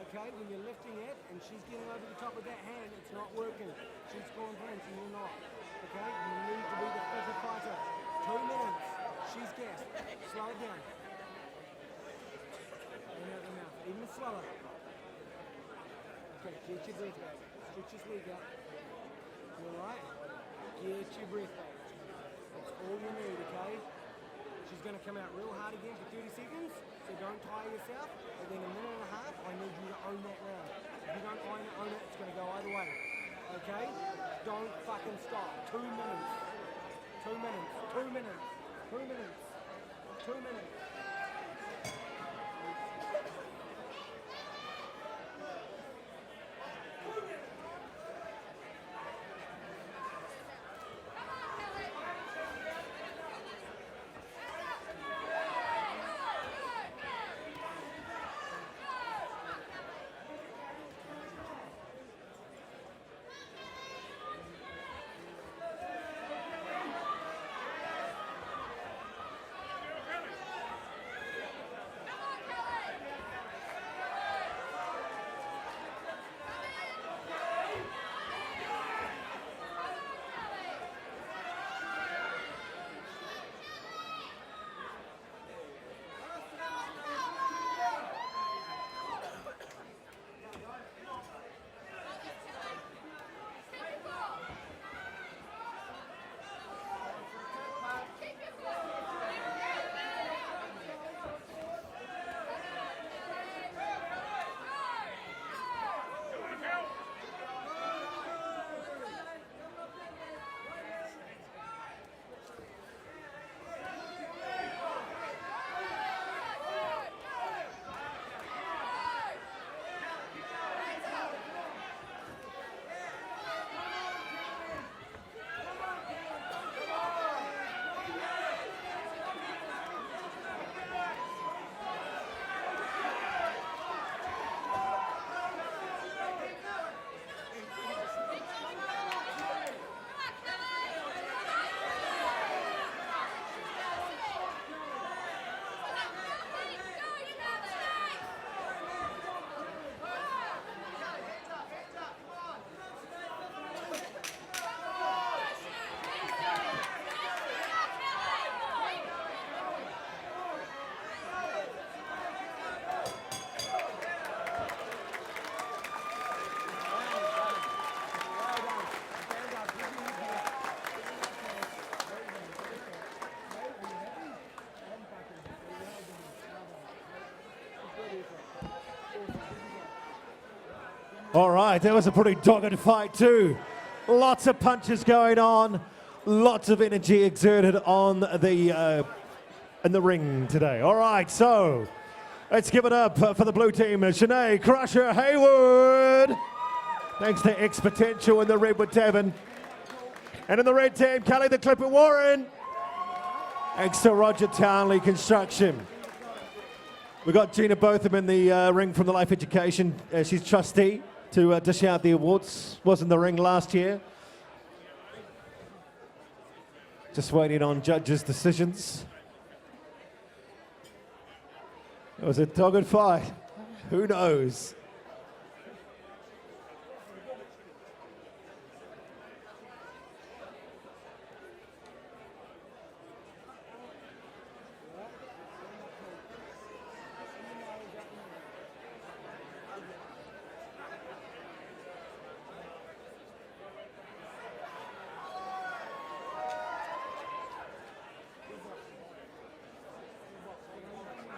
Okay, when you're lifting it and she's getting over the top of that hand, it's not working. She's scoring points and you're not. Okay, you need to be the fitter fighter. 2 minutes. She's gassed. Slow it down. And out the mouth. Even slower. Okay, get your breath back. Stretch your leg out. You alright? Get your breath back. That's all you need, okay? She's going to come out real hard again for 30 seconds, so don't tire yourself. But then a minute and a half, I need you to own that round. If you don't own it, it's going to go either way. Okay? Don't fucking stop. 2 minutes. 2 minutes. 2 minutes. 2 minutes. 2 minutes. All right, that was a pretty dogged fight too. Lots of punches going on, lots of energy exerted on the in the ring today. All right, so let's give it up for the blue team, Shanae Crusher Hayward. Thanks to X Potential in the Redwood Tavern. And in the red team, Kelly the Clipper Warren. Thanks to Roger Townley Construction. We got Gina Botham in the ring from the Life Education. She's trustee to dish out the awards. Was in the ring last year. Just waiting on judges' decisions. It was a dogged fight. Who knows?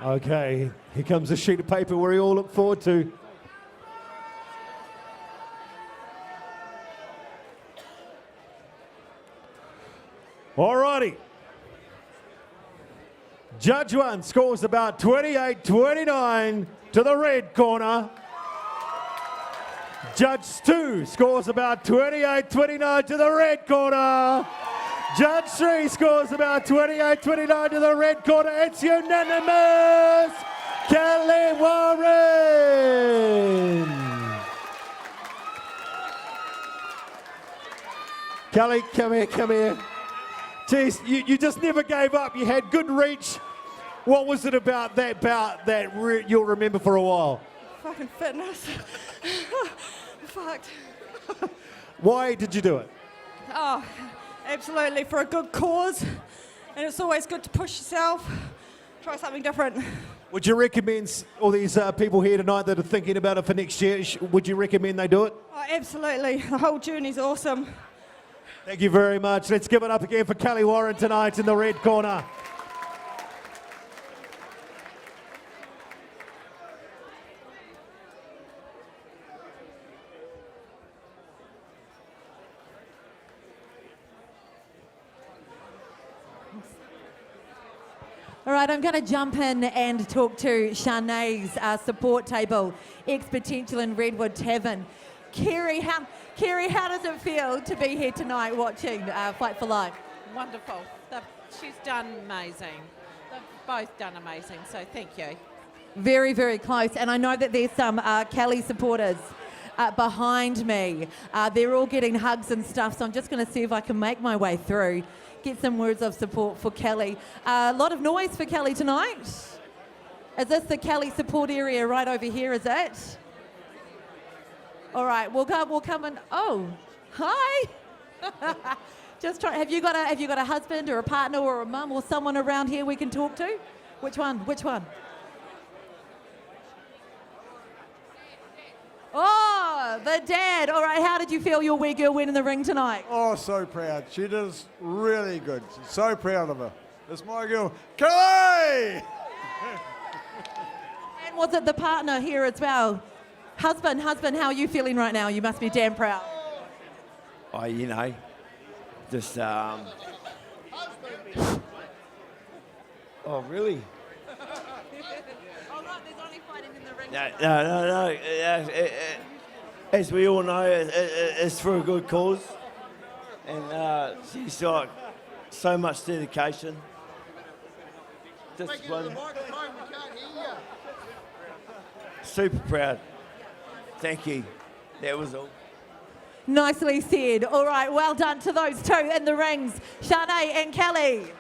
Okay, here comes a sheet of paper we all look forward to. Alrighty. Judge 1 scores about 28-29 to the red corner. Judge 2 scores about 28-29 to the red corner. Judge 3 scores about 28-29 to the red corner. It's unanimous. Kelly Warren. Kelly, come here. Jeez, you just never gave up. You had good reach. What was it about that bout that you'll remember for a while? Fucking fitness. Fucked. Why did you do it? Oh, absolutely for a good cause. And it's always good to push yourself. Try something different. Would you recommend all these people here tonight that are thinking about it for next year, would you recommend they do it? Oh, absolutely. The whole journey's awesome. Thank you very much. Let's give it up again for Kelly Warren tonight in the red corner. All right, I'm going to jump in and talk to Shanae's support table, ex-potential in Redwood Tavern. Kerry, how does it feel to be here tonight watching Fight for Life? Wonderful. She's done amazing. They've both done amazing, so thank you. Very, very close. And I know that there's some Kelly supporters behind me. They're all getting hugs and stuff, so I'm just going to see if I can make my way through. Get some words of support for Kelly. A lot of noise for Kelly tonight. Is this the Kelly support area right over here, is it? All right, we'll come and, oh, hi. Just try, have you got a husband or a partner or a mum or someone around here we can talk to? Which one? Oh, the dad. All right, how did you feel your wee girl went in the ring tonight? Oh, so proud. She does really good. So proud of her. It's my girl, Kelly! And was it the partner here as well? Husband, how are you feeling right now? You must be damn proud. Oh, you know, just, oh, really? No. As we all know, it's for a good cause. And she's got so much dedication. Discipline. Super proud. Thank you. That was all. Nicely said. All right, well done to those two in the rings, Shanae and Kelly.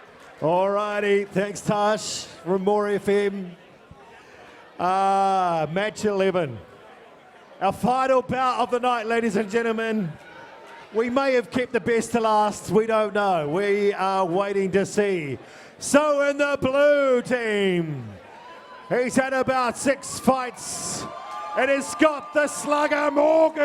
All righty, thanks Tash from More FM. Match 11. Our final bout of the night, ladies and gentlemen. We may have kept the best to last, we don't know. We are waiting to see. So in the blue team, he's had about 6 fights. It is Scott the Slugger Morgan.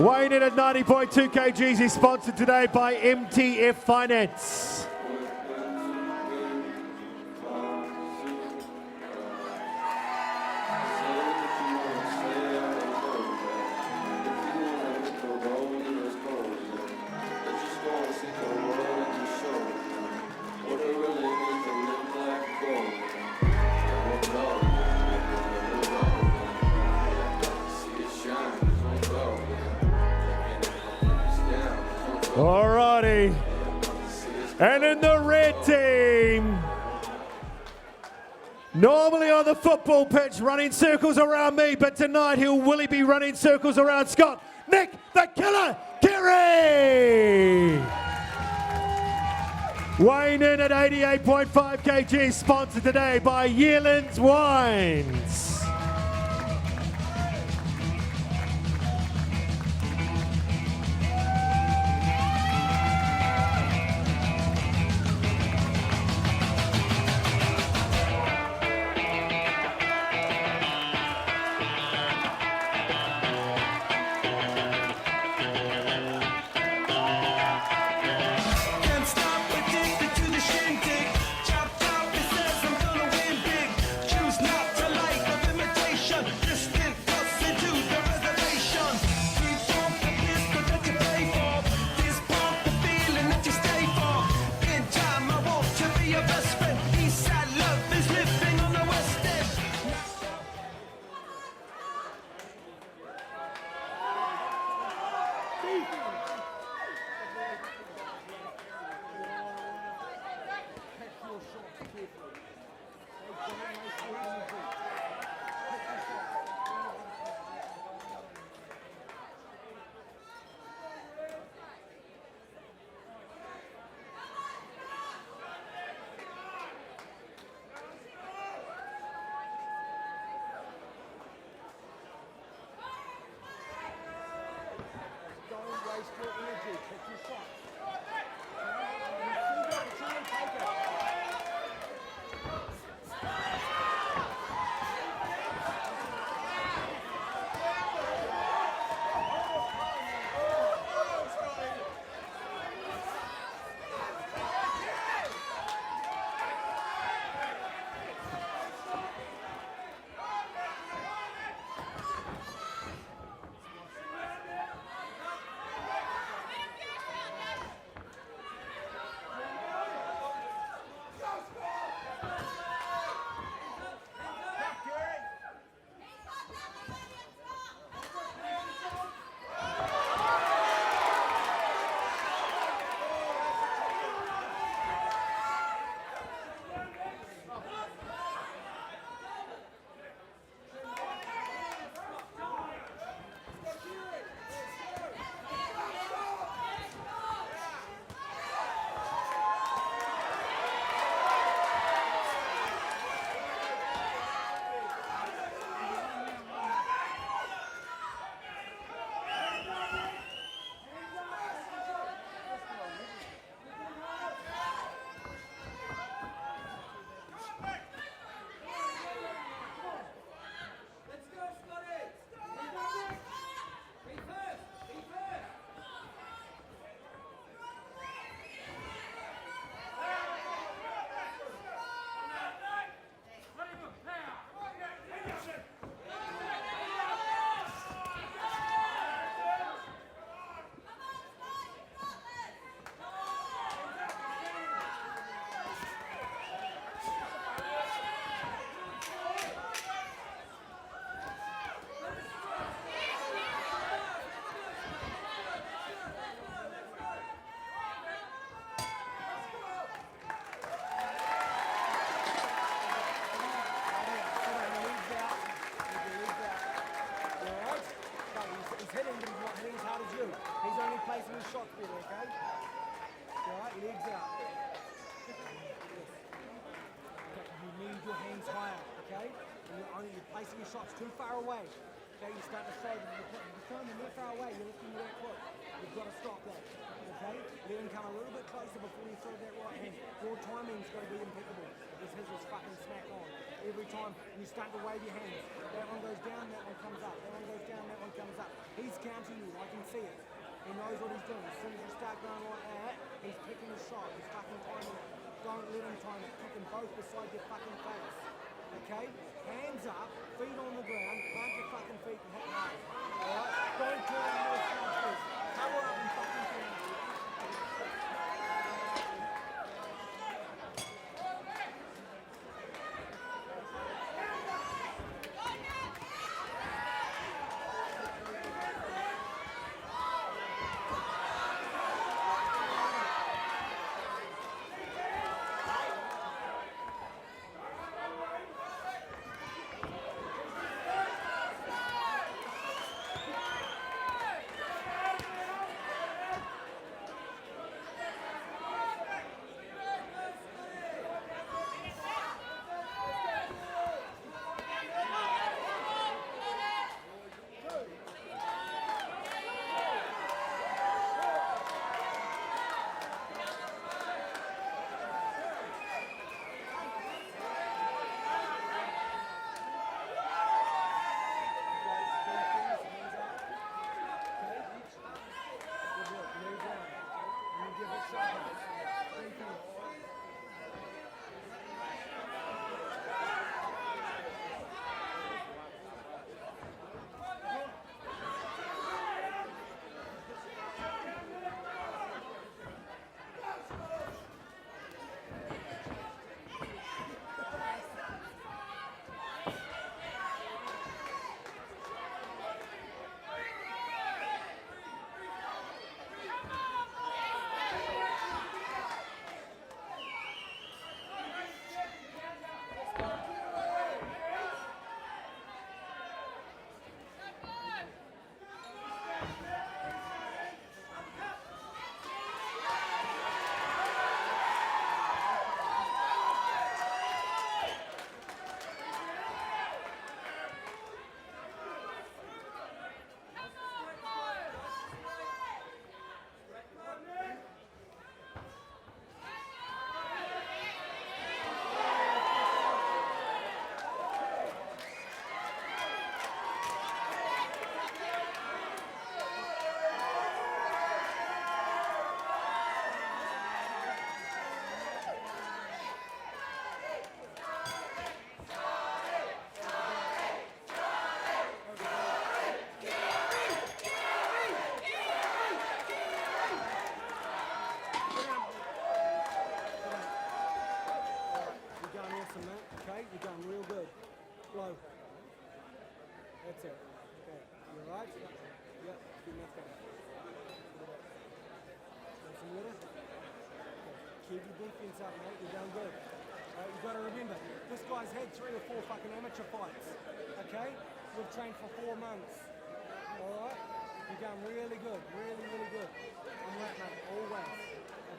Weighing in at 90.2 kgs, he's sponsored today by MTF Finance. Alrighty. And in the red team, normally on the football pitch running circles around me, but tonight will he be running circles around Scott? Nick the Killer Kerry! Weighing in at 88.5 kg, sponsored today by Yearlands Wines. Choose not to like, but legs out. Okay, you need your hands higher, okay? And you're placing your shots too far away. Okay, you start to throw them. You're throwing them too far away. You're lifting your right foot. You've got to stop that. Okay? Let him come a little bit closer before you throw that right hand. Your timing's got to be impeccable. Because his was fucking smack on. Every time you start to wave your hands. That one goes down, that one comes up. That one goes down, that one comes up. He's counting you. I can see it. He knows what he's doing. As soon as you start going like that, he's picking a shot. He's fucking timing it. Don't let him time it. Kick them both beside your fucking face. Okay? Hands up, feet on the ground, plant your fucking feet and hit hard. Alright? Don't turn your shoulders. Cover up and fucking turn. Blow. That's it. Okay. You alright? Yep. Good enough going. Want some water? Okay. Keep your defense up, mate. You're doing good. Alright, you've got to remember, this guy's had 3 or 4 fucking amateur fights. Okay? We've trained for 4 months. Alright? You're going really good. Really, really good. I'm right, mate. Always.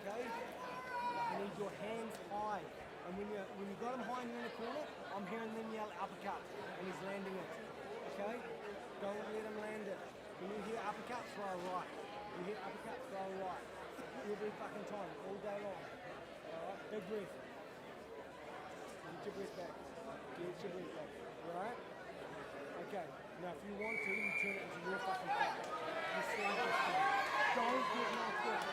Okay? You need your hands high. And when you got him high and you're in the corner, I'm hearing them yell uppercut, and he's landing it. Okay? Don't let him land it. When you hear uppercut, throw right. You hear uppercut, throw right. Every fucking time, all day long. Alright? Big breath. Get your breath back. Get your breath back. Alright? Okay. Now if you want to, you turn it into your fucking fight. You stand this thing. Don't get knocked out.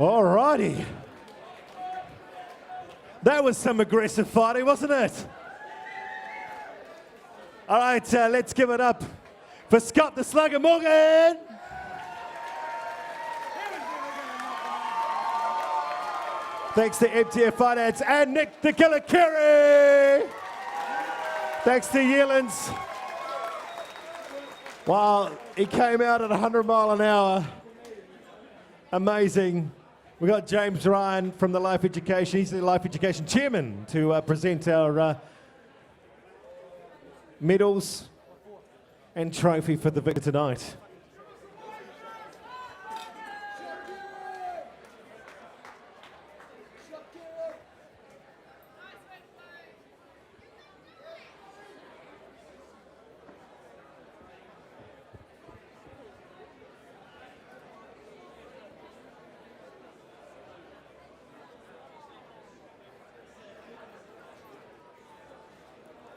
All righty. That was some aggressive fighting, wasn't it? All right, let's give it up for Scott the Slugger Morgan. Thanks to MTF Finance and Nick the Killer Kerry. Thanks to Yelands. Wow, he came out at 100 mile an hour. Amazing. We got James Ryan from the Life Education. He's the Life Education Chairman to present our medals and trophy for the victor tonight.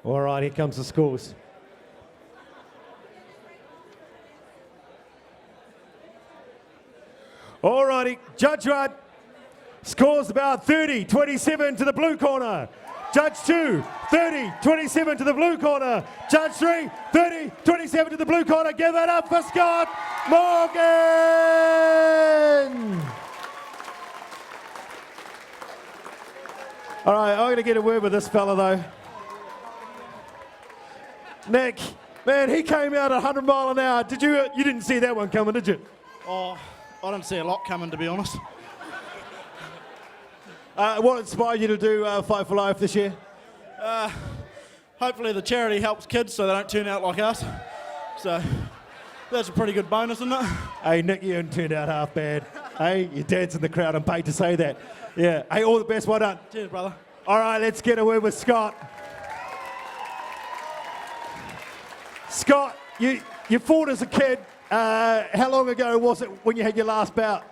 All right, here comes the scores. All righty, Judge 1 scores about 30-27 to the blue corner. Judge 2, 30-27 to the blue corner. Judge 3, 30-27 to the blue corner. Give it up for Scott Morgan! All right, I'm going to get a word with this fella, though. Nick, man, he came out at 100 mile an hour. You didn't see that one coming, did you? Oh, I didn't see a lot coming, to be honest. What inspired you to do Fight for Life this year? Hopefully the charity helps kids so they don't turn out like us. So that's a pretty good bonus, isn't it? Hey, Nick, you haven't turned out half bad. Hey, your dad's in the crowd. I'm paid to say that. Yeah. Hey, all the best. Well done. Cheers, brother. All right, let's get a word with Scott. Scott, you fought as a kid. How long ago was it when you had your last bout?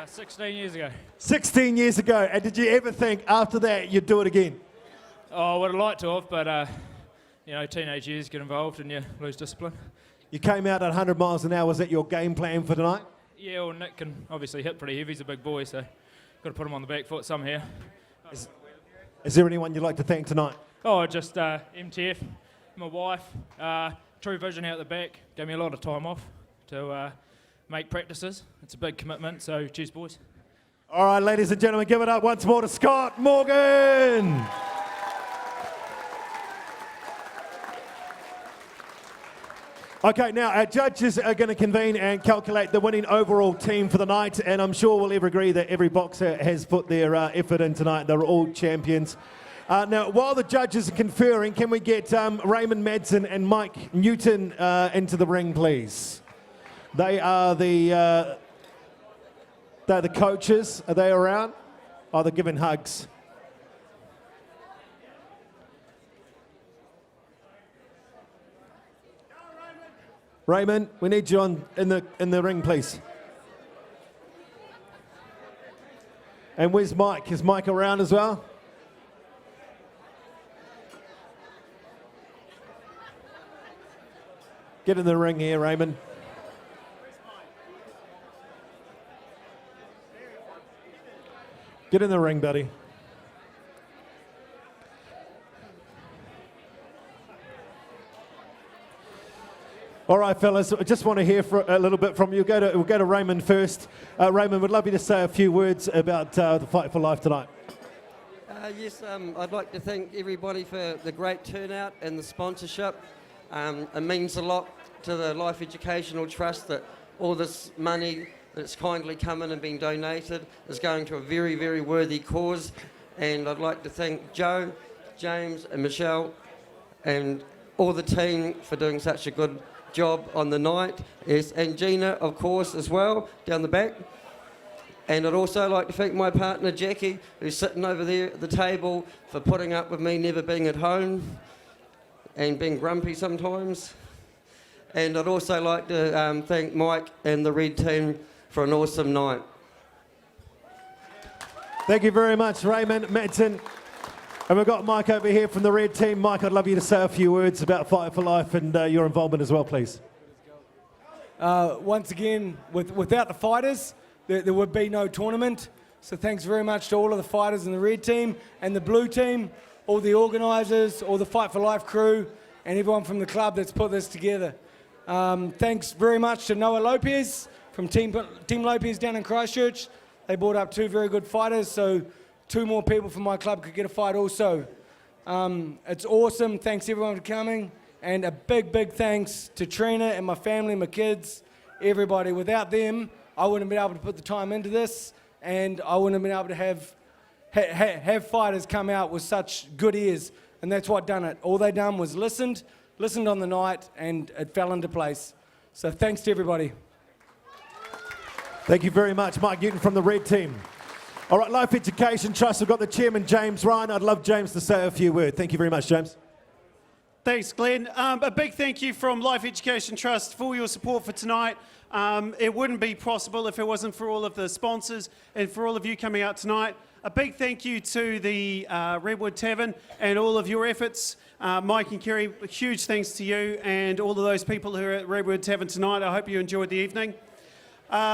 16 years ago. 16 years ago. And did you ever think after that you'd do it again? Oh, I would have liked to have, but teenage years get involved and you lose discipline. You came out at 100 miles an hour. Was that your game plan for tonight? Yeah, well, Nick can obviously hit pretty heavy. He's a big boy, so got to put him on the back foot somehow. Is there anyone you'd like to thank tonight? Oh, just MTF, my wife, True Vision out the back. Gave me a lot of time off to make practices. It's a big commitment, so cheers, boys. All right, ladies and gentlemen, give it up once more to Scott Morgan. Okay, now our judges are going to convene and calculate the winning overall team for the night, and I'm sure we'll ever agree that every boxer has put their effort in tonight. They're all champions. Now, while the judges are conferring, can we get Raymond Madsen and Mike Newton into the ring, please? They are they're the coaches. Are they around? Oh, they're giving hugs. Raymond, we need you in the ring, please. And where's Mike? Is Mike around as well? Get in the ring here, Raymond. Get in the ring, buddy. All right, fellas, I just want to hear a little bit from you. We'll go to Raymond first. Raymond, we'd love you to say a few words about the Fight for Life tonight. Yes, I'd like to thank everybody for the great turnout and the sponsorship. It means a lot to the Life Educational Trust that all this money that's kindly come in and been donated is going to a very, very worthy cause. And I'd like to thank Joe, James and Michelle and all the team for doing such a good job on the night. Yes, and Gina, of course, as well, down the back. And I'd also like to thank my partner, Jackie, who's sitting over there at the table, for putting up with me never being at home and being grumpy sometimes. And I'd also like to thank Mike and the Red team for an awesome night. Thank you very much, Raymond Madsen. And we've got Mike over here from the Red team. Mike, I'd love you to say a few words about Fight for Life and your involvement as well, please. Once again, without the fighters, there would be no tournament. So thanks very much to all of the fighters in the red team and the blue team, all the organisers, all the Fight for Life crew, and everyone from the club that's put this together. Thanks very much to Noah Lopez from Team Lopez down in Christchurch. They brought up 2 very good fighters, so 2 more people from my club could get a fight also. It's awesome. Thanks everyone for coming. And a big, big thanks to Trina and my family, my kids, everybody. Without them, I wouldn't have been able to put the time into this, and I wouldn't have been able to have fighters come out with such good ears. And that's what done it. All they done was listened on the night, and it fell into place. So thanks to everybody. Thank you very much, Mike Newton from the red team. All right, Life Education Trust, we've got the chairman, James Ryan. I'd love James to say a few words. Thank you very much, James. Thanks, Glenn. A big thank you from Life Education Trust for your support for tonight. It wouldn't be possible if it wasn't for all of the sponsors and for all of you coming out tonight. A big thank you to the Redwood Tavern and all of your efforts. Mike and Kerry, huge thanks to you and all of those people who are at Redwood Tavern tonight. I hope you enjoyed the evening.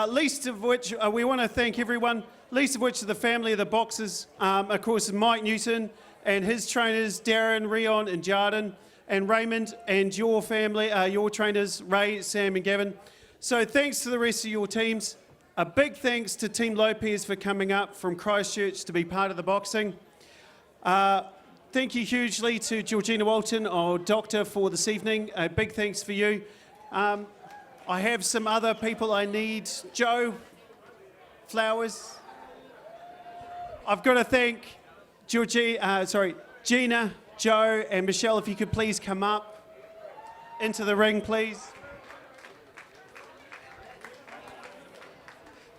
Least of which, we want to thank everyone, least of which are the family of the boxers. Of course, Mike Newton and his trainers, Darren, Rion and Jardin, and Raymond and your family, your trainers, Ray, Sam and Gavin. So thanks to the rest of your teams. A big thanks to Team Lopez for coming up from Christchurch to be part of the boxing. Thank you hugely to Georgina Walton, our doctor, for this evening. A big thanks for you. I have some other people I need. Joe, flowers. I've got to thank Gina, Joe and Michelle, if you could please come up into the ring, please.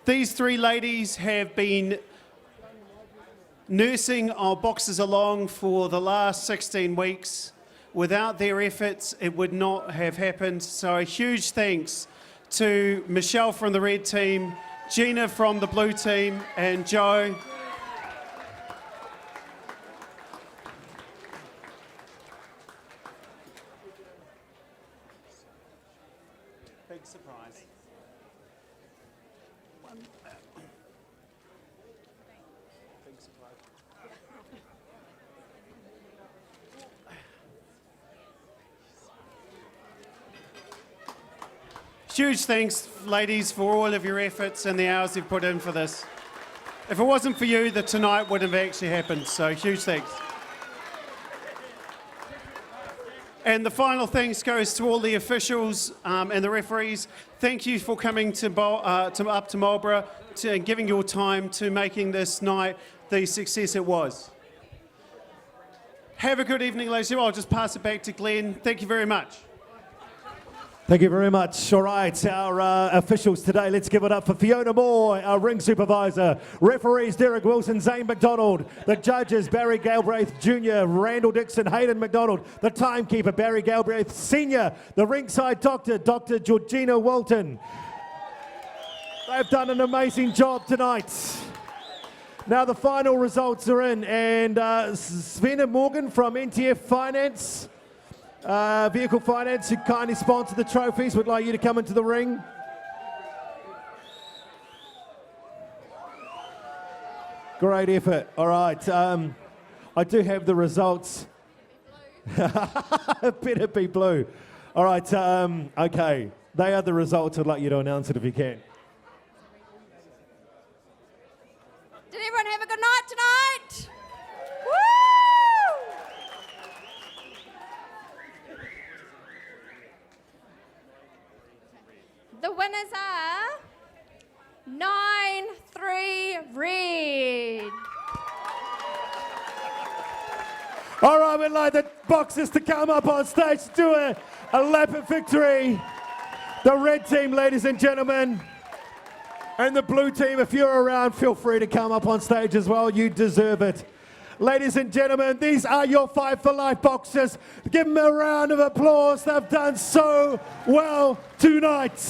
These 3 ladies have been nursing our boxers along for the last 16 weeks. Without their efforts, it would not have happened. So a huge thanks to Michelle from the red team, Gina from the blue team, and Joe. Big surprise. Big surprise. Huge thanks, ladies, for all of your efforts and the hours you've put in for this. If it wasn't for you, the tonight wouldn't have actually happened, so huge thanks. And the final thanks goes to all the officials and the referees. Thank you for coming up to Marlborough and giving your time to making this night the success it was. Have a good evening, ladies and gentlemen. I'll just pass it back to Glenn. Thank you very much. Thank you very much. All right, our officials today, let's give it up for Fiona Moore, our ring supervisor, referees Derek Wilson, Zane McDonald, the judges Barry Galbraith Jr., Randall Dixon, Hayden McDonald, the timekeeper Barry Galbraith Sr., the ringside doctor, Dr. Georgina Walton. They've done an amazing job tonight. Now the final results are in, and Svena Morgan from NTF Finance, Vehicle Finance, who kindly sponsored the trophies, would like you to come into the ring. Great effort. All right. I do have the results. Better be blue. All right. Okay. They are the results. I'd like you to announce it if you can. Did everyone have a good night tonight? Woo! The winners are 9-3 red. All right, we'd like the boxers to come up on stage to do a lap of victory. The red team, ladies and gentlemen, and the blue team, if you're around, feel free to come up on stage as well. You deserve it. Ladies and gentlemen, these are your Fight for Life boxers. Give them a round of applause. They've done so well tonight.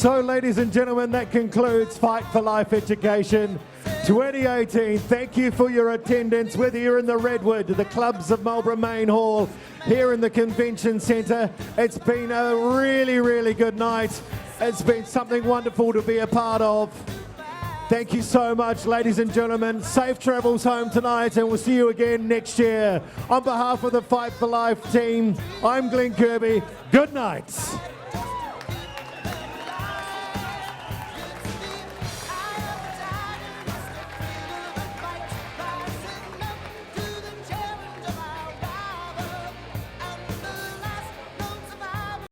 So, ladies and gentlemen, that concludes Fight for Life Education 2018. Thank you for your attendance, whether you're in the Redwood, the clubs of Marlborough Main Hall, here in the Convention Centre. It's been a really, really good night. It's been something wonderful to be a part of. Thank you so much, ladies and gentlemen. Safe travels home tonight, and we'll see you again next year. On behalf of the Fight for Life team, I'm Glenn Kirby. Good night.